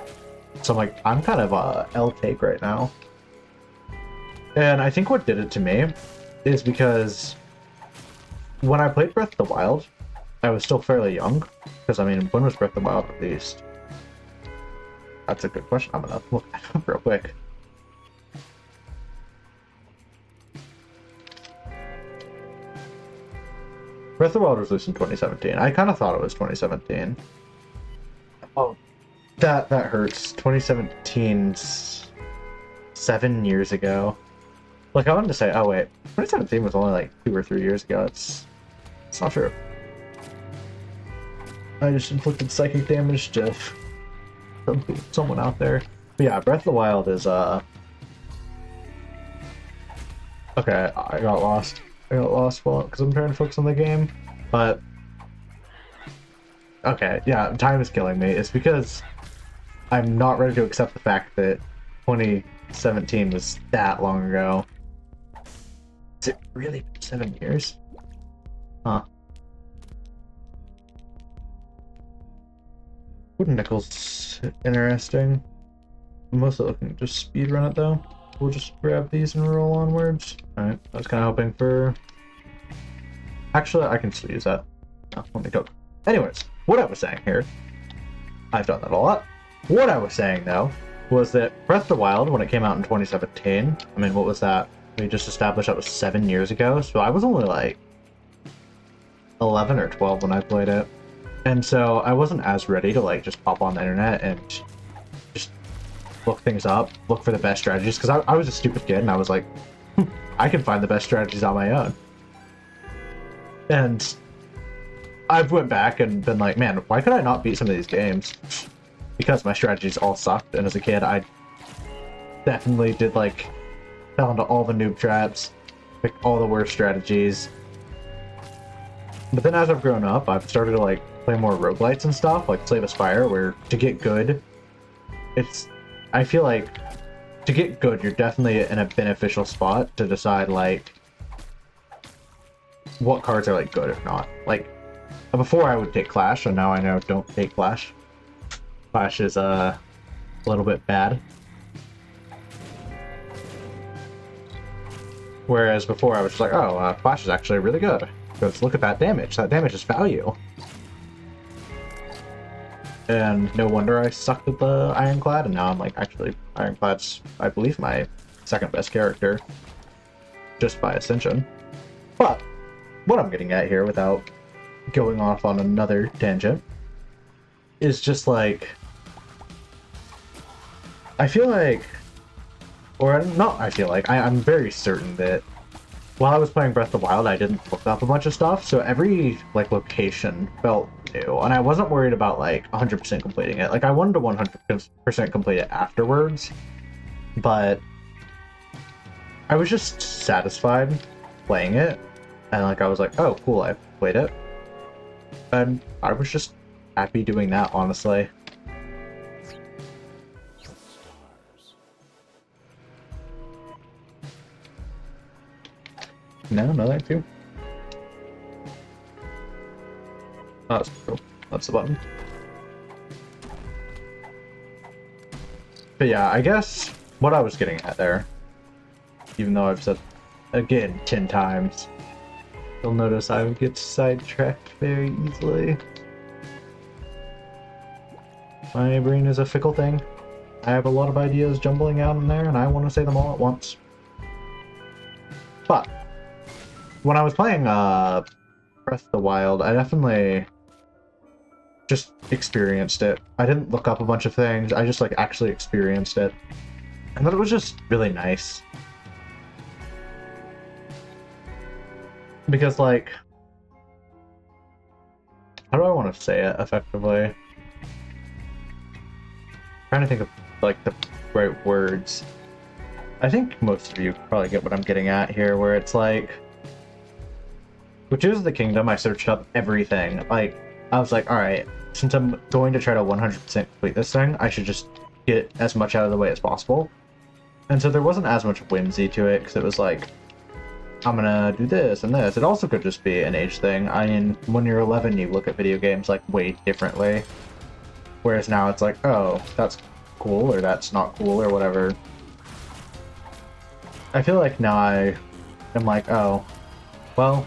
So I'm like, I'm kind of a L-take right now. And I think what did it to me is because when I played Breath of the Wild, I was still fairly young. Because, I mean, when was Breath of the Wild released? That's a good question. I'm gonna look that up real quick. Breath of the Wild was released in 2017. I kind of thought it was 2017. Oh, that hurts. 2017's 7 years ago. Like, I wanted to say, oh wait, 2017 was only like 2 or 3 years ago. It's not true. I just inflicted psychic damage to someone out there. But yeah, Breath of the Wild is, okay, I got lost. Because I'm trying to focus on the game. But, okay, yeah, time is killing me. It's because I'm not ready to accept the fact that 2017 was that long ago. Is it really 7 years? Huh. Wooden Nickel's interesting. I'm mostly looking to just speedrun it though. We'll just grab these and roll onwards. Alright, I was kind of hoping for... Actually, I can still use that. Oh, let me go. Anyways, what I was saying here, I've done that a lot. What I was saying though, was that Breath of the Wild, when it came out in 2017, I mean, what was that? We just established that was 7 years ago, so I was only like 11 or 12 when I played it. And so I wasn't as ready to like just pop on the internet and just look things up, look for the best strategies, because I was a stupid kid and I was like, I can find the best strategies on my own. And I've went back and been like, man, why could I not beat some of these games? Because my strategies all sucked, and as a kid, I definitely did like, fell into all the noob traps, picked all the worst strategies. But then as I've grown up, I've started to like play more roguelites and stuff, like Slay the Spire, where to get good, I feel like to get good, you're definitely in a beneficial spot to decide like what cards are like good or not. Like before I would take Clash, and now I know don't take Clash. Clash is a little bit bad. Whereas before I was just like, oh, Clash is actually really good. Because look at that damage. That damage is value. And no wonder I sucked at the Ironclad, and now I'm like, actually, Ironclad's, I believe, my second best character. Just by Ascension. But what I'm getting at here, without going off on another tangent, is just like, I feel like, or not I feel like, I'm very certain that while I was playing Breath of the Wild, I didn't look up a bunch of stuff, so every like location felt new, and I wasn't worried about like 100% completing it. Like I wanted to 100% complete it afterwards, but I was just satisfied playing it, and like I was like, oh cool, I played it, and I was just happy doing that, honestly. No, thank you. Oh, that's cool. That's the button. But yeah, I guess what I was getting at there, even though I've said again 10 times, you'll notice I would get sidetracked very easily. My brain is a fickle thing. I have a lot of ideas jumbling out in there, and I want to say them all at once. But when I was playing Breath of the Wild, I definitely just experienced it. I didn't look up a bunch of things, I just like actually experienced it. And then it was just really nice. Because like, how do I want to say it effectively? I'm trying to think of like the right words. I think most of you probably get what I'm getting at here, where it's like, with Tears of the Kingdom, I searched up everything. Like, I was like, alright, since I'm going to try to 100% complete this thing, I should just get as much out of the way as possible. And so there wasn't as much whimsy to it, because it was like, I'm gonna do this and this. It also could just be an age thing. I mean, when you're 11, you look at video games like way differently. Whereas now it's like, oh, that's cool, or that's not cool, or whatever. I feel like now I am like, oh, well,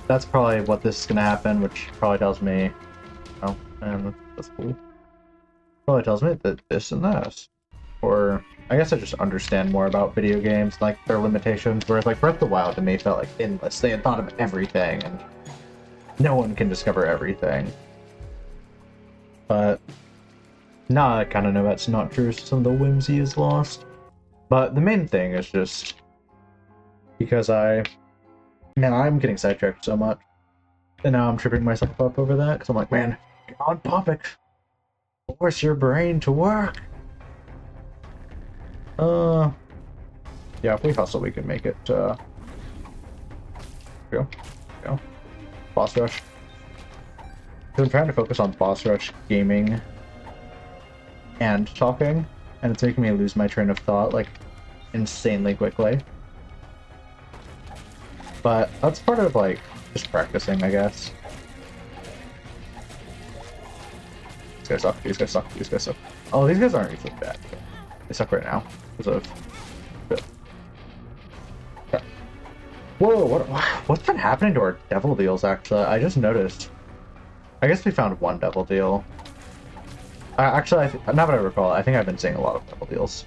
that's probably what this is gonna happen, which probably tells me, oh, and that's cool. Probably tells me that this and this. Or, I guess I just understand more about video games, like their limitations, whereas like Breath of the Wild to me felt like endless. They had thought of everything, and no one can discover everything. But now I kind of know that's not true, so some of the whimsy is lost. But the main thing is just because man, I'm getting sidetracked so much. And now I'm tripping myself up over that, because I'm like, man, get on topic. Force your brain to work. Yeah, if we hustle, we can make it, go. Boss rush. Because I'm trying to focus on boss rush gaming and talking, and it's making me lose my train of thought, like, insanely quickly. But that's part of, like, just practicing, I guess. These guys suck, these guys suck, these guys suck. Oh, these guys aren't usually bad. They suck right now, because of... Whoa, what's been happening to our devil deals, actually? I just noticed. I guess we found one devil deal. Actually, now that I recall, I think I've been seeing a lot of devil deals.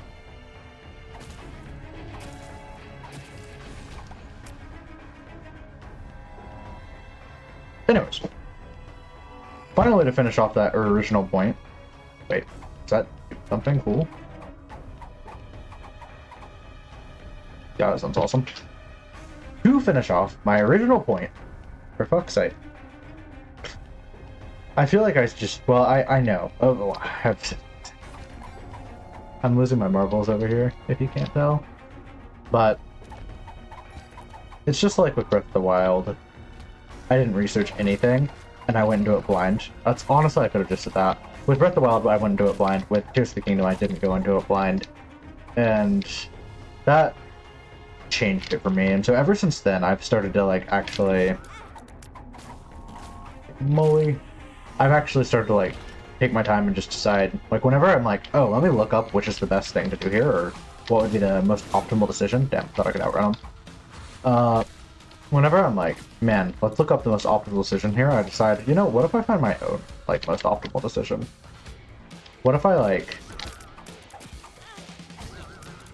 Anyways, finally to finish off that original point. Wait, is that something cool? Yeah, that sounds awesome. To finish off my original point, for fuck's sake. I feel like I just, well, I know. Oh, I'm losing my marbles over here, if you can't tell. But it's just like with Breath of the Wild. I didn't research anything, and I went into it blind. That's honestly, I could have just said that. With Breath of the Wild, I went into it blind. With Tears of the Kingdom, I didn't go into it blind. And that changed it for me. And so ever since then, I've started to, like, actually... Moly. I've actually started to, like, take my time and just decide, like, whenever I'm like, oh, let me look up which is the best thing to do here, or what would be the most optimal decision. Damn, thought I could outrun him. Whenever I'm like, man, let's look up the most optimal decision here, I decide, you know, what if I find my own, like, most optimal decision? What if I, like,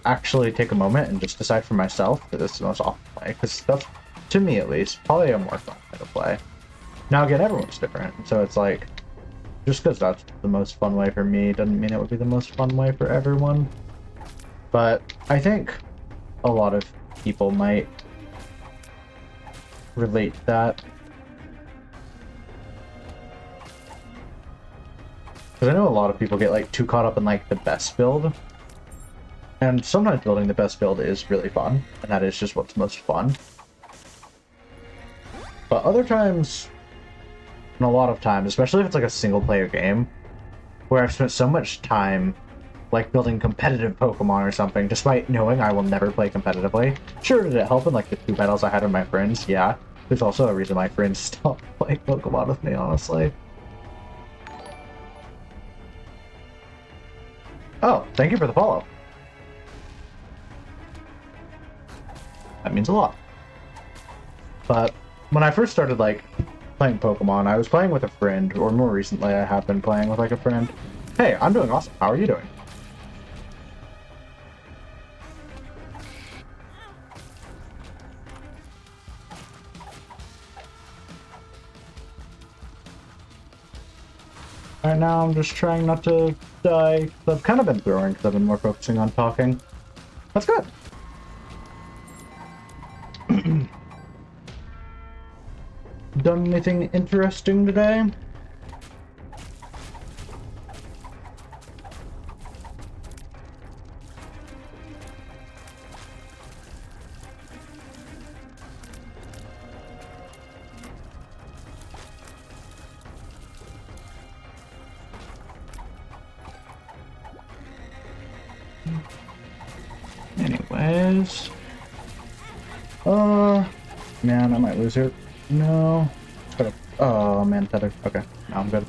actually take a moment and just decide for myself that this is the most optimal way? Because that's, to me at least, probably a more fun way to play. Now again, everyone's different, so it's like, just because that's the most fun way for me doesn't mean it would be the most fun way for everyone. But I think a lot of people might relate to that. Because I know a lot of people get like too caught up in like the best build. And sometimes building the best build is really fun, and that is just what's most fun. But other times, and a lot of times, especially if it's like a single player game, where I've spent so much time like building competitive Pokemon or something, despite knowing I will never play competitively. Sure, did it help in like the 2 battles I had with my friends? Yeah. There's also a reason my friends stopped playing Pokemon with me, honestly. Oh, thank you for the follow. That means a lot. But when I first started like playing Pokemon, I was playing with a friend, or more recently I have been playing with like a friend. Hey, I'm doing awesome. How are you doing? Right now, I'm just trying not to die. I've kind of been throwing because I've been more focusing on talking. That's good. Done anything interesting today? Anyways. Man, I might lose here. No. Oh, man, tether. Okay, now I'm good.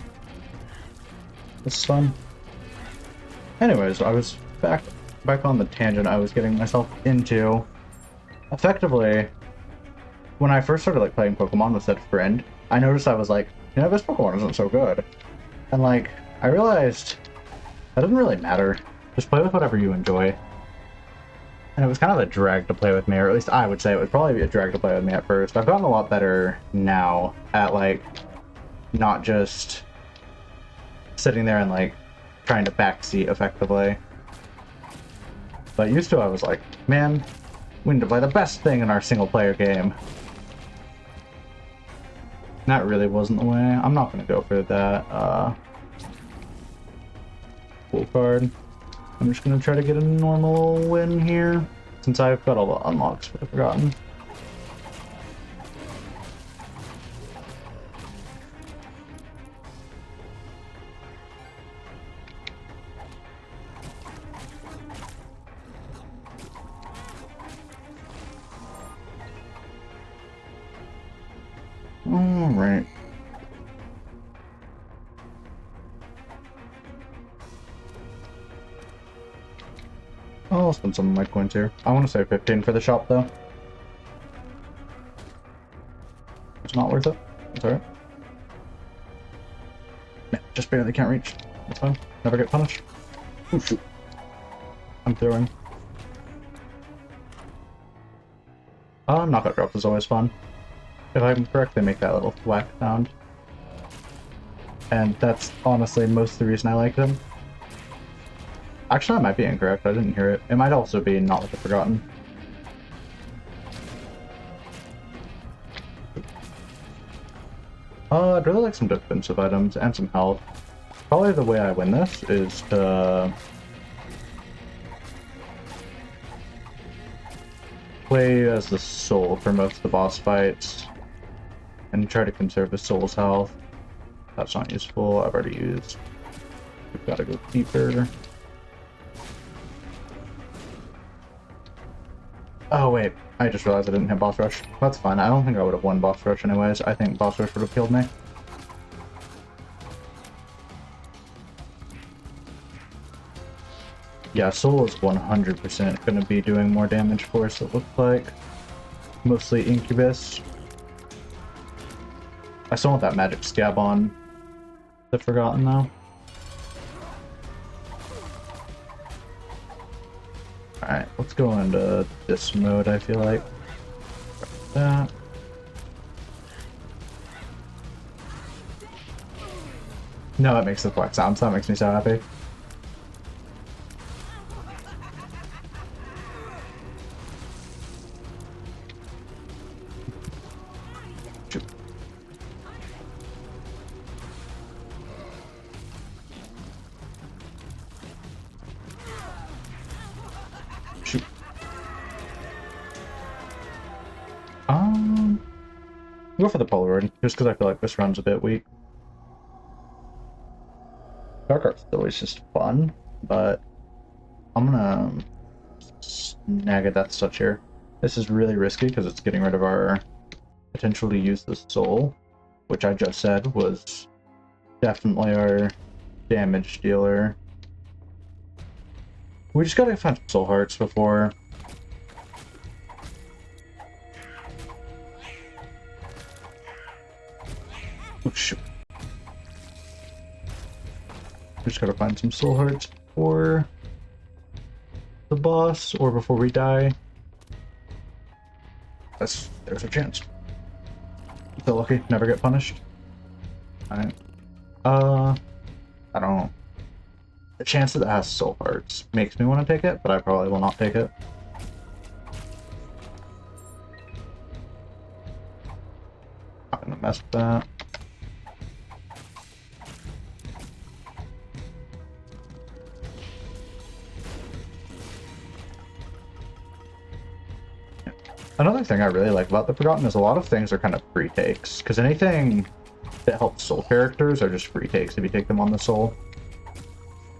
This is fun. Anyways, I was back on the tangent I was getting myself into. Effectively, when I first started like playing Pokemon with that friend, I noticed I was like, you know, this Pokemon isn't so good. And like, I realized that doesn't really matter. Just play with whatever you enjoy. And it was kind of a drag to play with me, or at least I would say it would probably be a drag to play with me at first. I've gotten a lot better now at like not just sitting there and like trying to backseat effectively. But used to, I was like, man, we need to play the best thing in our single player game. That really wasn't the way. I'm not going to go for that cool card. I'm just going to try to get a normal win here, since I've got all the unlocks that I've forgotten. Alright. I'll spend some of my coins here. I want to say 15 for the shop, though. It's not worth it. It's alright. Yeah, just barely can't reach. That's fine. Never get punished. Oh, shoot. I'm throwing. Knockout drop is always fun. if I can correctly make that little thwack sound. And that's honestly most of the reason I like them. Actually, I might be incorrect. I didn't hear it. It might also be not like a Forgotten. I'd really like some defensive items and some health. Probably the way I win this is to play as the soul for most of the boss fights and try to conserve the soul's health. That's not useful. I've already used. We've got to go deeper. Oh wait, I just realized I didn't hit boss rush. That's fine. I don't think I would have won boss rush anyways. I think boss rush would have killed me. Yeah, soul is 100% going to be doing more damage for us, it looks like. Mostly Incubus. I still want that magic scab on the Forgotten though. Alright, let's go into this mode, I feel like. That. No, it makes the black sounds. That makes me so happy. Shoot. Shoot. Go for the Polaroid, just because I feel like this run's a bit weak. Dark Art's always just fun, but I'm gonna snag a Death Touch here. This is really risky because it's getting rid of our potential to use the soul, which I just said was definitely our damage dealer. We just gotta find soul hearts before. Oh shoot. We just gotta find some soul hearts for the boss, or before we die. There's a chance. So lucky, never get punished. Alright. I don't know. The chance that it has soul hearts makes me want to take it, but I probably will not take it. Not gonna mess with that. Another thing I really like about the Forgotten is a lot of things are kind of free takes, because anything that helps soul characters are just free takes if you take them on the soul.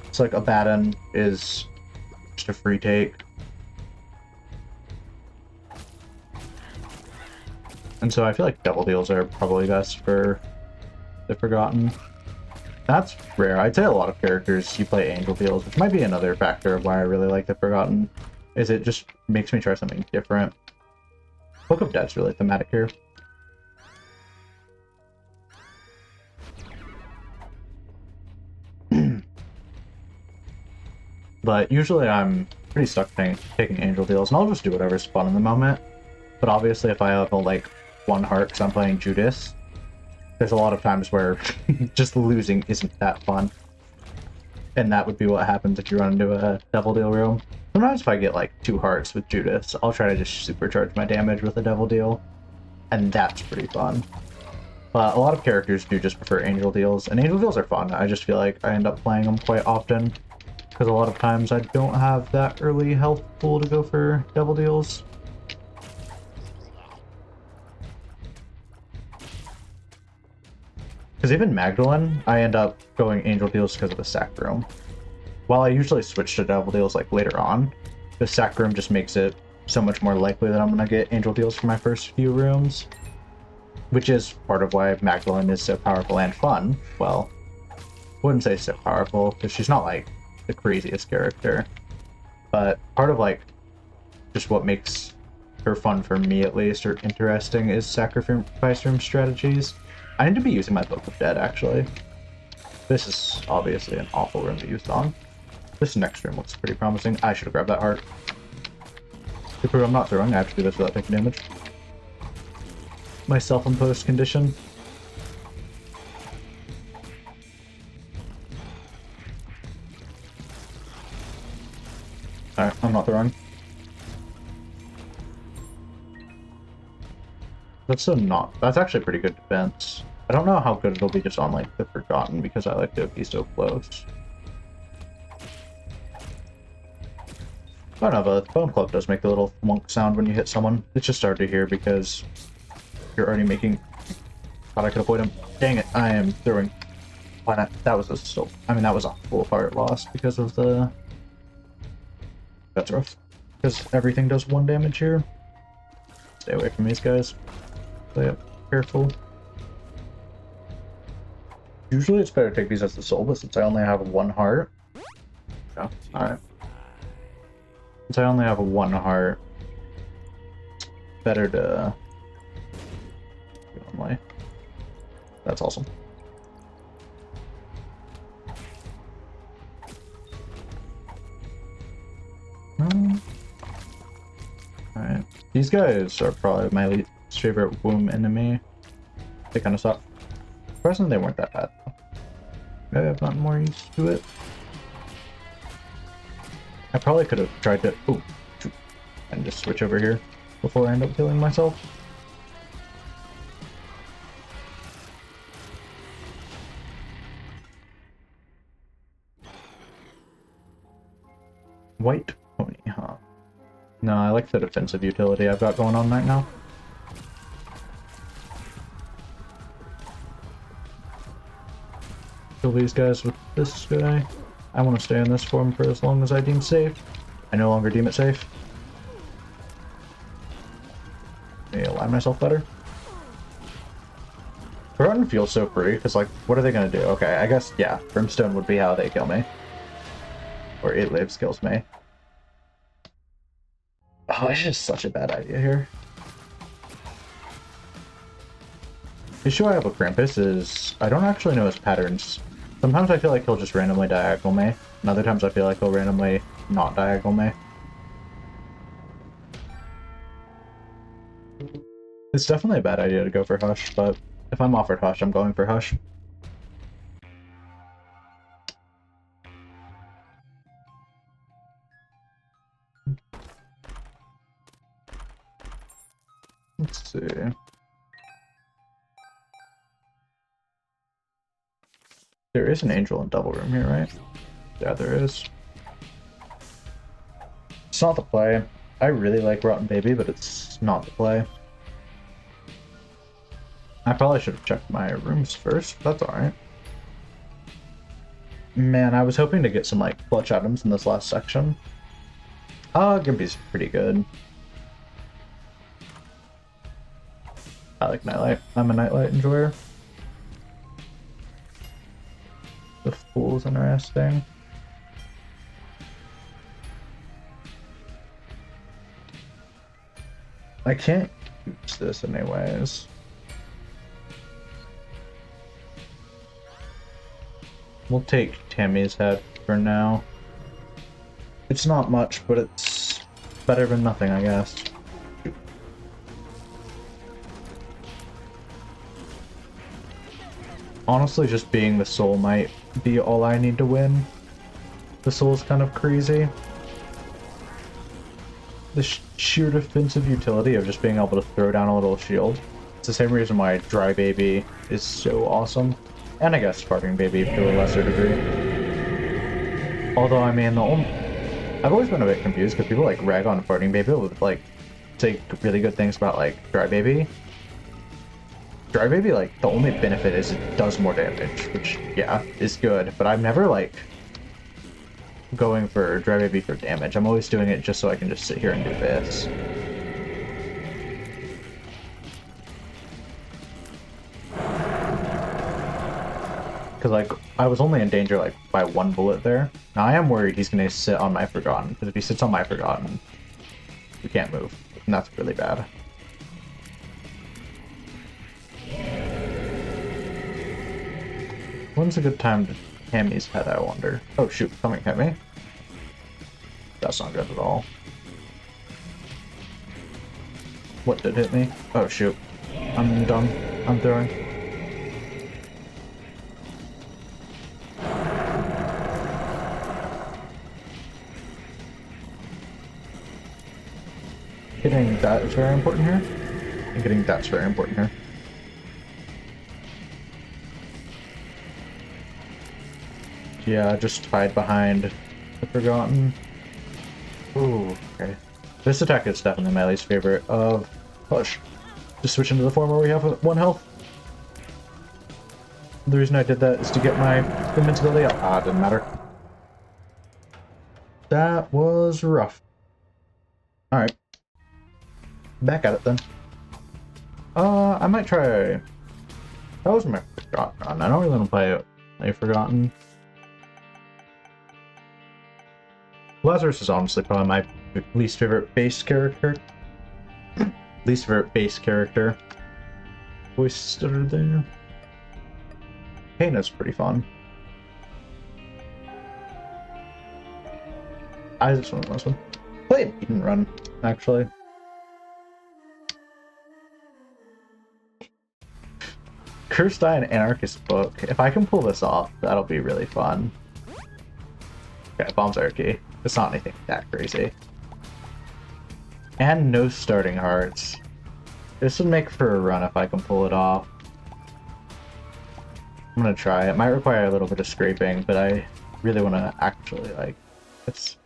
It's like Abaddon is just a free take. And so I feel like double deals are probably best for the Forgotten. That's rare. I'd say a lot of characters you play angel deals, which might be another factor of why I really like the Forgotten, is it just makes me try something different. Book of Dead's really thematic here. But usually I'm pretty stuck taking angel deals, and I'll just do whatever's fun in the moment. But obviously if I have like one heart because I'm playing Judas, there's a lot of times where just losing isn't that fun. And that would be what happens if you run into a devil deal room. Sometimes if I get like 2 hearts with Judas, I'll try to just supercharge my damage with a devil deal, and that's pretty fun. But a lot of characters do just prefer angel deals, and angel deals are fun. I just feel like I end up playing them quite often, because a lot of times I don't have that early health pool to go for devil deals. Because even Magdalene, I end up going angel deals because of the sack room. While I usually switch to devil deals like later on, the sack room just makes it so much more likely that I'm gonna get angel deals for my first few rooms. Which is part of why Magdalene is so powerful and fun. Well, I wouldn't say so powerful, because she's not like the craziest character. But part of like just what makes her fun for me at least, or interesting, is sacrifice room strategies. I need to be using my Book of Dead actually. This is obviously an awful room to use on. This next room looks pretty promising. I should have grabbed that heart. To prove I'm not throwing, I have to do this without taking damage. my self-imposed condition. Alright, I'm not throwing. That's that's actually pretty good defense. I don't know how good it'll be just on like the Forgotten because I like to be so close. I don't know, but the Bone Club does make the little monk sound when you hit someone. It's just hard to hear because you're already making... Thought I could avoid him. Dang it, I am throwing... Why not? That was that was a full heart loss because of the... That's rough. Because everything does 1 damage here. Stay away from these guys. Play up careful. Usually it's better to take these as the soul, but since I only have 1 heart... Yeah, alright. Since I only have 1 heart, better to... That's awesome. Alright. These guys are probably my least favorite womb enemy. They kind of suck. Personally, they weren't that bad. Maybe I've gotten more used to it. I probably could have tried to... Ooh, and just switch over here before I end up killing myself. White pony, huh? No, I like the defensive utility I've got going on right now. Kill these guys with this guy. I want to stay in this form for as long as I deem safe. I no longer deem it safe. Let me align myself better. Forgotten feels so free, because like, what are they going to do? Okay, I guess, yeah, Brimstone would be how they kill me. Or It Lives kills me. Oh, it's just such a bad idea here. The issue I have with Krampus is I don't actually know his patterns. Sometimes I feel like he'll just randomly diagonal me, and other times I feel like he'll randomly not diagonal me. It's definitely a bad idea to go for Hush, but if I'm offered Hush, I'm going for Hush. Let's see. There is an angel in double room here, right? Yeah, there is. It's not the play. I really like Rotten Baby, but it's not the play. I probably should have checked my rooms first, but that's alright. Man, I was hoping to get some like clutch items in this last section. Gimpy's pretty good. I like Nightlight. I'm a Nightlight enjoyer. The Fool's interesting. I can't use this anyways. We'll take Tammy's head for now. It's not much, but it's better than nothing, I guess. Honestly, just being the soul might be all I need to win. The soul's kind of crazy. The sheer defensive utility of just being able to throw down a little shield. It's the same reason why Dry Baby is so awesome. And I guess Farting Baby to a lesser degree. Although, I mean, I've always been a bit confused because people like rag on Farting Baby with like say really good things about like Dry Baby. Dry Baby, like, the only benefit is it does more damage, which, yeah, is good, but I'm never, like, going for Dry Baby for damage. I'm always doing it just so I can just sit here and do this. Because, like, I was only in danger, like, by 1 bullet there. Now, I am worried he's going to sit on my Forgotten, because if he sits on my Forgotten, we can't move, and that's really bad. When's a good time to Tammy's head, I wonder? Oh shoot, coming at me. That's not good at all. What did hit me? Oh shoot. I'm done. I'm throwing. Getting that is very important here. And getting that's very important here. Yeah, just hide behind the Forgotten. Ooh, okay. This attack is definitely my least favorite of Push. Just switch into the form where we have 1 health. The reason I did that is to get my invincibility up. Ah, it didn't matter. That was rough. Alright. Back at it then. I might try... That was my Forgotten run. I don't really want to play a Forgotten. Lazarus is honestly probably my least favorite base character. Least favorite base character. Voice stutter there. Kana's pretty fun. Isaac's one of those one. Play an Eden run, actually. Cursed Eye and Anarchist Book. If I can pull this off, that'll be really fun. Okay, Bombs are key. It's not anything that crazy. And no starting hearts. This would make for a run if I can pull it off. I'm gonna try. It might require a little bit of scraping, but I really want to actually, like, it's...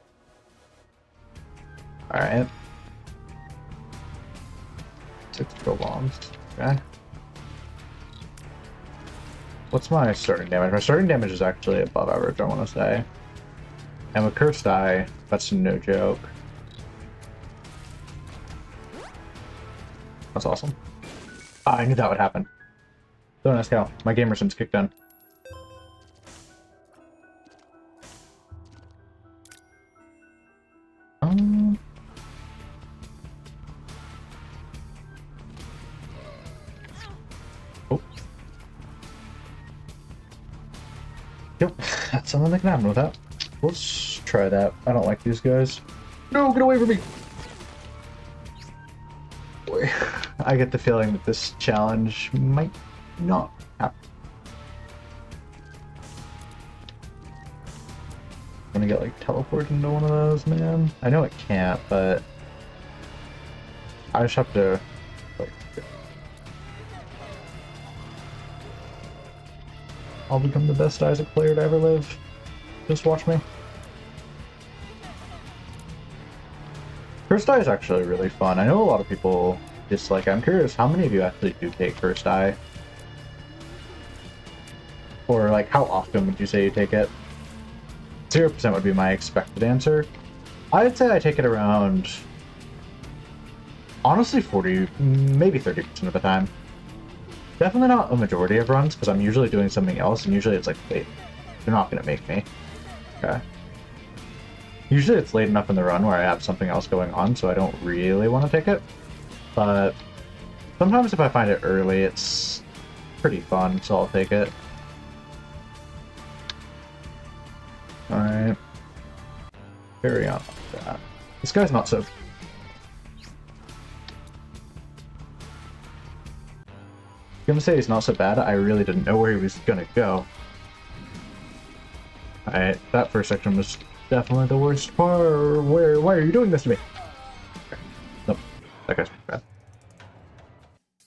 Alright. 6 drill bombs. Okay. What's my starting damage? My starting damage is actually above average, I want to say. And with Cursed Eye, that's no joke. That's awesome. Ah, I knew that would happen. So nice cow. My gamer sim's kicked in. Oh. Yep, that's something that can happen with that. Let's try that. I don't like these guys. No, get away from me! Boy, I get the feeling that this challenge might not happen. I'm gonna get like teleported into one of those, man. I know it can't, but I just have to like. I'll become the best Isaac player to ever live. Just watch me. Cursed Eye is actually really fun. I know a lot of people dislike it. I'm curious, how many of you actually do take Cursed Eye? Or like, how often would you say you take it? 0% would be my expected answer. I'd say I take it around, honestly, 40, maybe 30% of the time. Definitely not a majority of runs, because I'm usually doing something else, and usually it's like, wait, they're not going to make me. Okay. Usually it's late enough in the run where I have something else going on, so I don't really want to take it. But sometimes if I find it early, it's pretty fun, so I'll take it. Alright. Carry on with that. This guy's not so... I'm gonna say he's not so bad. I really didn't know where he was gonna go. Alright, that first section was definitely the worst part. Why are you doing this to me? Okay. Nope, that guy's pretty bad.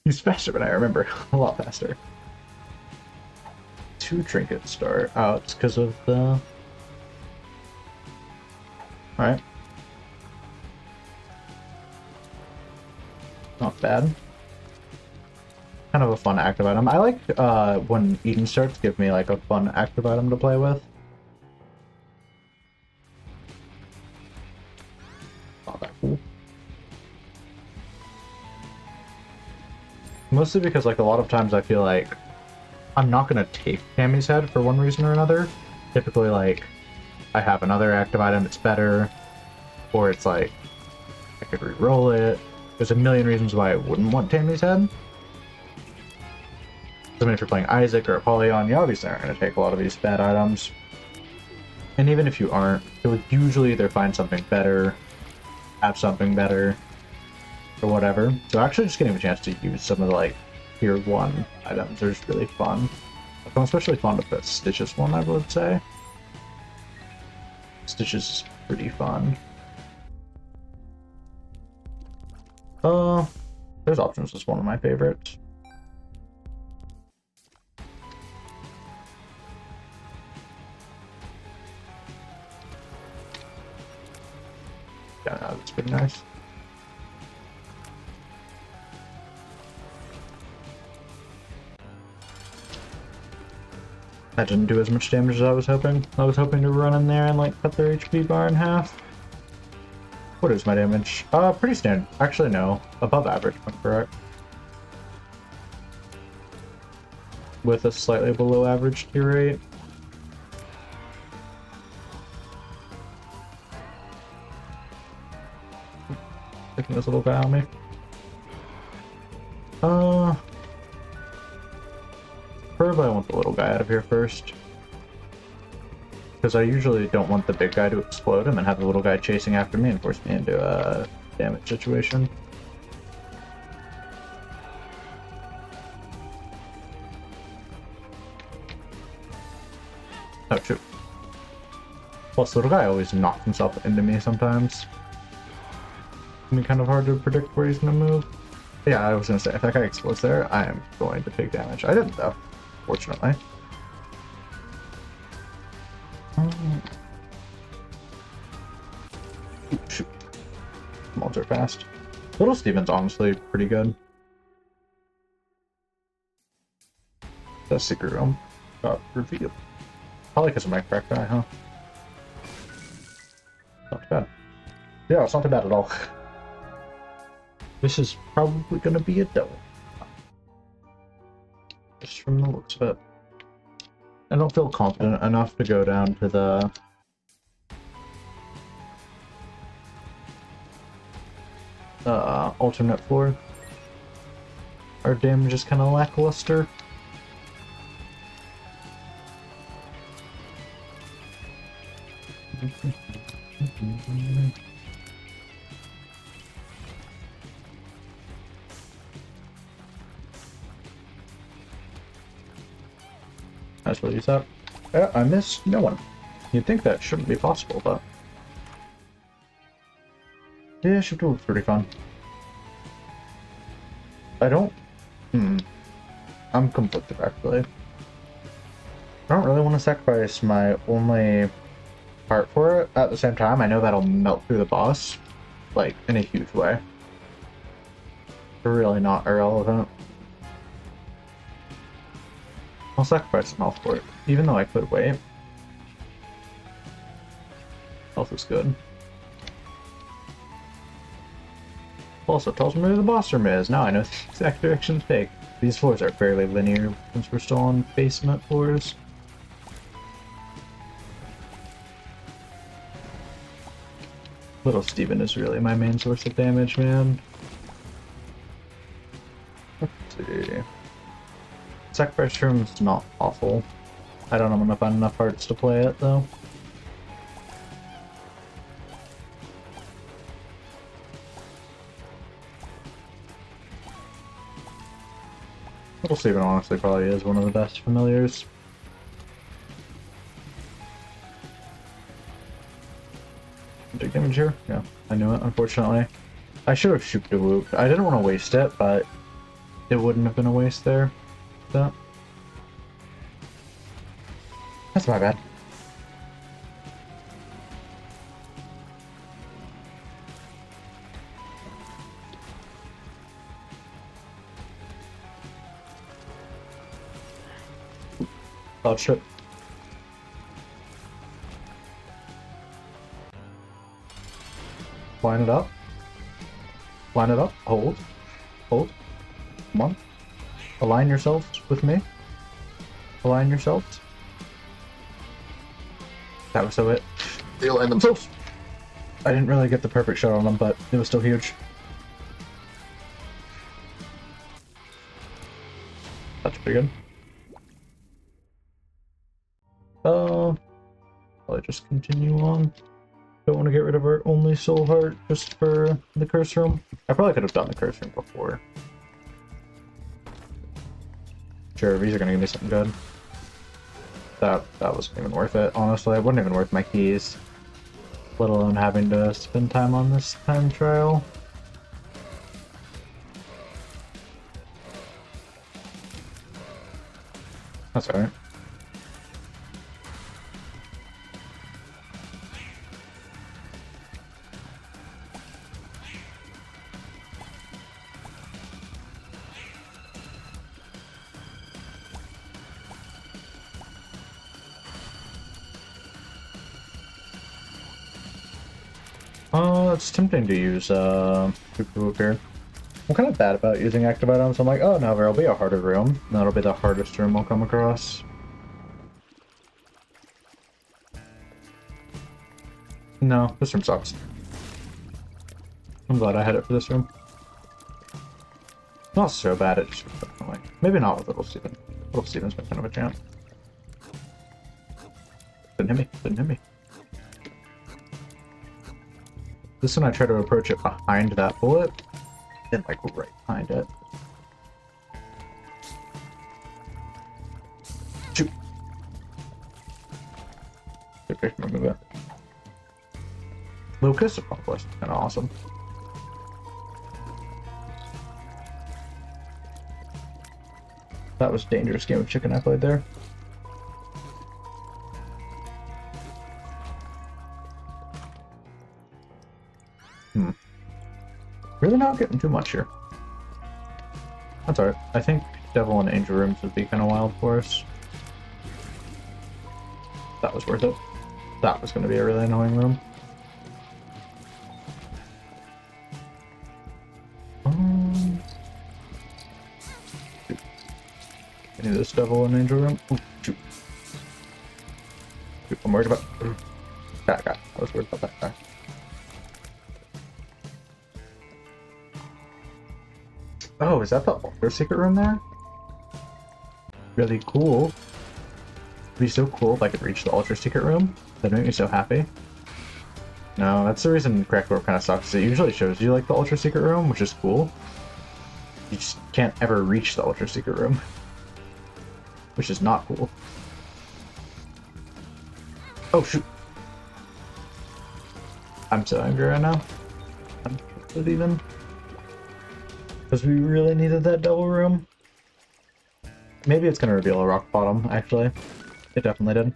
He's faster than I remember. A lot faster. 2 trinkets start out because of the... Alright. Not bad. Kind of a fun active item. I like when Eden starts, give me like a fun active item to play with. Not that cool. Mostly because like a lot of times I feel like I'm not gonna take Tammy's head for one reason or another. Typically like I have another active item that's better, or it's like I could re-roll it. There's a million reasons why I wouldn't want Tammy's head. I mean, if you're playing Isaac or Apollyon, you obviously aren't going to take a lot of these bad items. And even if you aren't, you'll usually either find something better, have something better, or whatever. So actually just getting a chance to use some of the like tier 1 items are just really fun. Like, I'm especially fond of the Stitches one, I would say. Stitches is pretty fun. There's Options is one of my favorites. Yeah, that's pretty nice. That didn't do as much damage as I was hoping. I was hoping to run in there and like cut their HP bar in half. What is my damage? Pretty standard. Actually, no. Above average, if I'm correct. With a slightly below average tier rate. Taking this little guy on me. Probably I want the little guy out of here first. Because I usually don't want the big guy to explode and then have the little guy chasing after me and force me into a damage situation. Oh shoot. Plus the little guy always knocks himself into me sometimes. It can be kind of hard to predict where he's gonna move. Yeah, I was gonna say, if that guy explodes there, I am going to take damage. I didn't though, fortunately. Ooh, shoot. Molds are fast. Little Steven's honestly pretty good. The secret room got revealed. Probably because of my crack guy, huh? Not too bad. Yeah, it's not too bad at all. This is probably gonna be a double. Just from the looks of it. I don't feel confident enough to go down to the alternate floor. Our damage is kind of lackluster. Nice little use that. Yeah, I missed no one. You'd think that shouldn't be possible, but yeah, Shift looks pretty fun. I don't. I'm conflicted actually. I don't really want to sacrifice my only part for it. At the same time, I know that'll melt through the boss, like in a huge way. Really not irrelevant. I'll sacrifice some health for it, even though I could wait. Health is good. Also tells me where the boss room is. Now I know the exact direction to take. These floors are fairly linear since we're still on basement floors. Little Steven is really my main source of damage, man. Let's see. Sacrifice room's not awful. I don't know if I'm gonna find enough hearts to play it though. Little Steven honestly probably is one of the best familiars. Big damage here? Yeah, I knew it, unfortunately. I should have shooped a whoop. I didn't want to waste it, but it wouldn't have been a waste there. That's my bad. Cloud strip. Line it up. Line it up. Hold. Hold. Come on. Align yourselves with me. Align yourselves. That was so it. They aligned themselves. I didn't really get the perfect shot on them, but it was still huge. That's pretty good. I'll just continue on. Don't want to get rid of our only soul heart just for the curse room. I probably could have done the curse room before. Sure, these are gonna give me something good. That wasn't even worth it, honestly. It wasn't even worth my keys. Let alone having to spend time on this time trial. That's alright. It's tempting to use Poo here. I'm kind of bad about using active items. I'm like, oh no, there'll be a harder room. That'll be the hardest room we'll come across. No, this room sucks. I'm glad I had it for this room. Not so bad, it's just annoying. Maybe not with Little Steven. Little Steven's been kind of a champ. Didn't hit me, didn't hit me. This one I try to approach it behind that bullet, and like right behind it. Shoot! Okay, remove that. Lucas Accomplice is kind of awesome. That was a dangerous game of chicken I played there. Really not getting too much here. That's alright. I think Devil and Angel rooms would be kind of wild for us. That was worth it. That was going to be a really annoying room. Any of this Devil and Angel room? Oh, shoot. Shoot, I'm worried about that guy. I was worried about that guy. Oh, is that the Ultra Secret room there? Really cool. It'd be so cool if I could reach the Ultra Secret room. That'd make me so happy. No, that's the reason Cracked Orb kind of sucks. It usually shows you like the Ultra Secret room, which is cool. You just can't ever reach the Ultra Secret room. Which is not cool. Oh shoot. I'm so angry right now. I'm even. Because we really needed that double room. Maybe it's going to reveal a rock bottom, actually. It definitely did.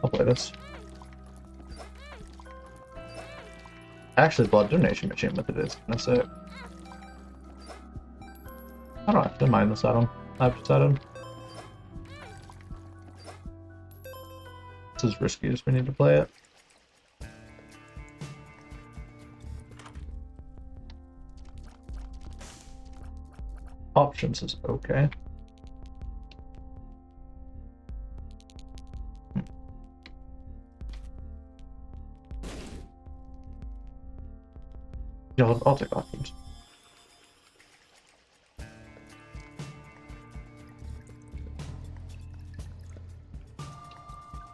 I'll play this. Actually, blood donation machine with it is kind of sick. I don't actually mind this item. I've decided. It's as risky as we need to play it. Options is okay. Yeah, I'll take options.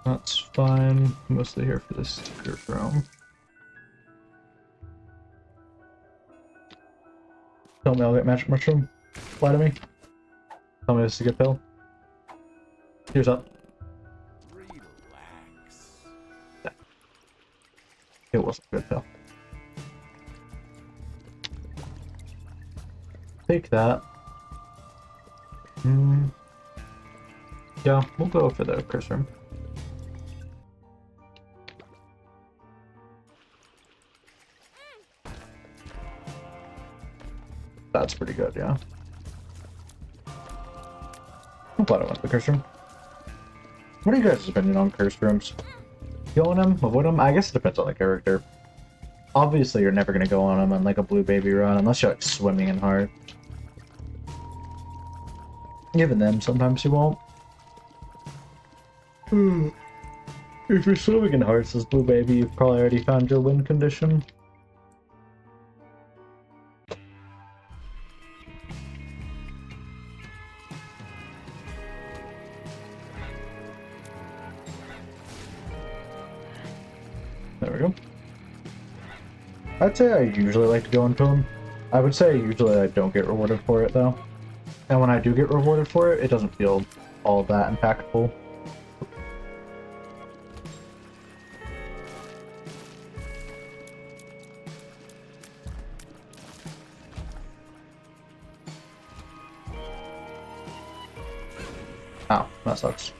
That's fine. Mostly here for this sticker room. Tell me I'll get magic mushroom. Lie to me. Tell me this is a good pill. Here's up. Relax. It wasn't a good pill. Take that. Yeah, we'll go for the curse room. That's pretty good, yeah. I'm glad I went to the curse room. What are you guys' opinion on curse rooms? Go on them? Avoid them? I guess it depends on the character. Obviously, you're never gonna go on them on like a blue baby run unless you're like swimming in heart. Even then, sometimes you won't. If you're swimming in hearts as blue baby, you've probably already found your win condition. There we go. I'd say I usually like to go into them. I would say usually I don't get rewarded for it though. And when I do get rewarded for it, it doesn't feel all that impactful. Ow, that sucks.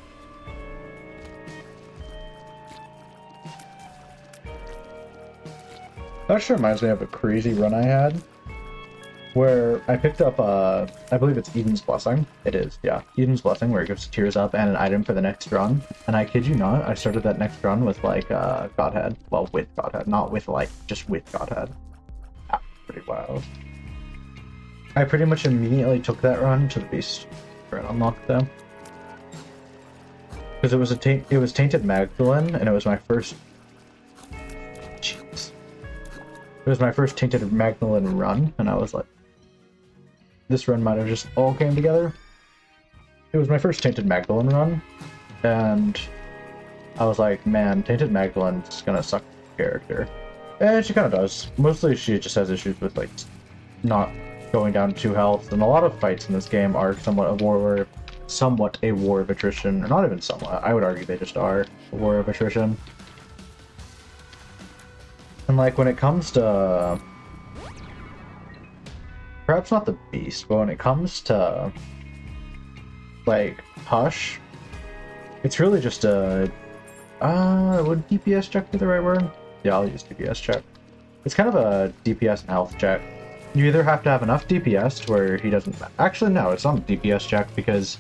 That actually reminds me of a crazy run I had, where I picked up, I believe it's Eden's Blessing. It is, yeah. Eden's Blessing, where it gives Tears Up and an item for the next run. And I kid you not, I started that next run with, like, Godhead. Well, with Godhead, not with, like, just with Godhead. Ah, pretty wild. I pretty much immediately took that run to the Beast for an unlock, though. Because it was Tainted Magdalene, and it was my first... Jeez. It was my first Tainted Magdalene run, and I was like... This run might have just all came together. It was my first Tainted Magdalene run, and I was like, man, Tainted Magdalene's gonna suck character. And she kind of does. Mostly she just has issues with, like, not going down to 2 health, and a lot of fights in this game are somewhat a war of attrition, or not even somewhat, I would argue they just are a war of attrition. And like when it comes to, perhaps not the Beast, but when it comes to like Hush, it's really just a, would DPS check be the right word? Yeah, I'll use DPS check. It's kind of a DPS and health check. You either have to have enough DPS to where he doesn't, actually no, it's not a DPS check because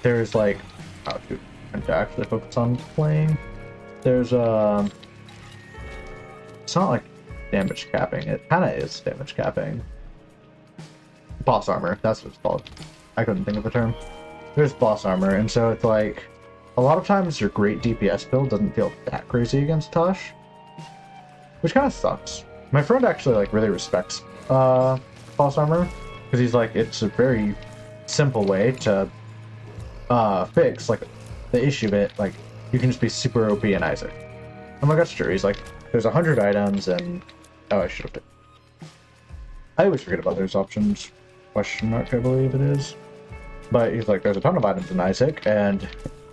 there's like, oh shoot, I have to actually focus on playing. There's it's not like damage capping, it kind of is damage capping. Boss armor, that's what it's called. I couldn't think of the term. There's boss armor, and so it's like, a lot of times your great DPS build doesn't feel that crazy against Tush, which kind of sucks. My friend actually like really respects boss armor, because he's like, it's a very simple way to fix like the issue of it. Like you can just be super OP in Isaac. Oh my gosh, sure. He's like, there's 100 items and oh, I should have. I always forget about those options. Question mark, I believe it is. But he's like, there's a ton of items in Isaac, and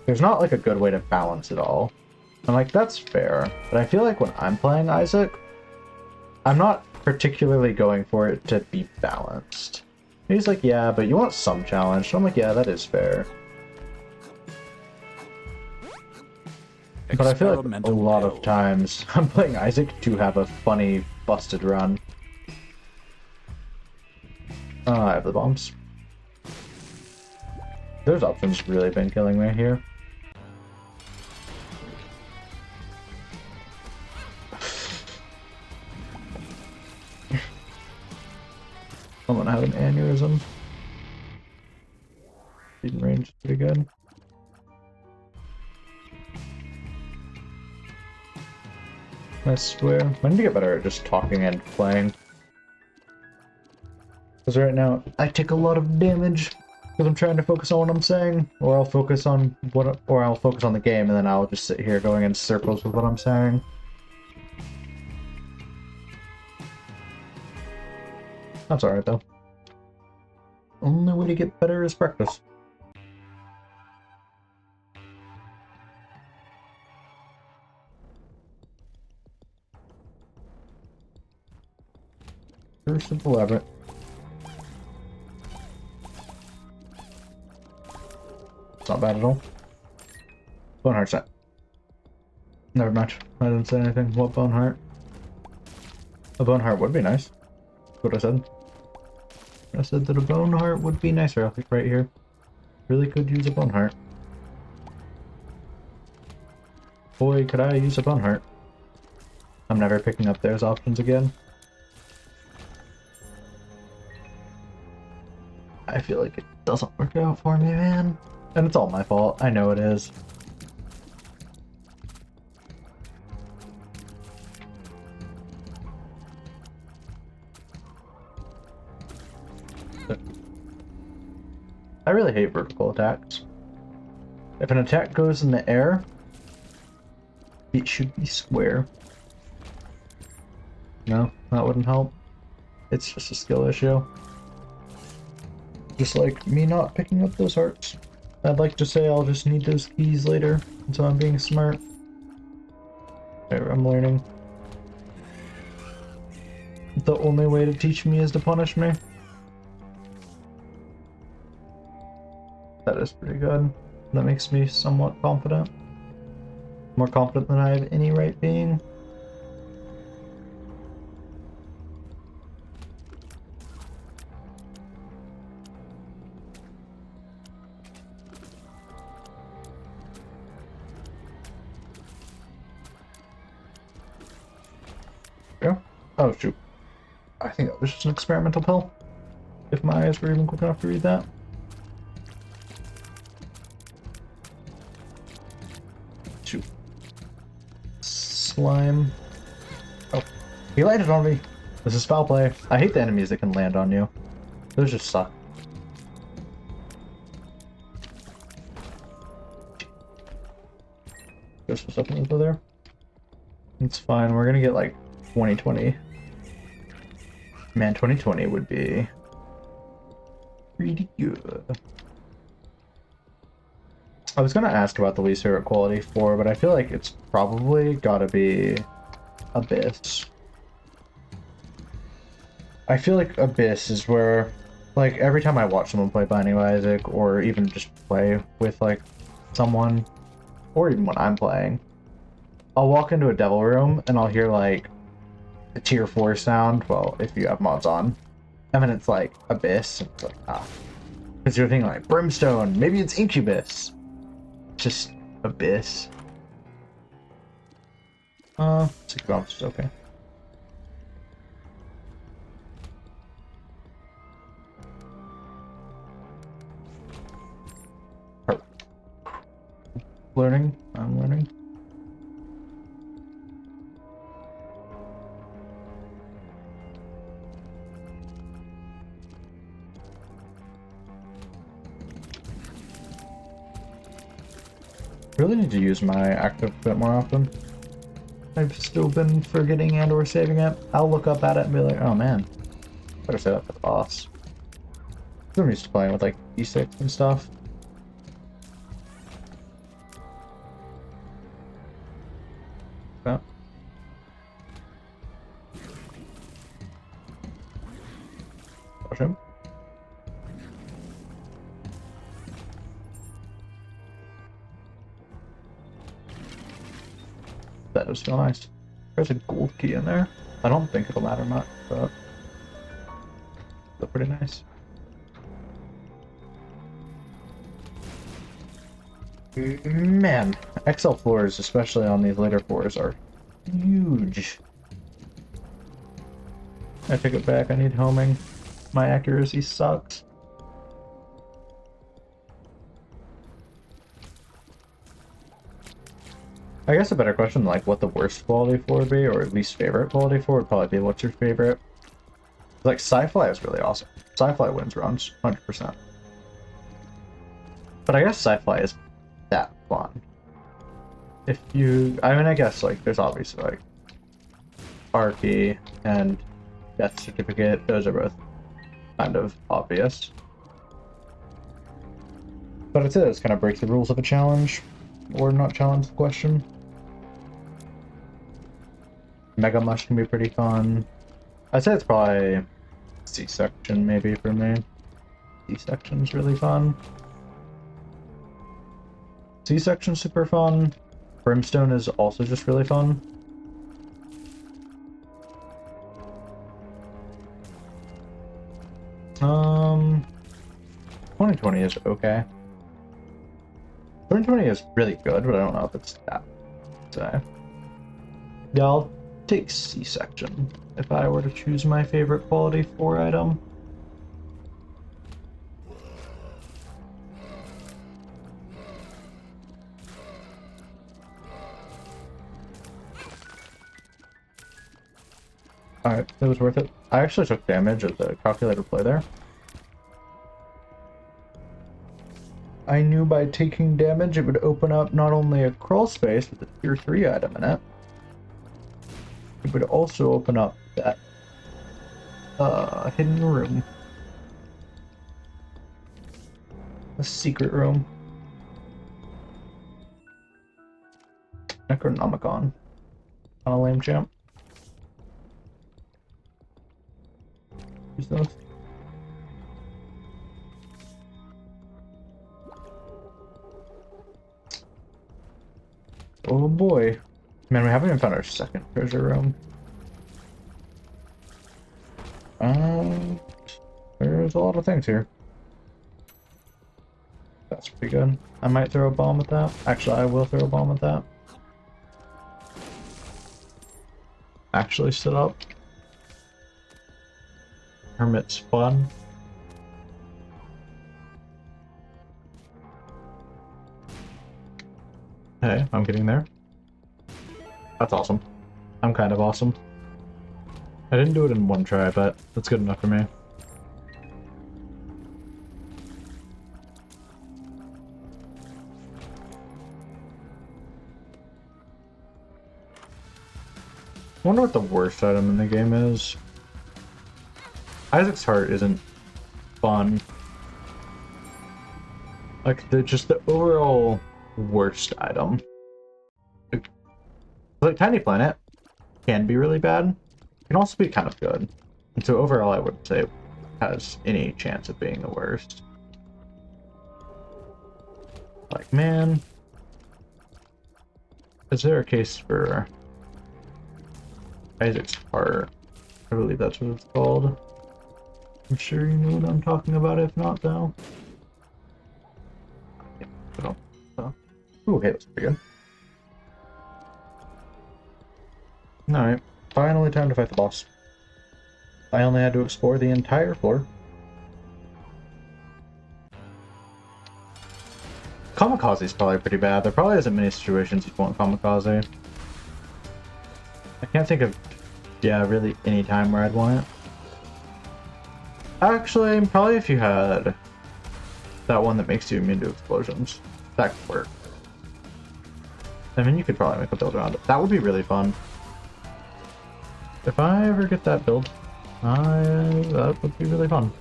there's not like a good way to balance it all. I'm like, that's fair. But I feel like when I'm playing Isaac, I'm not particularly going for it to be balanced. And he's like, yeah, but you want some challenge. So I'm like, yeah, that is fair. But I feel like a lot of times I'm playing Isaac to have a funny, busted run. I have the bombs. Those options really been killing me here. I'm gonna have an aneurysm. Speed and range is pretty good. I swear. I need to get better at just talking and playing. Because right now, I take a lot of damage because I'm trying to focus on what I'm saying, or I'll focus on the game, and then I'll just sit here going in circles with what I'm saying. That's alright though. Only way to get better is practice. Curse of the Labyrinth. It's not bad at all. Bone Heart set. Never mind. I didn't say anything. What Bone Heart? A Bone Heart would be nice. That's what I said. I said that a Bone Heart would be nicer right here. Really could use a Bone Heart. Boy, could I use a Bone Heart. I'm never picking up those options again. I feel like it doesn't work out for me, man. And it's all my fault. I know it is. I really hate vertical attacks. If an attack goes in the air, it should be square. No, that wouldn't help. It's just a skill issue. Just like me not picking up those hearts. I'd like to say I'll just need those keys later, so I'm being smart. Okay, I'm learning. The only way to teach me is to punish me. That is pretty good. That makes me somewhat confident. More confident than I have any right being. Yeah. Oh shoot. I think that was just an experimental pill. If my eyes were even quick enough to read that. Shoot. Slime. Oh. He landed on me. This is foul play. I hate the enemies that can land on you. Those just suck. There's some stuff over there. It's fine. We're gonna get like 2020. Man, 2020 would be pretty good. I was gonna ask about the least favorite quality 4, but I feel like it's probably gotta be Abyss. I feel like Abyss is where, like, every time I watch someone play Binding of Isaac, or even just play with, like, someone, or even when I'm playing, I'll walk into a devil room and I'll hear, like, a tier 4 sound, well, if you have mods on, and then it's, like, Abyss, and it's like, ah. Because you're thinking, like, Brimstone, maybe it's Incubus. Just Abyss. Sick bombs is okay. Learning. I'm learning. Really need to use my active a bit more often. I've still been forgetting and or saving it. I'll look up at it and be like, oh man, better save that for the boss. I'm used to playing with like E6 and stuff. Yeah. Watch him. That does feel nice. There's a gold key in there. I don't think it'll matter much, but they're pretty nice. Man, XL floors, especially on these later floors, are huge. I take it back, I need homing. My accuracy sucks. I guess a better question, like what the worst quality floor would be, or at least favorite quality floor would probably be what's your favorite. Like, Sci-Fi is really awesome. Sci-Fi wins runs, 100%. But I guess Sci-Fi is that fun. If you, I mean, I guess, like, there's obviously, like, Arky and Death Certificate, those are both kind of obvious. But I'd say those kind of break the rules of a challenge, or not challenge the question. Mega Mush can be pretty fun. I'd say it's probably C-Section maybe for me. C-Section's really fun. C-Section's super fun. Brimstone is also just really fun. Um, 2020 is okay. 2020 is really good, but I don't know if it's that. So, yeah, I'll take C-Section if I were to choose my favorite quality 4 item. Alright, it was worth it. I actually took damage at the calculator play there. I knew by taking damage it would open up not only a crawl space with a tier 3 item in it, it would also open up that hidden room. A secret room. Necronomicon. On a lame champ. Who's this? Oh boy. Man, we haven't even found our second treasure room. There's a lot of things here. That's pretty good. I might throw a bomb at that. Actually, I will throw a bomb at that. Actually sit up. Hermit's fun. Hey, I'm getting there. That's awesome. I'm kind of awesome. I didn't do it in one try, but that's good enough for me. I wonder what the worst item in the game is. Isaac's heart isn't fun. Like, just the overall worst item. Like, Tiny Planet can be really bad. Can also be kind of good. And so overall I wouldn't say it has any chance of being the worst. Like, man. Is there a case for Isaac's heart? I believe that's what it's called. I'm sure you know what I'm talking about, if not, though. Ooh, hey, that's pretty good. Alright, finally time to fight the boss. I only had to explore the entire floor. Kamikaze is probably pretty bad. There probably isn't many situations you want Kamikaze. I can't think of, yeah, really any time where I'd want it. Actually, probably if you had that one that makes you immune to explosions. That could work. I mean, you could probably make a build around it. That would be really fun. If I ever get that build, that would be really fun.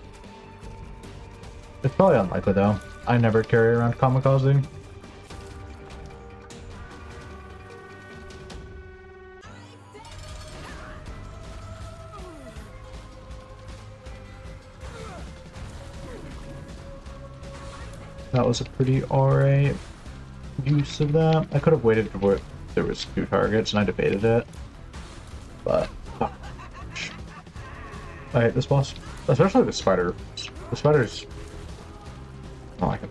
It's probably unlikely though. I never carry around Kamikaze. That was a pretty alright use of that. I could have waited for there was 2 targets and I debated it. But I hate this boss. Especially the spider. The spiders, I don't like it.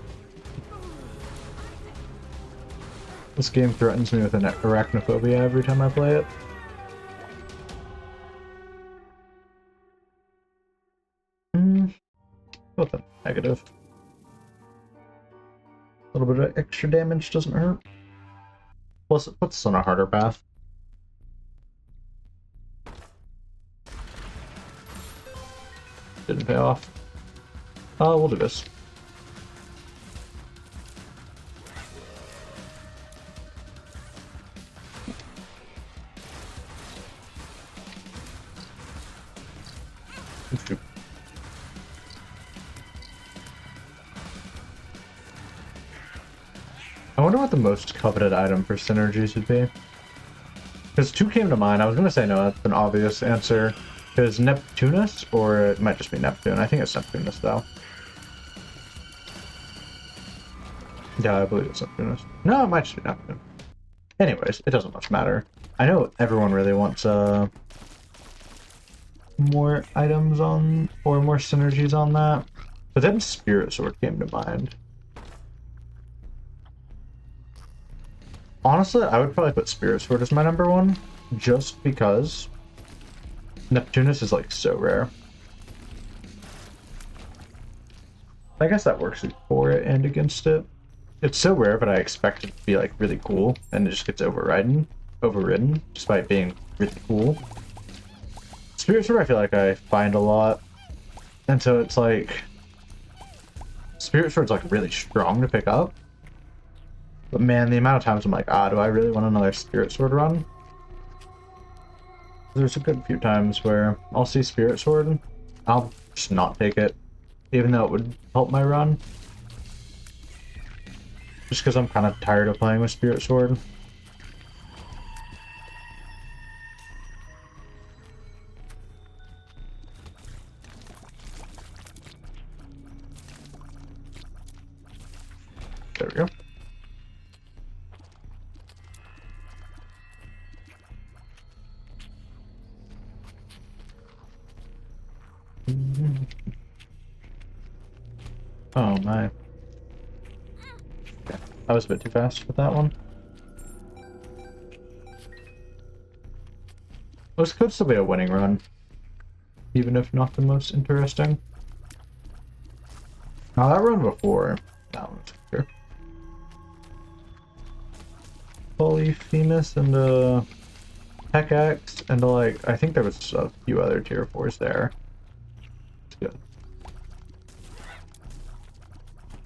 This game threatens me with an arachnophobia every time I play it. Both a negative. A little bit of extra damage doesn't hurt. Plus, it puts us on a harder path. Didn't pay off. We'll do this. I wonder what the most coveted item for synergies would be. Because 2 came to mind. I was going to say no, that's an obvious answer. Is Neptunus, or it might just be Neptune. I think it's Neptunus, though. Yeah, I believe it's Neptunus. No, it might just be Neptune. Anyways, it doesn't much matter. I know everyone really wants more items on, or more synergies on that. But then Spirit Sword came to mind. Honestly, I would probably put Spirit Sword as my #1, just because Neptunus is like so rare. I guess that works for it and against it. It's so rare, but I expect it to be like really cool, and it just gets overridden, despite being really cool. Spirit Sword I feel like I find a lot, and so it's like Spirit Sword's like really strong to pick up. But man, the amount of times I'm like, do I really want another Spirit Sword run? There's a good few times where I'll see Spirit Sword, I'll just not take it, even though it would help my run. Just because I'm kind of tired of playing with Spirit Sword. There we go. Oh my. I was a bit too fast with that one. This could still be a winning run, even if not the most interesting. Now that run before, that one's clear. Polyphemus and Pickaxe and like I think there was a few other tier 4s there. It's good.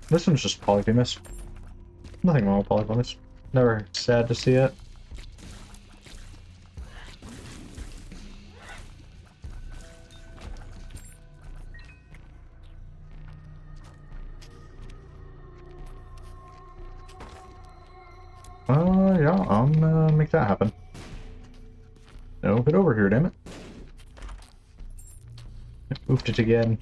This one's just Polyphemus. Nothing wrong with Polyphemus. Never sad to see it. Yeah, I'm gonna make that happen. No, get over here, damn it. Oofed it again.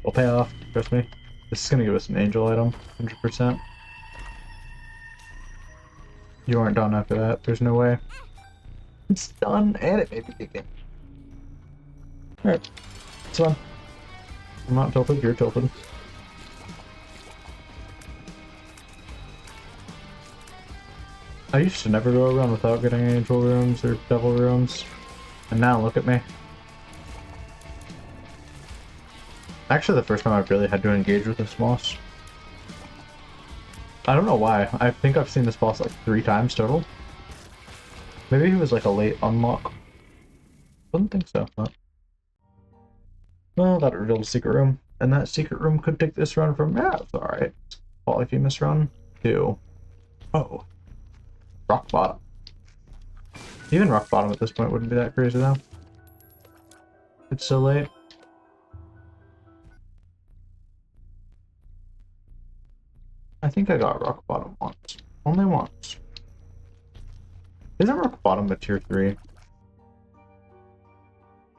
Will pay off, trust me. This is gonna give us an angel item, 100%. You aren't done after that, there's no way. It's done, and it made me dig in. Alright, it's fun. I'm not tilted, you're tilted. I used to never go around without getting angel rooms or devil rooms, and now look at me. Actually, the first time I've really had to engage with this boss. I don't know why. I think I've seen this boss like 3 times total. Maybe he was like a late unlock. Wouldn't think so, but... Well, that revealed a secret room. And that secret room could take this run from... Yeah, it's alright. Polyphemus run to... Oh. Rock bottom. Even rock bottom at this point wouldn't be that crazy though. It's so late. I think I got rock bottom once. Only once. Isn't rock bottom a tier 3?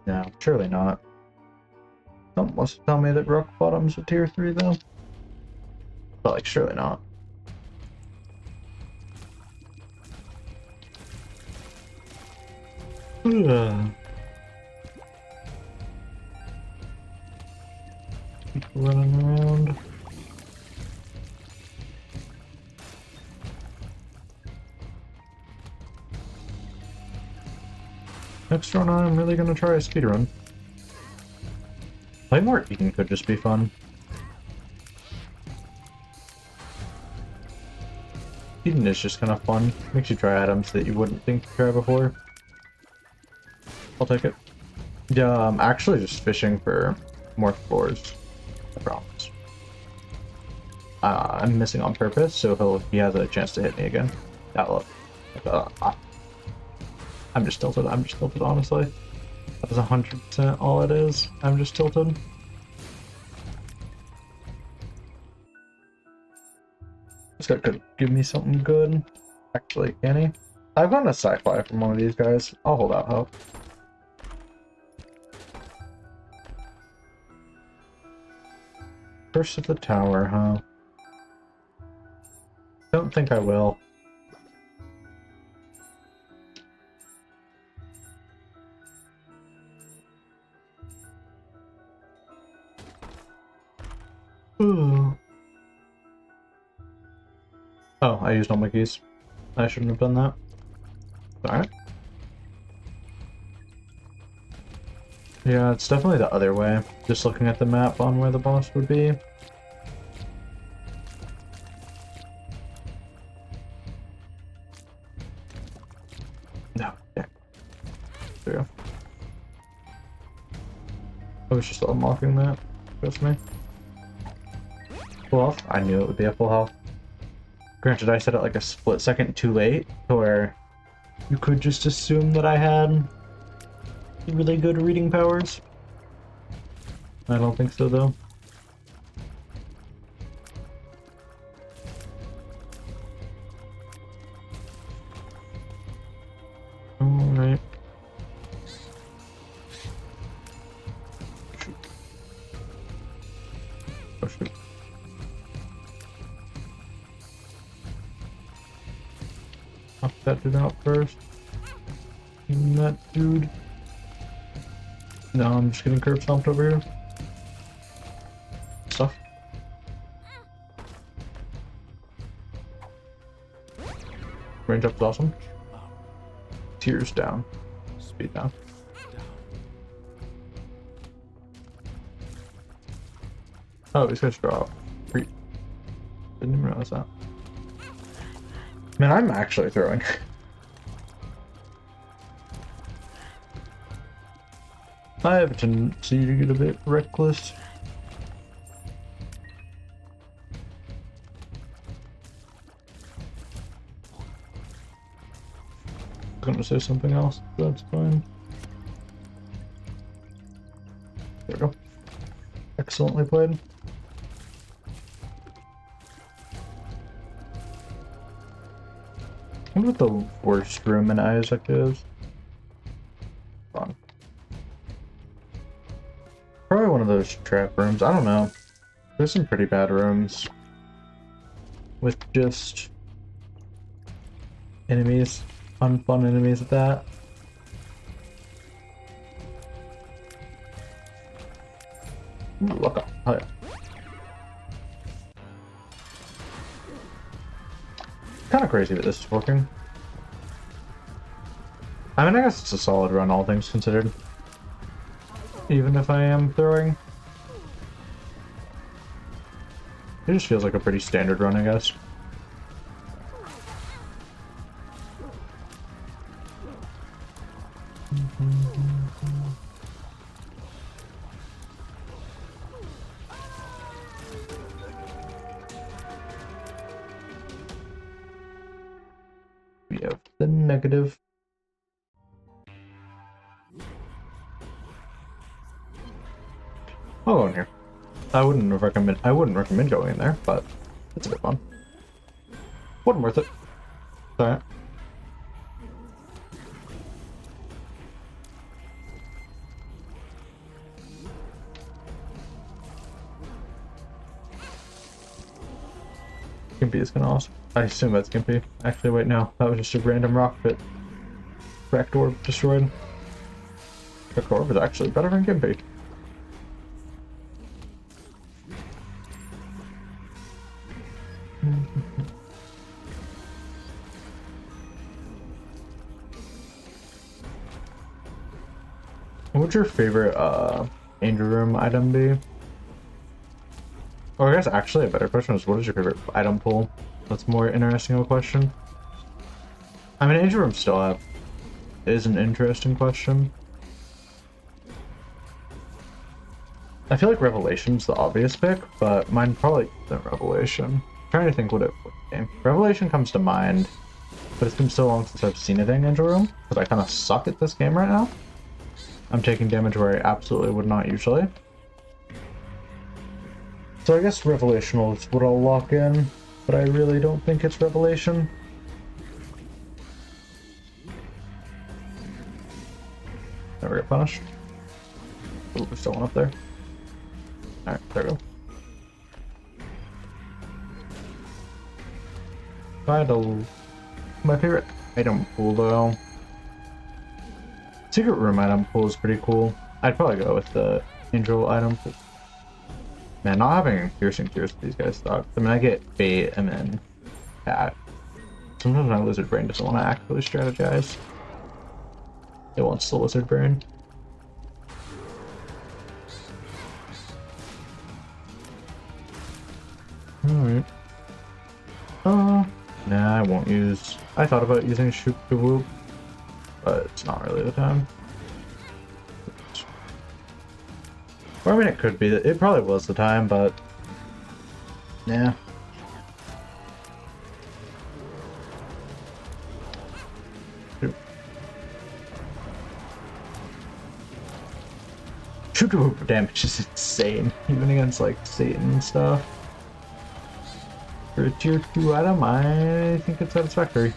No, surely not. Something wants to tell me that rock bottom's a tier 3 though. But like, surely not. Keep running around. Next run, I'm really gonna try a speedrun. Play more Eden could just be fun. Eden is just kind of fun. Makes you try items that you wouldn't think to try before. I'll take it. Yeah, I'm actually just fishing for more floors. I promise. I'm missing on purpose, so he has a chance to hit me again. Yeah, look. I'm just tilted. I'm just tilted, honestly. That was 100% all it is. I'm just tilted. This guy could give me something good. Actually, can he? I've gotten a sci-fi from one of these guys. I'll hold out hope. Curse of the Tower, huh? Don't think I will. Ooh. Oh, I used all my keys. I shouldn't have done that. Alright. Yeah, it's definitely the other way. Just looking at the map on where the boss would be. No, yeah. There we go. I was just unlocking that. Trust me. Full health? I knew it would be a full health. Granted, I said it like a split second too late, to where you could just assume that I had really good reading powers. I don't think so, though. Oh shoot. Knock that dude out first. That dude. No, I'm just getting curb stomped over here. Stuff. Range up is awesome. Tears down. Speed down. Oh, these guys drop. Didn't even realize that. Man, I'm actually throwing. I have a tendency to get a bit reckless. I was gonna say something else, but that's fine. There we go. Excellently played. I wonder what the worst room in Isaac is. Fun. Probably one of those trap rooms. I don't know. There's some pretty bad rooms with just enemies, unfun enemies at that. Ooh, look up. Oh, yeah. Kind of crazy that this is working. I mean, I guess it's a solid run, all things considered. Even if I am throwing. It just feels like a pretty standard run, I guess. We have the negative. I'll go in here. I wouldn't recommend going in there, but it's a bit fun. Wasn't worth it. Alright. Gimpy is gonna also. I assume that's Gimpy. Actually, wait, no. That was just a random rock pit. Cracked orb destroyed. Cracked orb is actually better than Gimpy. What would your favorite Angel Room item be? Or I guess actually a better question is, what is your favorite item pool? That's more interesting of a question. I mean, Angel Room still is an interesting question. I feel like Revelation's the obvious pick, but mine probably isn't Revelation. I'm trying to think what game. Revelation comes to mind, but it's been so long since I've seen it in Angel Room, because I kind of suck at this game right now. I'm taking damage where I absolutely would not usually. So I guess Revelational is what I'll lock in, but I really don't think it's Revelation. Never get punished. Ooh, there's still one up there. Alright, there we go. My favorite item pool though. Secret room item pool is pretty cool. I'd probably go with the angel item pool. Man, not having piercing tears with these guys sucks. I mean, I get bait and then cat. Sometimes my lizard brain doesn't want to actively strategize. It wants the lizard brain. Alright. Nah, I won't use. I thought about using Shoot to Whoop, but it's not really the time. Or I mean, it could be. It probably was the time, but yeah. Shoot to Whoop damage is insane, even against like Satan and stuff. For a tier 2 item, I think it's satisfactory.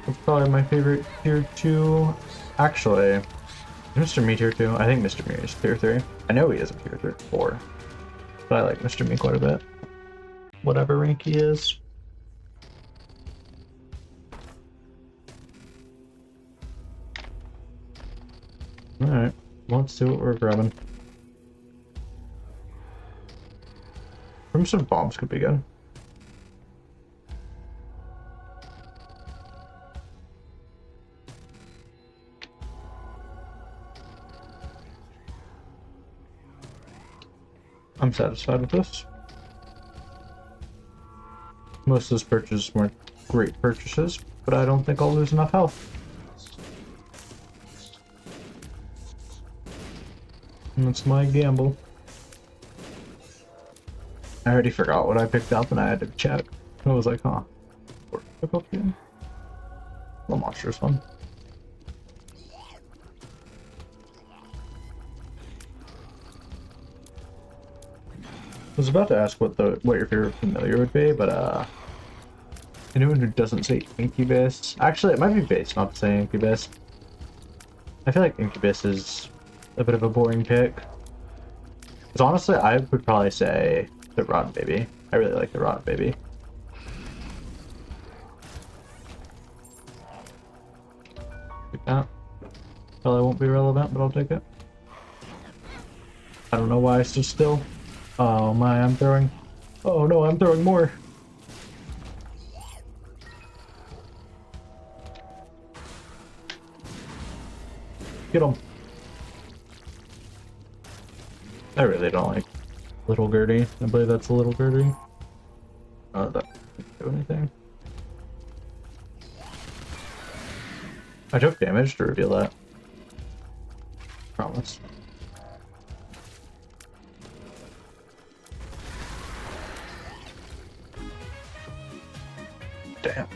That's probably my favorite tier 2. Actually, Mr. Me tier 2? I think Mr. Me is tier 3. I know he is a tier 4. But I like Mr. Me quite a bit. Whatever rank he is. Alright, let's see what we're grabbing. Crimson bombs could be good. I'm satisfied with this. Most of those purchases weren't great purchases, but I don't think I'll lose enough health. And that's my gamble. I already forgot what I picked up and I had to check. I was like, huh. Pick up again. The monster's fun. I was about to ask what your favorite familiar would be, but anyone who doesn't say Incubus, actually it might be based not to say Incubus. I feel like Incubus is a bit of a boring pick. Because honestly, I would probably say the Rotten Baby. I really like the Rotten Baby. Take that. Probably won't be relevant, but I'll take it. I don't know why I stood still. Oh my, I'm throwing. Oh no, I'm throwing more. Get him. I really don't like Little Gertie. I believe that's a Little Gertie. That didn't do anything. I took damage to reveal that. Promise. Damn.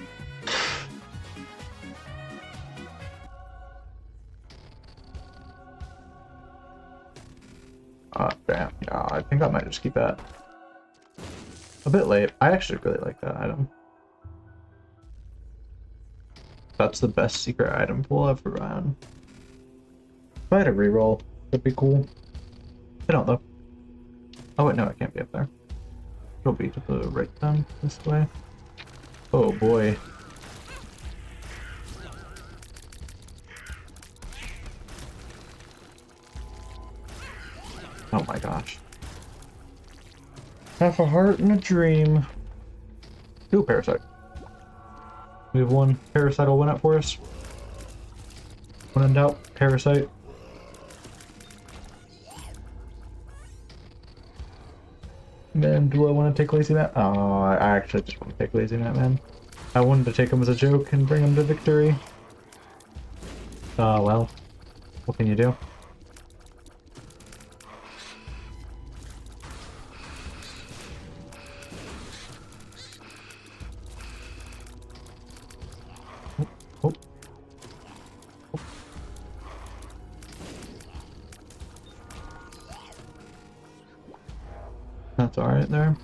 Damn. Yeah, I think I might just keep that. A bit late. I actually really like that item. That's the best secret item pool I've ever had. If I had a reroll, that'd be cool. I don't though. Oh wait, no, I can't be up there. It'll be to the right then, this way. Oh boy. Oh my gosh. Half a heart and a dream. Ooh, Parasite. We have one Parasite will win it for us. When in doubt, Parasite. Man, do I want to take Lazy Nat? Oh, I actually just want to take Lazy Nat, man. I wanted to take him as a joke and bring him to victory. Oh, well. What can you do? Oh. That's alright there.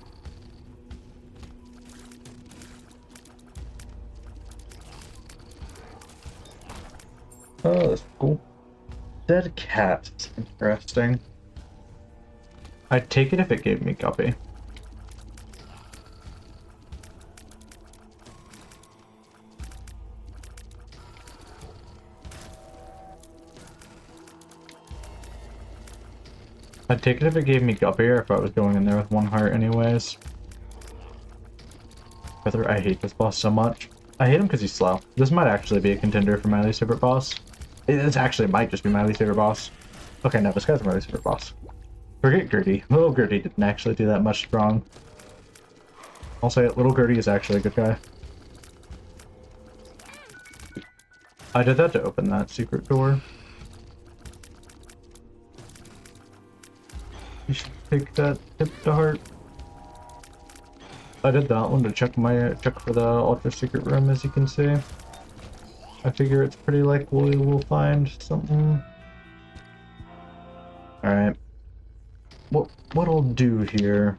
Oh, that's cool. Dead cat. Interesting. I'd take it if it gave me Guppy. I'd take it if it gave me Guppy or if I was going in there with one heart anyways. Brother, I hate this boss so much. I hate him because he's slow. This might actually be a contender for my least favorite boss. This actually might just be my least favorite boss. Okay, no, this guy's my least favorite boss. Forget Gertie. Little Gertie didn't actually do that much wrong. I'll say it, Little Gertie is actually a good guy. I did that to open that secret door. You should take that tip to heart. I did that one to check for the ultra secret room, as you can see. I figure it's pretty likely we'll find something. Alright. What I'll do here,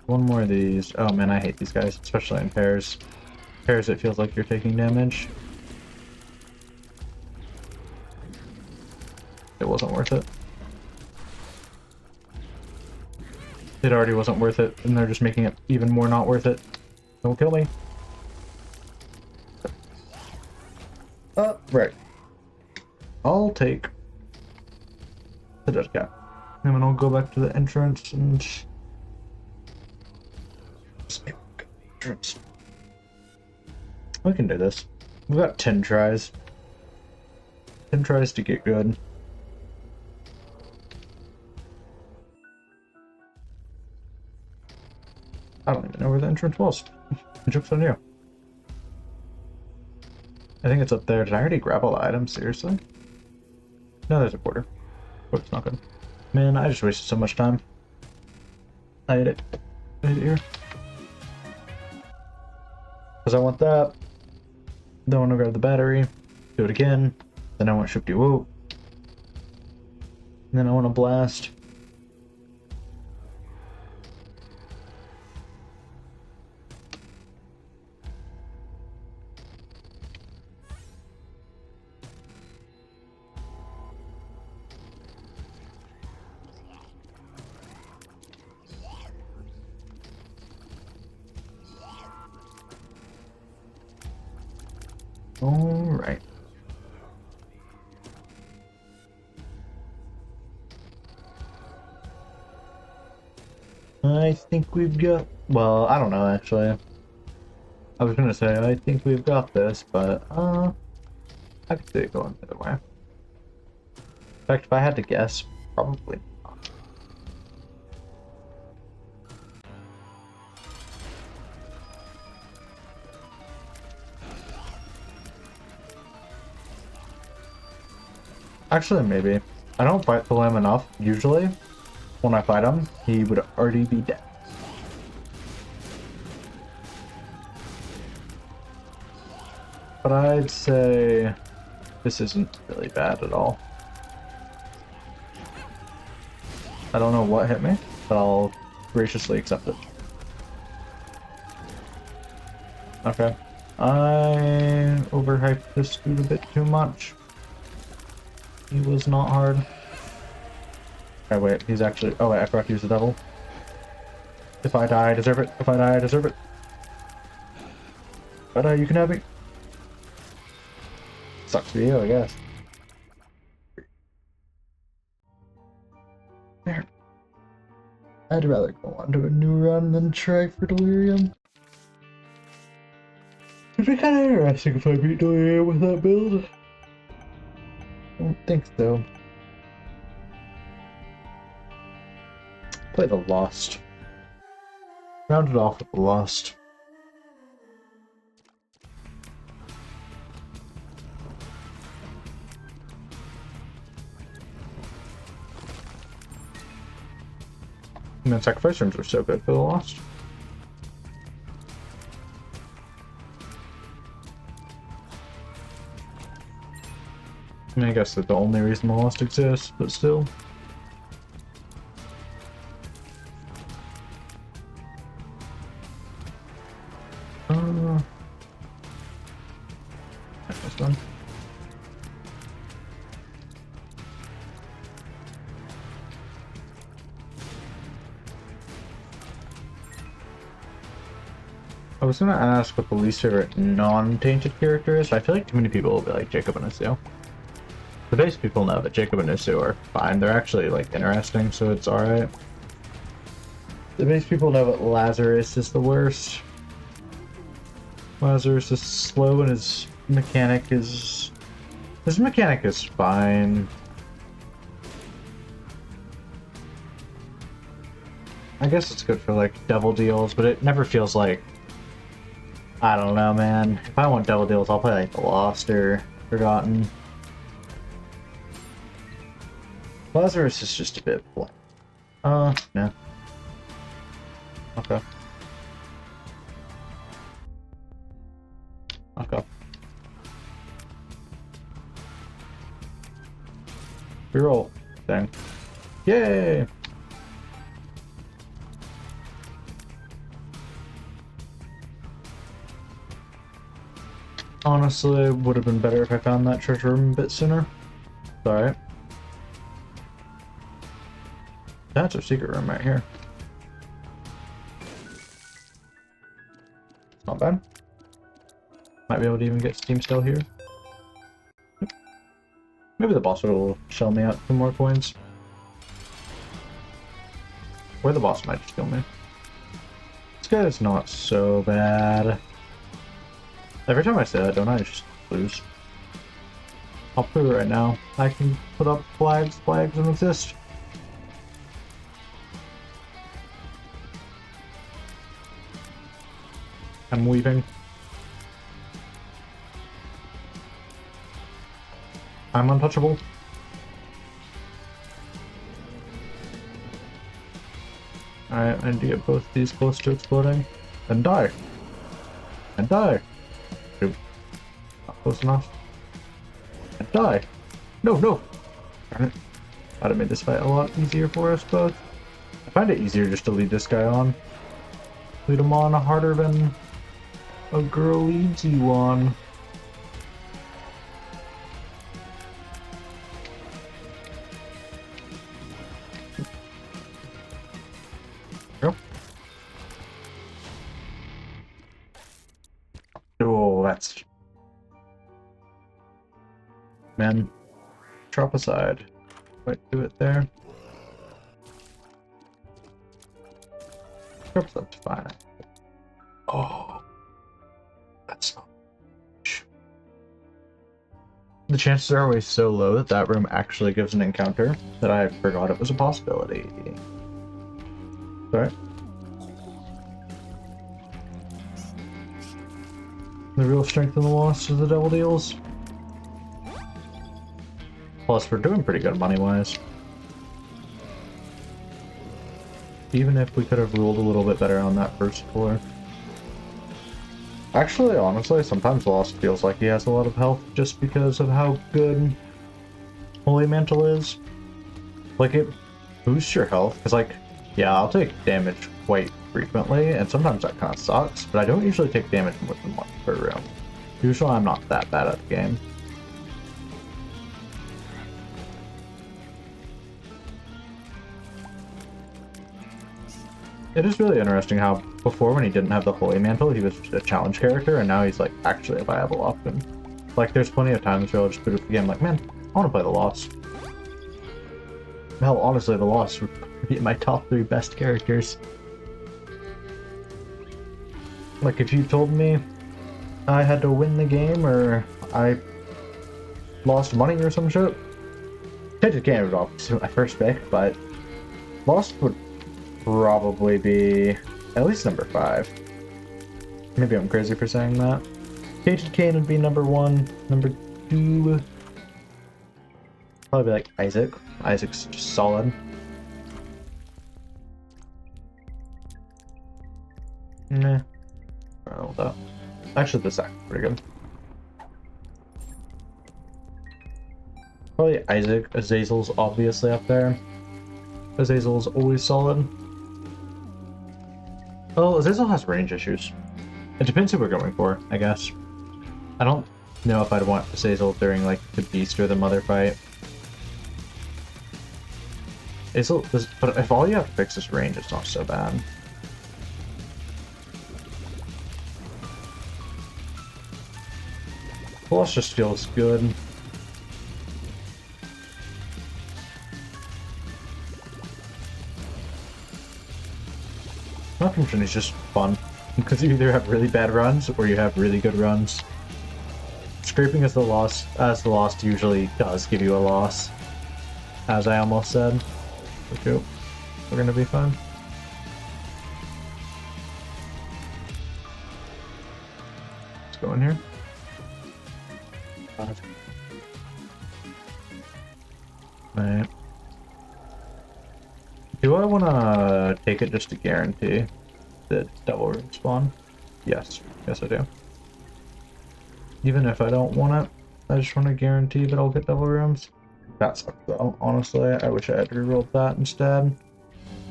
one more of these. Oh man, I hate these guys, especially in pairs. Pairs, it feels like you're taking damage. it wasn't worth it. It already wasn't worth it, and they're just making it even more not worth it. Don't kill me. Right. I'll take the dead cat. And then I'll go back to the entrance and... entrance. We can do this. We've got 10 tries. 10 tries to get good. I don't even know where the entrance was. Joke's on you. I think it's up there. Did I already grab all the items? Seriously? No, there's a quarter. Oh, it's not good. Man, I just wasted so much time. I hate it. I hate it here. Because I want that. Then I want to grab the battery. Do it again. Then I want Shifty Whoop. And then I want to blast. Alright. I think we've got... Well, I don't know, actually. I was gonna say, I think we've got this, but, I could see it going the other way. In fact, if I had to guess, probably not. Actually, maybe. I don't fight the lamb enough, usually. When I fight him, he would already be dead. But I'd say this isn't really bad at all. I don't know what hit me, but I'll graciously accept it. Okay. I overhyped this dude a bit too much. He was not hard. Okay, wait, he's actually... Oh wait, I forgot to use the devil. If I die, I deserve it. If I die, I deserve it. If I die, you can have me. Sucks for you, I guess. There. I'd rather go on to a new run than try for Delirium. It'd be kind of interesting if I beat Delirium with that build. I don't think so. Play the Lost. Round it off with the Lost. And then sacrifice rooms were so good for the Lost. I mean, I guess that's the only reason the Lost exists, but still. That's done. I was gonna ask what the least favorite non-tainted character is, but I feel like too many people will be like Jacob and Asu. The base people know that Jacob and Asu are fine. They're actually like interesting, so it's alright. The base people know that Lazarus is the worst. Lazarus is slow and his mechanic is... His mechanic is fine. I guess it's good for like devil deals, but it never feels like... I don't know, man. If I want devil deals, I'll play like the Lost or Forgotten. Lazarus is just a bit blank. No. Okay. Okay. Reroll thing. Yay! Honestly, it would have been better if I found that treasure room a bit sooner. It's alright. That's our secret room right here. It's not bad. Might be able to even get Steam still here. Maybe the boss will shell me out 2 more coins. Or the boss might just kill me. This guy is not so bad. Every time I say that, don't I just lose? I'll prove it right now. I can put up flags. Flags don't exist. I'm weeping. I'm untouchable. Alright, I need to get both these close to exploding. And die. And die. Nope. Not close enough. And die. No, no! Darn it. I'd have made this fight a lot easier for us both. I find it easier just to lead this guy on. Lead him on harder than a girl leads you on. Yep. Oh, that's... Man, drop aside. Quite do it there. Drop aside's fine. Oh, that's not much. The chances are always so low that that room actually gives an encounter that I forgot it was a possibility. Sorry. The real strength in the loss is the double deals. Plus, we're doing pretty good money-wise. Even if we could have ruled a little bit better on that first floor. Actually, honestly, sometimes Lost feels like he has a lot of health just because of how good Holy Mantle is. Like, it boosts your health, because, like, yeah, I'll take damage quite frequently, and sometimes that kind of sucks, but I don't usually take damage more than once per room. Usually I'm not that bad at the game. It is really interesting how before, when he didn't have the Holy Mantle, he was just a challenge character, and now he's like actually a viable option. Like, there's plenty of times where I'll just boot up the game like, man, I want to play the Lost. Hell, honestly, the Lost would be my top 3 best characters. Like, if you told me I had to win the game, or I lost money or some shit, Tainted Cannon would obviously be my first pick, but Lost would probably be at least number 5. Maybe I'm crazy for saying that. Tainted Cain would be number 1. Number 2, probably like Isaac. Isaac's just solid. Nah. I don't know that. Actually, this act's pretty good. Probably Isaac. Azazel's obviously up there. Azazel's always solid. Well, Azazel has range issues. It depends who we're going for, I guess. I don't know if I'd want Azazel during, like, the Beast or the Mother fight. Azazel, but if all you have to fix is range, it's not so bad. Plus just feels good. Malfunction is just fun, because you either have really bad runs or you have really good runs. Scraping as the lost usually does give you a loss, as I almost said. Okay, we're gonna be fine. Let's go in here. Right. Do I want to take it just to guarantee the double room spawn? Yes. Yes, I do. Even if I don't want it, I just want to guarantee that I'll get double rooms. That sucks though, honestly. I wish I had rerolled that instead.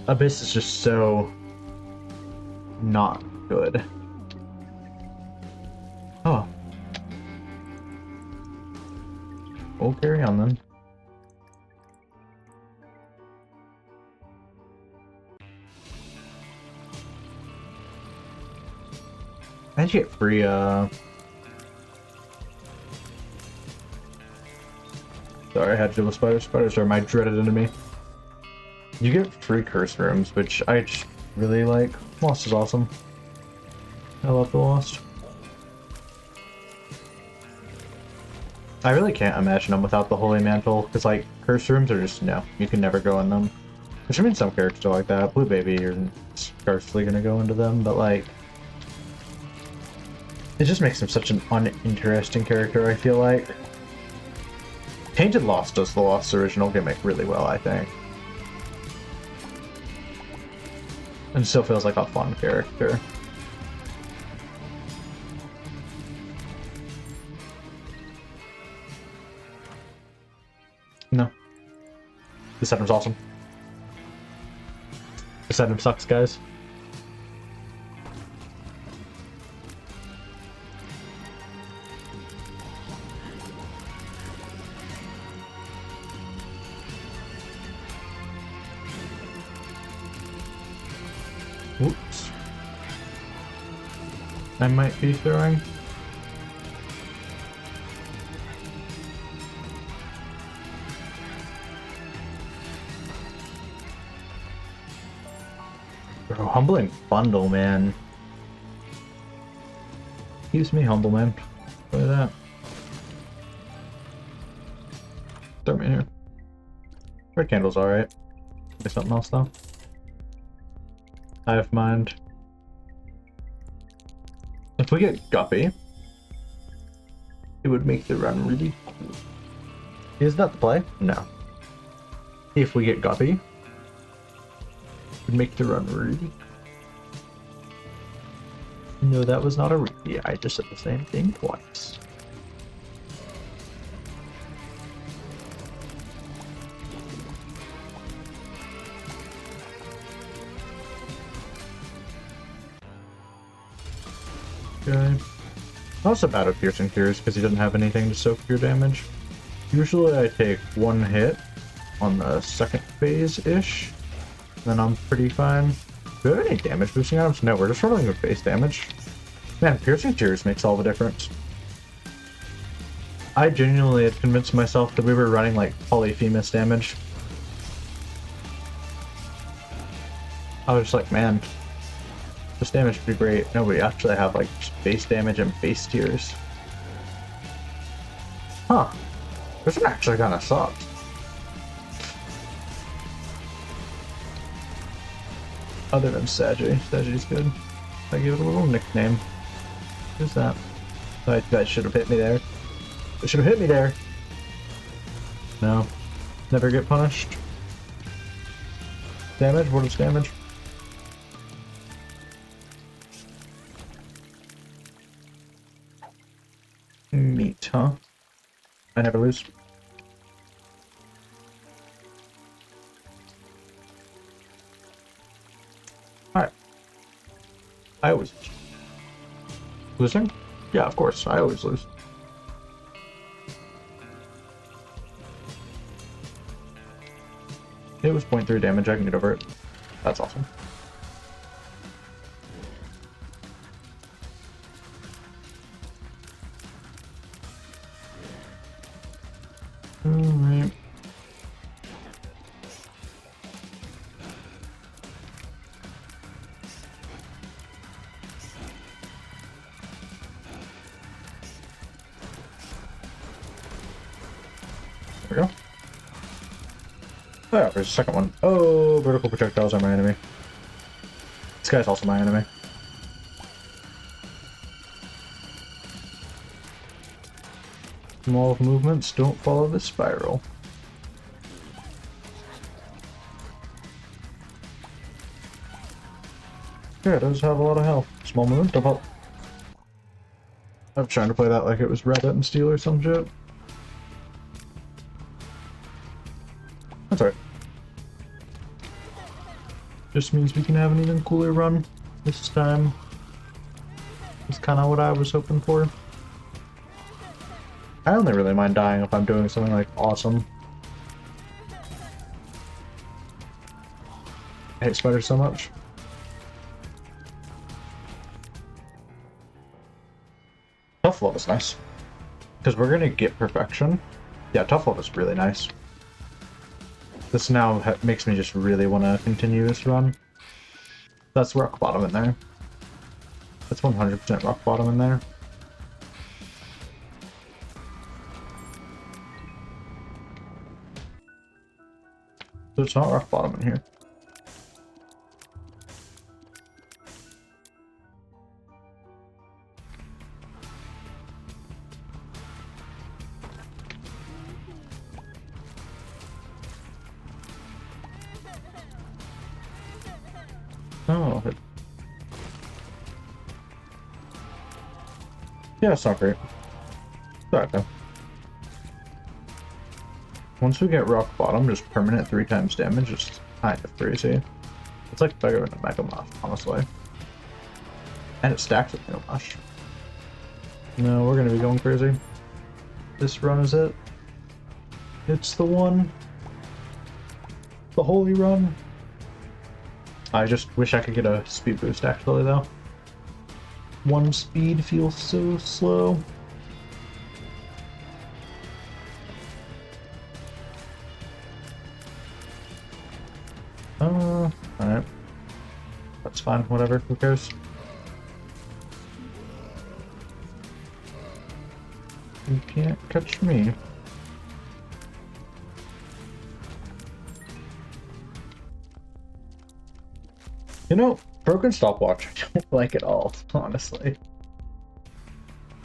Abyss is just so not good. Oh. We'll carry on then. And you get free, Sorry, I had to deal with spiders. Spiders are my dreaded enemy. You get free curse rooms, which I just really like. Lost is awesome. I love the Lost. I really can't imagine them without the Holy Mantle, because, like, curse rooms are just, no, you can never go in them. Which, I mean, some characters are like that. Blue Baby, you're scarcely gonna go into them, but, like, it just makes him such an uninteresting character, I feel like. Tainted Lost does the Lost original gimmick really well, I think. And still feels like a fun character. No. This item's awesome. This item sucks, guys. Whoops. I might be throwing. Bro, humbling bundle, man. Excuse me, humble man. Look at that. Throw me in here. Red candle's alright. Maybe something else though. Hive mind. If we get Guppy, it would make the run really cool. Is that the play? No. If we get Guppy, it would make the run really cool. No, that was not a really. I just said the same thing twice. Okay. Also bad at piercing cures because he doesn't have anything to soak cure damage. Usually I take one hit on the second phase-ish, then I'm pretty fine. Do we have any damage boosting items? No, we're just rolling with base damage. Man, piercing cures makes all the difference. I genuinely had convinced myself that we were running like Polyphemus damage. I was just like, man, this damage would be great. No, we actually have like just base damage and base tiers. Huh. This one actually kind of sucks. Other than Sagi. Sagi's good. I give it a little nickname. Who's that? That should have hit me there. It should have hit me there. No. Never get punished. Damage? What is damage? Meat, huh? I never lose. Alright. I always lose. Losing? Yeah, of course. I always lose. It was 0.3 damage. I can get over it. That's awesome. Alright. There we go. Oh yeah, there's a second one. Oh, vertical projectiles are my enemy. This guy's also my enemy. Small movements don't follow the spiral. Yeah, it does have a lot of health. Small movements don't follow. I'm trying to play that like it was Rabbit and Steel or some shit. That's alright. Just means we can have an even cooler run this time. That's kind of what I was hoping for. I only really mind dying if I'm doing something like awesome. I hate spiders so much. Tough love is nice. Because we're gonna get perfection. Yeah, tough love is really nice. This now makes me just really want to continue this run. That's rock bottom in there. That's 100% rock bottom in there. So it's not rock bottom in here. Oh, yeah, it's not great. It's alright though. Once we get rock bottom, just permanent 3 times damage is kind of crazy. It's like better than a Mega Moth, honestly. And it stacks with no much. No, we're gonna be going crazy. This run is it. It's the one. The holy run. I just wish I could get a speed boost actually though. 1 speed feels so slow. Alright. That's fine, whatever, who cares? You can't catch me. You know, broken stopwatch, I don't like at all, honestly.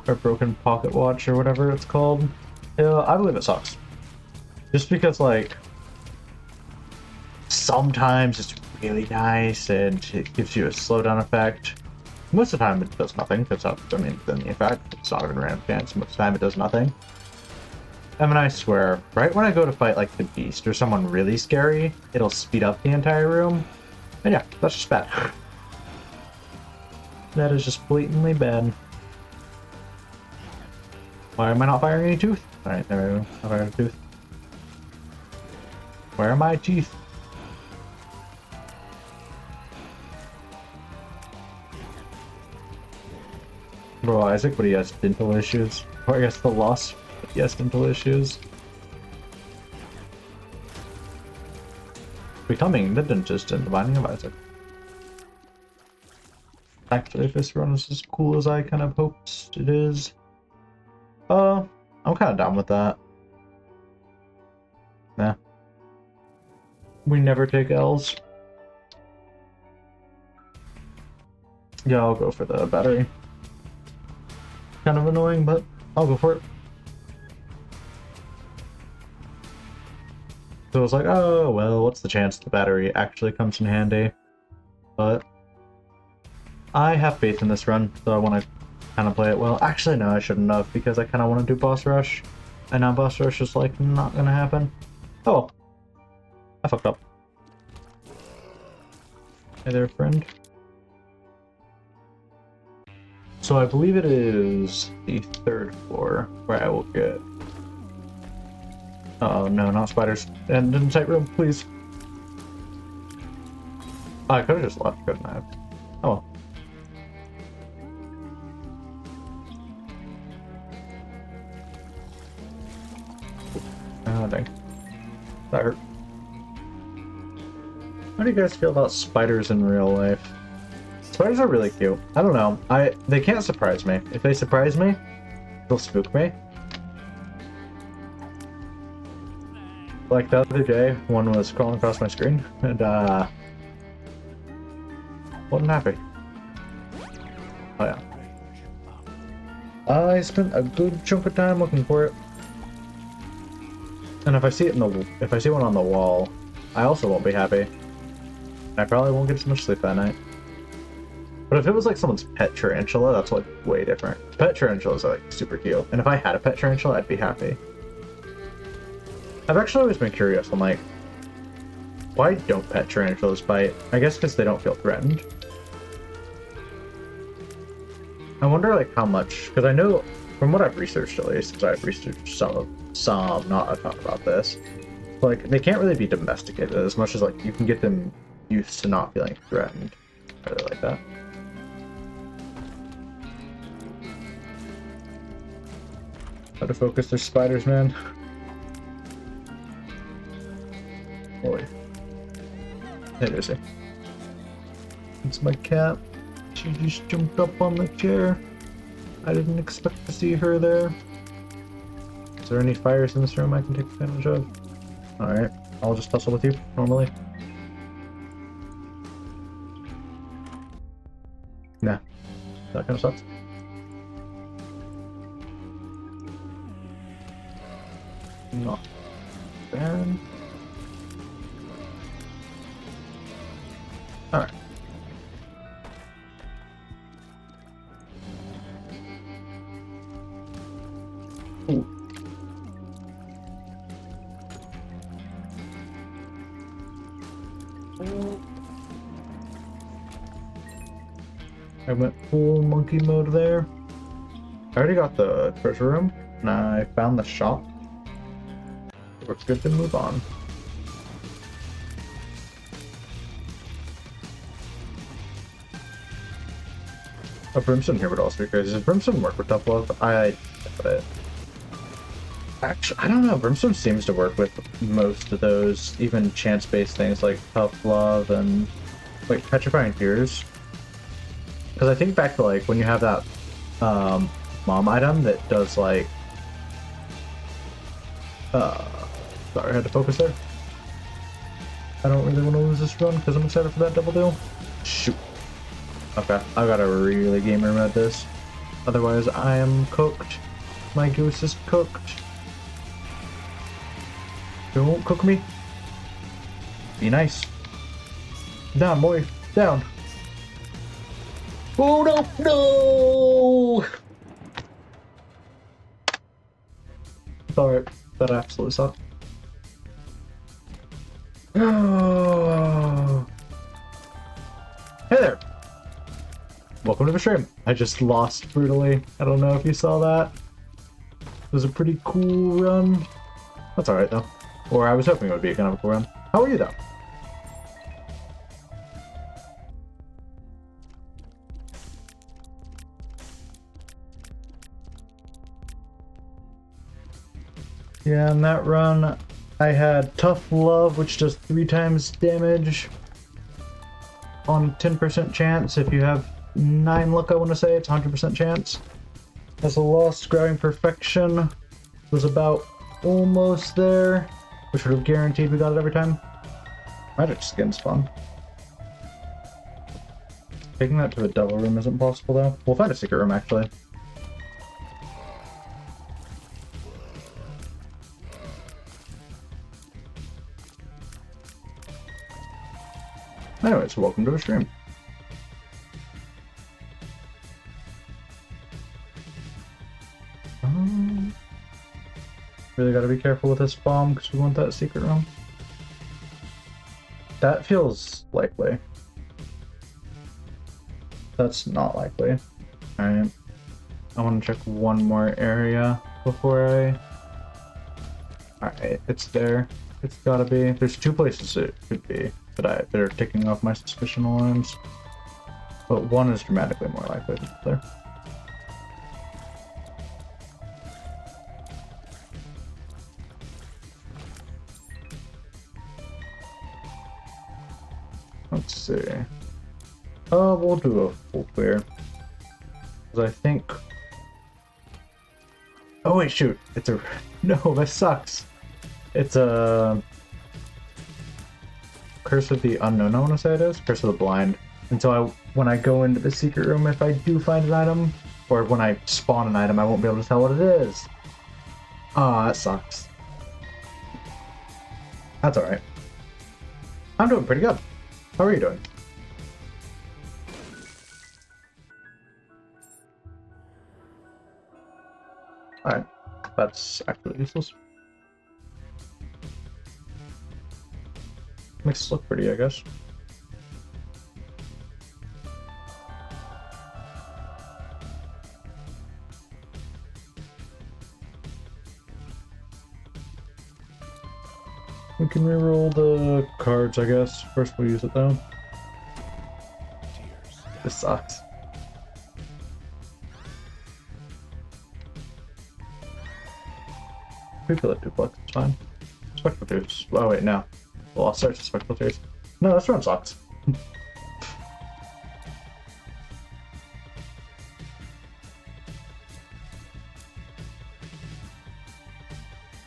Or broken pocket watch or whatever it's called. Yeah, I believe it sucks. Just because, like, sometimes it's really nice and it gives you a slowdown effect. Most of the time it does nothing, because I mean, then the effect, it's not even random chance, most of the time it does nothing. I mean, I swear, right when I go to fight like the beast or someone really scary, it'll speed up the entire room. And yeah, that's just bad. That is just blatantly bad. Why am I not firing any tooth? Alright, there we go. I fired a tooth. Where are my teeth? Bro, Isaac, but he has dental issues. Or I guess the loss, but he has dental issues. Becoming the dentist in the Binding of Isaac. Actually, if this run is as cool as I kind of hoped it is, I'm kind of down with that. Nah. We never take L's. Yeah, I'll go for the battery. Kind of annoying, but I'll go for it. So I was like, oh, well, what's the chance the battery actually comes in handy? But I have faith in this run, so I want to kind of play it well. Actually, no, I shouldn't have, because I kind of want to do boss rush. And now boss rush is, like, not going to happen. Oh, well. I fucked up. Hey there, friend. So I believe it is the 3rd floor where I will get... Oh no, not spiders. And in the tight room, please. Oh, I could have just left, couldn't I? Oh well. Oh dang. That hurt. How do you guys feel about spiders in real life? Spiders are really cute. I don't know. They can't surprise me. If they surprise me, they'll spook me. Like the other day, one was crawling across my screen, and wasn't happy. Oh yeah. I spent a good chunk of time looking for it. And if I see it if I see one on the wall, I also won't be happy. I probably won't get as much sleep that night. But if it was like someone's pet tarantula, that's like way different. Pet tarantulas are like super cute. And if I had a pet tarantula, I'd be happy. I've actually always been curious. I'm like, why don't pet tarantulas bite? I guess because they don't feel threatened. I wonder like how much, because I know from what I've researched at least, because I've researched some, not a ton about this, like they can't really be domesticated as much as like you can get them used to not feeling threatened. I really like that. Try to focus their spiders, man. Boy. Hey, there's it. It's my cat. She just jumped up on the chair. I didn't expect to see her there. Is there any fires in this room I can take advantage of? Alright, I'll just tussle with you, normally. Nah, that kind of sucks. Not bad. Alright. Ooh. I went full monkey mode there. I already got the treasure room, and I found the shop. We're good to move on. A brimstone here would also be crazy. Does brimstone work with tough love? I doubt it. Actually, I don't know. Brimstone seems to work with most of those, even chance-based things like tough love and like petrifying fears. Because I think back to like when you have that mom item that does like sorry, I had to focus there. I don't really want to lose this run because I'm excited for that double deal. Shoot. Okay, I gotta really gamer mode this. Otherwise, I am cooked. My goose is cooked. Don't cook me. Be nice. Down, boy. Down. Oh no! No! Alright, that absolutely sucked. Oh. Hey there! Welcome to the stream. I just lost brutally. I don't know if you saw that. It was a pretty cool run. That's alright though. Or I was hoping it would be kind of a cool run. How are you though? Yeah, in that run, I had Tough Love, which does 3 times damage on 10% chance. If you have 9 luck, I want to say, it's 100% chance. As a Lost, Grabbing Perfection was about almost there, which would have guaranteed we got it every time. Magic Skin's fun. Taking that to a double room isn't possible though. We'll find a secret room actually. Anyways, welcome to the stream. Really gotta be careful with this bomb because we want that secret room. That feels likely. That's not likely. Alright. I want to check one more area before I... Alright, it's there. It's gotta be. There's 2 places it could be that are ticking off my suspicion alarms. But one is dramatically more likely than the other. Let's see. We'll do a full clear. Because I think... Oh wait, shoot! It's a... No, that sucks! It's a... Curse of the Unknown, I want to say it is? Curse of the Blind. And so when I go into the secret room, if I do find an item, or when I spawn an item, I won't be able to tell what it is. Ah, that sucks. That's alright. I'm doing pretty good. How are you doing? Alright, that's actually useless. Makes it look pretty, I guess. We can reroll the cards, I guess. First we'll use it though. This sucks. We feel it duplex, it's fine. Spectral Tears. Oh wait, no. The Lost starts with Spectral Tears. No, this run sucks.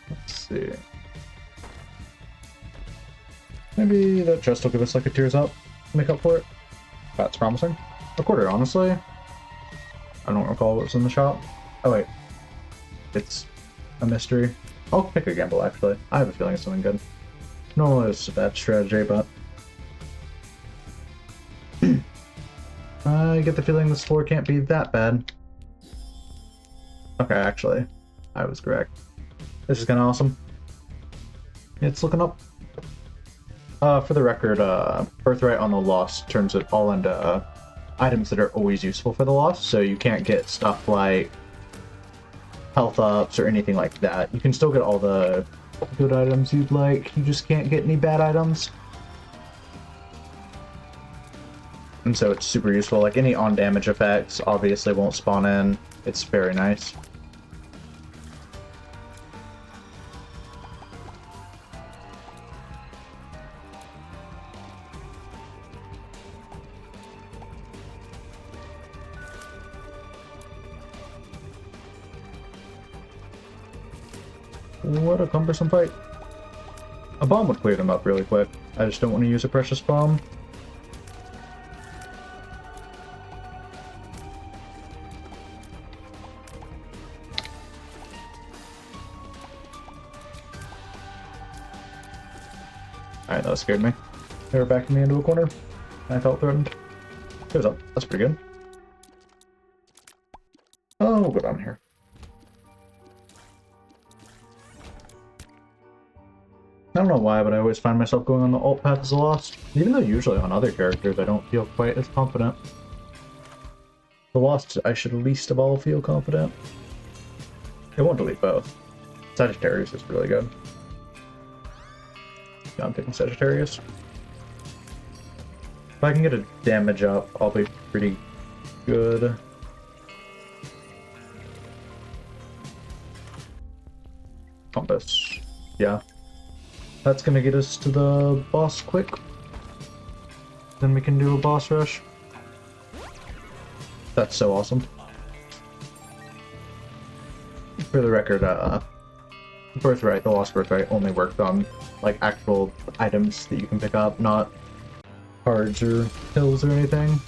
Let's see. Maybe that chest will give us like a tears up, make up for it. That's promising. A quarter, honestly. I don't recall what was in the shop. Oh wait. It's a mystery. I'll pick a gamble actually. I have a feeling it's something good. No, it's a bad strategy, but I get the feeling this floor can't be that bad. Okay, actually, I was correct. This is kind of awesome. It's looking up. For the record, Birthright on the Lost turns it all into items that are always useful for the Lost, so you can't get stuff like health ups or anything like that. You can still get all the good items you'd like, you just can't get any bad items. And so it's super useful. Like any on damage effects obviously won't spawn in. It's very nice. What a cumbersome fight. A bomb would clear them up really quick. I just don't want to use a precious bomb. Alright, that scared me. They were backing me into a corner. I felt threatened. Here's up. That's pretty good. Oh, we'll go down here. I don't know why, but I always find myself going on the alt path as a Lost. Even though usually on other characters I don't feel quite as confident. The Lost, I should least of all feel confident. It won't delete both. Sagittarius is really good. Yeah, I'm taking Sagittarius. If I can get a damage up, I'll be pretty good. Compass. Yeah. That's gonna get us to the boss quick. Then we can do a boss rush. That's so awesome. For the record, Birthright, the Lost Birthright, only worked on like actual items that you can pick up, not cards or pills or anything.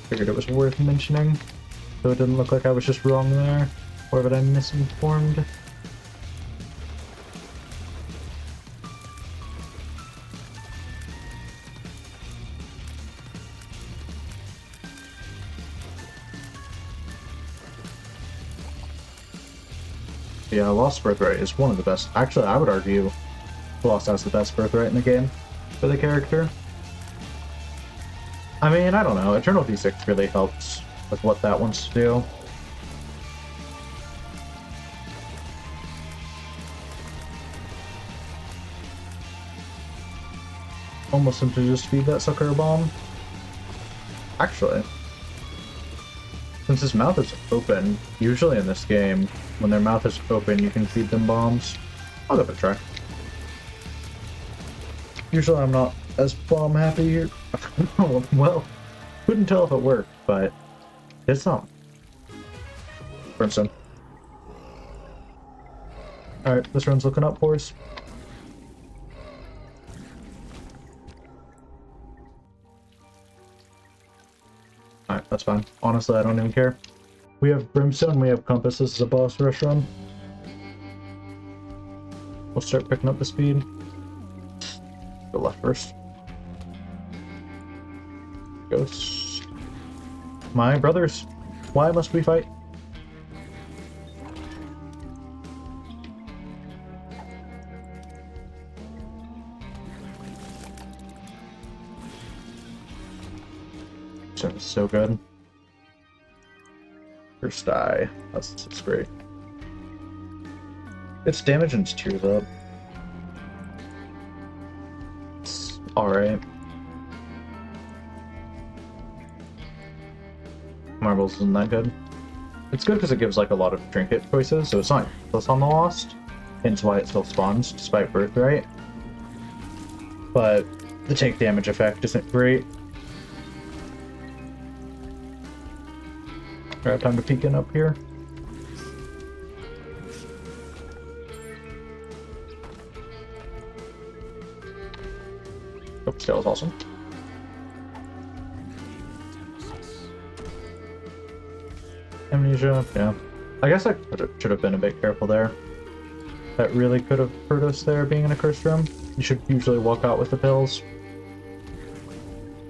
Figured it was worth mentioning, so it didn't look like I was just wrong there, or that I'm misinformed. Yeah, Lost Birthright is one of the best. Actually, I would argue Lost has the best Birthright in the game for the character. I mean, I don't know. Eternal D6 really helps with what that wants to do. Almost tempted to just feed that sucker a bomb. Actually, since his mouth is open, usually in this game, when their mouth is open, you can feed them bombs. I'll give it a try. Usually I'm not as bomb happy here. Well, couldn't tell if it worked, but it's some. Brimstone. Alright, this run's looking up for us. Alright, that's fine. Honestly, I don't even care. We have Brimstone, we have Compass. This is a boss rush run. We'll start picking up the speed. Go left first. Ghost. My brothers, why must we fight? This is so good. First die. That's great. It's damage and it's tears up. It's alright. Marbles isn't that good. It's good because it gives like a lot of trinket choices, so it's not useless on the Lost, hence why it still spawns despite birthright. But the take damage effect isn't great. Alright, time to peek in up here. Oh, that was awesome. Amnesia, yeah. I guess I should have been a bit careful there. That really could have hurt us there, being in a cursed room. You should usually walk out with the pills.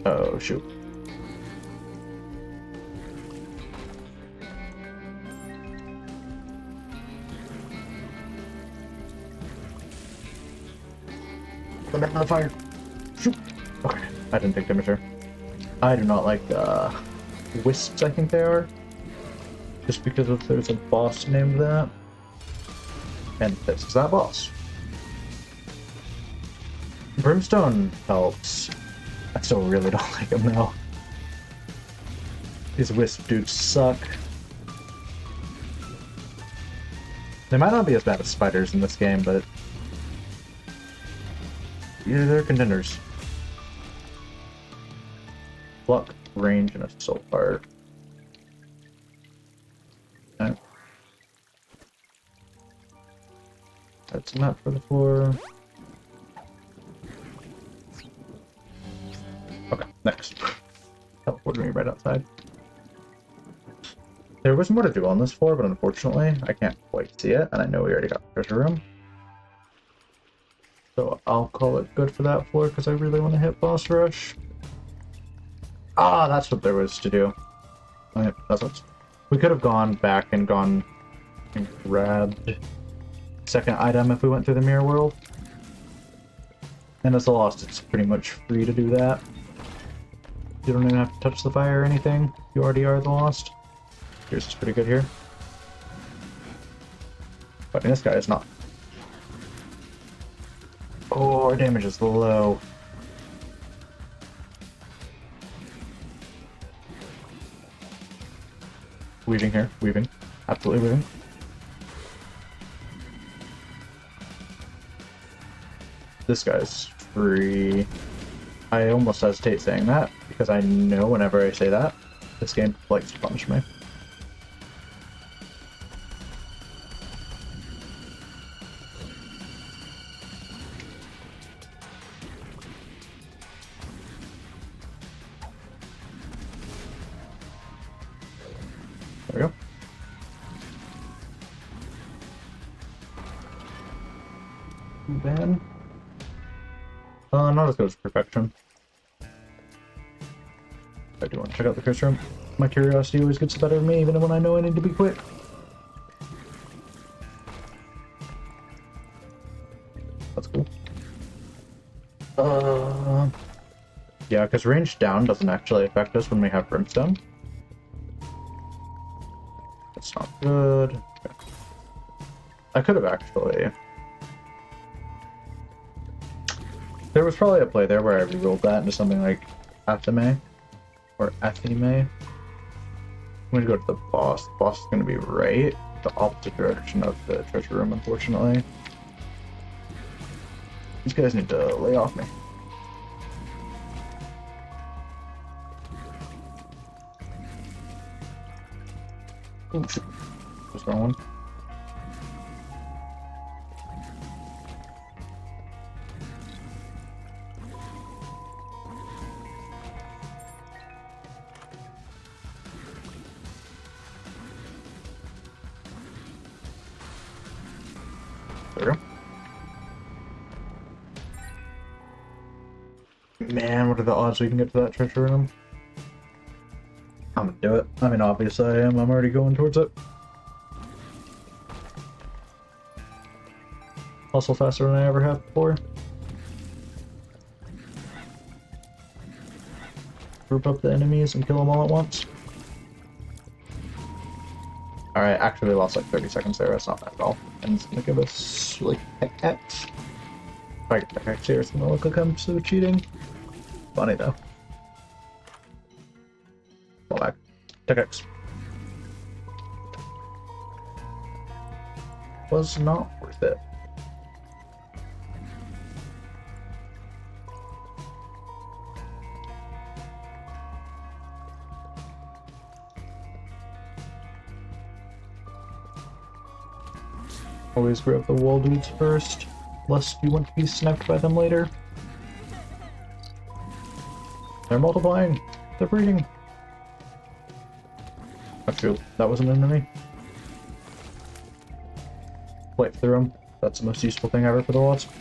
Oh, shoot. Put it on the fire. Shoot. Okay, I didn't take damage there. I do not like wisps, I think they are. Just because of there's a boss named that. And this is that boss. Brimstone helps. I still really don't like him though. These wisp dudes suck. They might not be as bad as spiders in this game, but yeah, they're contenders. Block, range, and assault fire. Okay. That's a map for the floor. Okay, next. Teleported me right outside. There was more to do on this floor, but unfortunately, I can't quite see it, and I know we already got the treasure room. So I'll call it good for that floor, because I really want to hit boss rush. Ah, that's what there was to do. Okay, that's what... We could have gone back and gone and grabbed second item if we went through the mirror world. And as a Lost, it's pretty much free to do that. You don't even have to touch the fire or anything. You already are the Lost. Yours is pretty good here. But this guy is not. Oh, our damage is low. Weaving here, weaving. Absolutely weaving. This guy's free. I almost hesitate saying that, because I know whenever I say that, this game likes to punish me. There we go. Too bad. Not as good as perfection. I do want to check out the curse room. My curiosity always gets the better of me, even when I know I need to be quick. That's cool. Yeah, because range down doesn't actually affect us when we have brimstone. That's not good. Okay. I could have actually... There was probably a play there where I re-rolled that into something like Athame. Or Athame. I'm gonna go to the boss. The boss is gonna be right the opposite direction of the treasure room, unfortunately. These guys need to lay off me. Oh shit. That's the wrong one. There we go. Man, what are the odds we can get to that treasure room? I'm gonna do it. I mean, obviously I am. I'm already going towards it. Hustle faster than I ever have before. Group up the enemies and kill them all at once. Alright, actually we lost like 30 seconds there. That's not bad at all. And it's gonna give us like X. If I get the X here, it's gonna look like I'm so cheating. Funny though. Fall back. Tech X. was not worth it. Always grab the wall dudes first, lest you want to be sniped by them later. They're multiplying. They're breeding. Actually, that was an enemy. Flight through them. That's the most useful thing ever for the Wasp.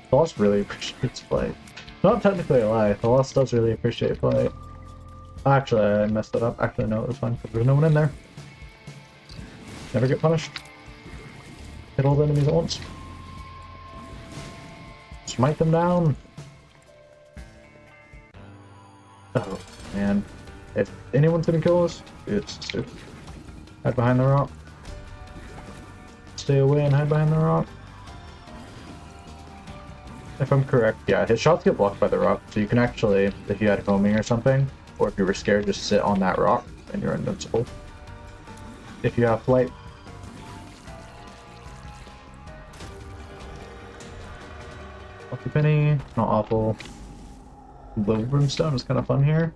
The Wasp really appreciates flight. Not technically a lie, the Wasp does really appreciate flight. Actually, I messed it up. Actually, no, it was fine, because there's no one in there. Never get punished. Hit all the enemies at once. Smite them down. Oh, man. If anyone's gonna kill us, it's Stu. Hide behind the rock. Stay away and hide behind the rock. If I'm correct, yeah, his shots get blocked by the rock, so you can actually, if you had homing or something, or if you were scared, just sit on that rock and you're invincible. If you have flight. Lucky penny, not awful. Little brimstone is kind of fun here.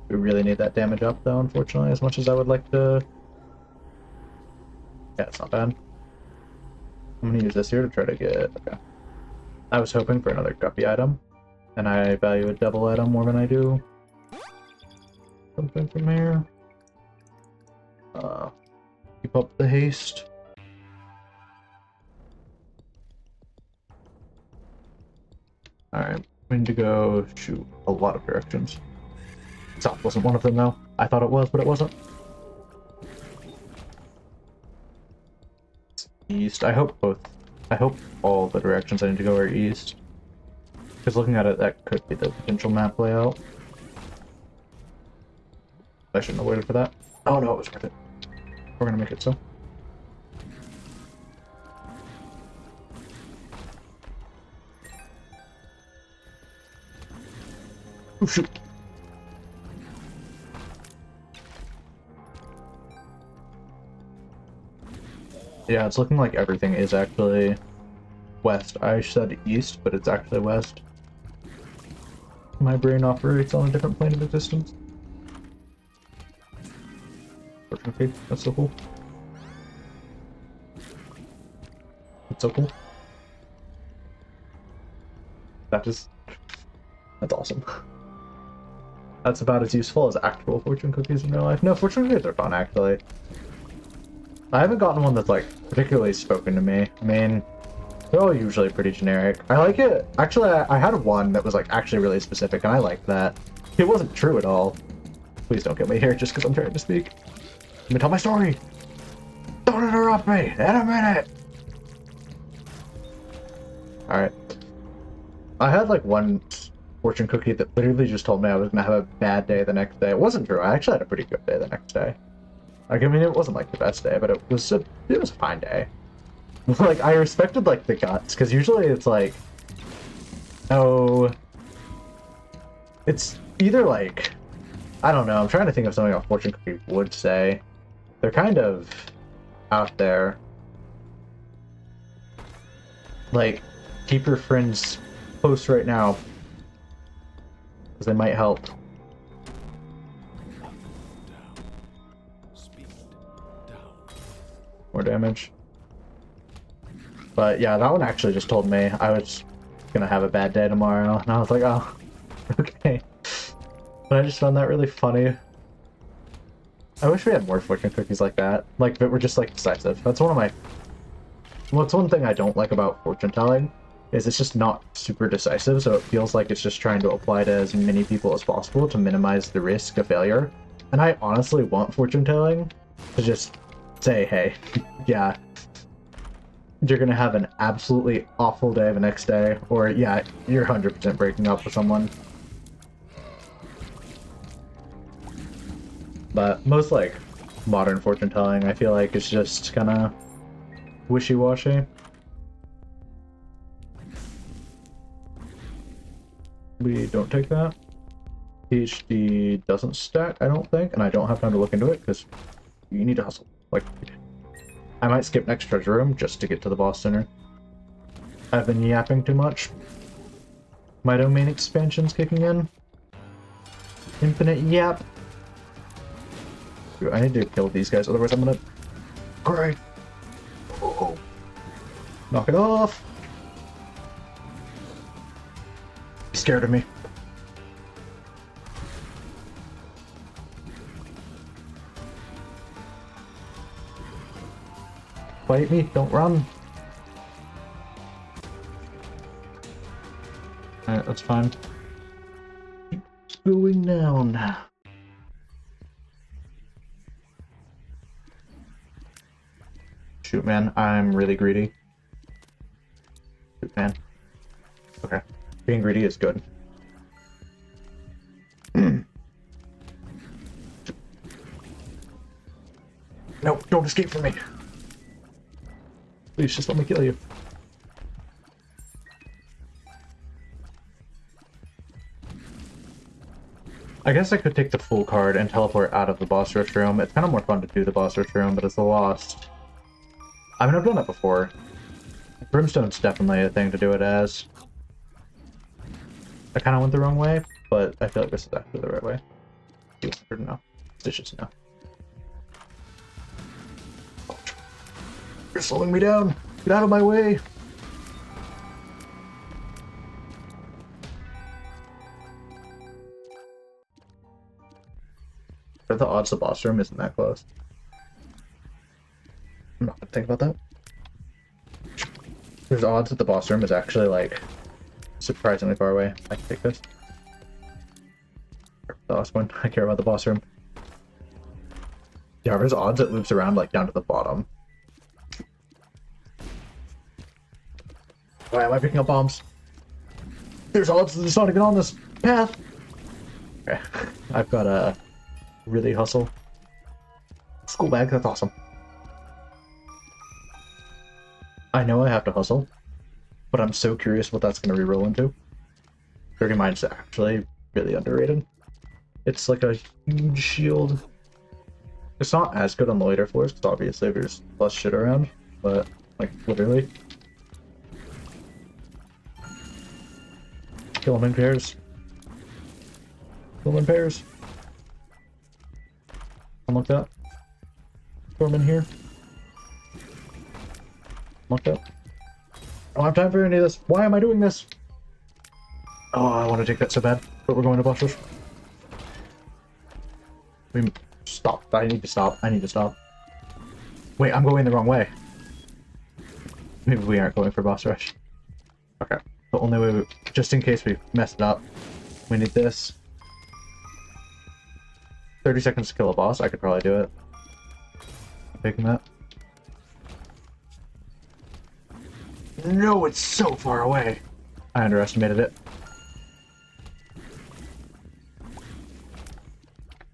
We really need that damage up though, unfortunately, as much as I would like to. Yeah, it's not bad. I'm gonna use this here to try to get. Okay. I was hoping for another guppy item, and I value a double item more than I do something from here. Keep up the haste. Alright, we need to go shoot a lot of directions. South wasn't one of them though. I thought it was, but it wasn't. East. I hope all the directions I need to go are east. Because looking at it, that could be the potential map layout. I shouldn't have waited for that. Oh no, it was worth it. We're gonna make it so. Oh shoot! Yeah, it's looking like everything is actually west. I said east, but it's actually west. My brain operates on a different plane of existence. Okay, that's so cool. It's so cool. That's awesome. That's about as useful as actual fortune cookies in real life. No, fortune cookies are fun, actually. I haven't gotten one that's, like, particularly spoken to me. I mean, they're all usually pretty generic. I like it. Actually, I had one that was, like, actually really specific, and I liked that. It wasn't true at all. Please don't get me here just because I'm trying to speak. Let me tell my story! Don't interrupt me! In a minute! Alright. I had, like, one fortune cookie that literally just told me I was gonna have a bad day the next day. It wasn't true. I actually had a pretty good day the next day. Like, I mean, it wasn't, like, the best day, but it was a fine day. Like, I respected, like, the guts, because usually it's like, oh, it's either, like, I don't know, I'm trying to think of something a fortune cookie would say. They're kind of out there. Like, keep your friends close right now, because they might help. More damage. But yeah, that one actually just told me I was gonna have a bad day tomorrow, and I was like, oh, okay. But I just found that really funny. I wish we had more fortune cookies like that. Like, that were just, like, decisive. That's one of my... Well, it's one thing I don't like about fortune telling, is it's just not super decisive, so it feels like it's just trying to apply to as many people as possible to minimize the risk of failure. And I honestly want fortune telling to just say, hey, yeah, you're gonna have an absolutely awful day the next day, or yeah, you're 100% breaking up with someone. But most, like, modern fortune telling, I feel like it's just kinda wishy-washy. We don't take that. PhD doesn't stack, I don't think, and I don't have time to look into it because you need to hustle. Like, I might skip next treasure room just to get to the boss center. I've been yapping too much. My domain expansion's kicking in. Infinite yap. Dude, I need to kill these guys, otherwise I'm gonna cry. Oh. Knock it off. He's scared of me. Fight me, don't run. Alright, that's fine. Keeps going down. Shoot, man, I'm really greedy. Shoot, man. Okay. Being greedy is good. No, don't escape from me. Please, just let me kill you. I guess I could take the full card and teleport out of the boss rush room. It's kind of more fun to do the boss rush room, but it's a lost. I mean, I've done that before. Brimstone's definitely a thing to do it as. I kind of went the wrong way, but I feel like this is actually the right way. 200 no. Stitches no. You're slowing me down! Get out of my way! What are the odds the boss room isn't that close? I'm not gonna think about that. There's odds that the boss room is actually, like, surprisingly far away. I can take this. The last one. I care about the boss room. Yeah, there's odds it loops around, like, down to the bottom. Why am I picking up bombs? There's odds that it's not even on this path! Okay. I've got to really hustle. School bag, that's awesome. I know I have to hustle, but I'm so curious what that's going to reroll into. Dirty Mind's actually really underrated. It's like a huge shield. It's not as good on the later floors, because obviously there's less shit around, but, like, literally. Kill them in pairs. Kill them in pairs. Unlock that. Storm in here. Unlock that. I don't have time for any of this. Why am I doing this? Oh, I want to take that so bad, but we're going to boss rush. Stop. I need to stop. I need to stop. Wait, I'm going the wrong way. Maybe we aren't going for boss rush. Okay. The only way, just in case we mess it up, we need this. 30 seconds to kill a boss. I could probably do it. Taking that. No, it's so far away. I underestimated it.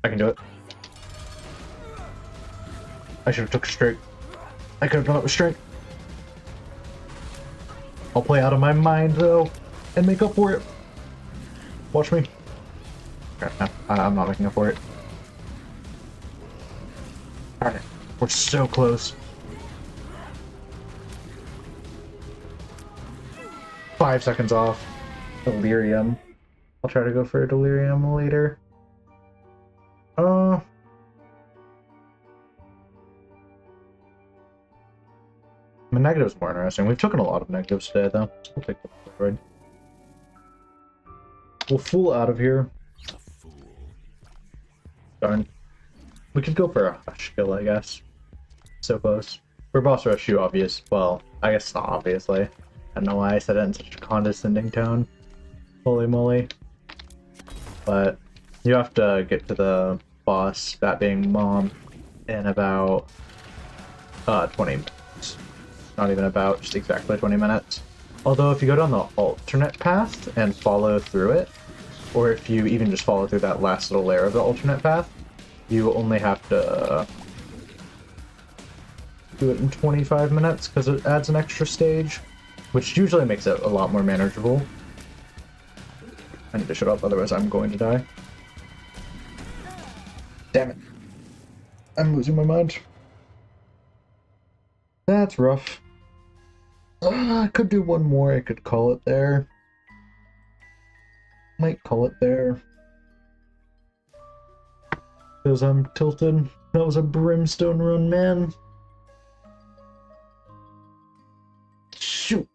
I can do it. I should have took straight. I could have done it with strength. I'll play out of my mind though, and make up for it. Watch me. Okay, no, I'm not making up for it. Alright, we're so close. 5 seconds off. Delirium. I'll try to go for a delirium later. The negative's more interesting. We've taken a lot of negatives today, though. We'll take the droid. We'll fool out of here. Darn. We could go for a hush kill, I guess. So close. For boss rush, you obvious. Well, I guess not obviously. I don't know why I said it in such a condescending tone. Holy moly. But you have to get to the boss, that being Mom, in about 20 minutes. Not even about, just exactly 20 minutes. Although if you go down the alternate path and follow through it, or if you even just follow through that last little layer of the alternate path, you only have to do it in 25 minutes because it adds an extra stage, which usually makes it a lot more manageable. I need to shut up, otherwise I'm going to die. Damn it. I'm losing my mind. That's rough. I could do one more. I could call it there. Might call it there. Because I'm tilted. That was a brimstone run, man. Shoot.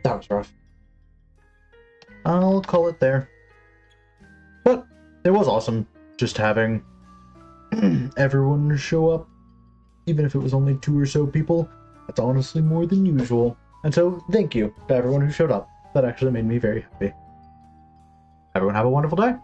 That was rough. I'll call it there. But it was awesome just having everyone show up. Even if it was only 2 or so people, that's honestly more than usual. And so, thank you to everyone who showed up. That actually made me very happy. Everyone have a wonderful day.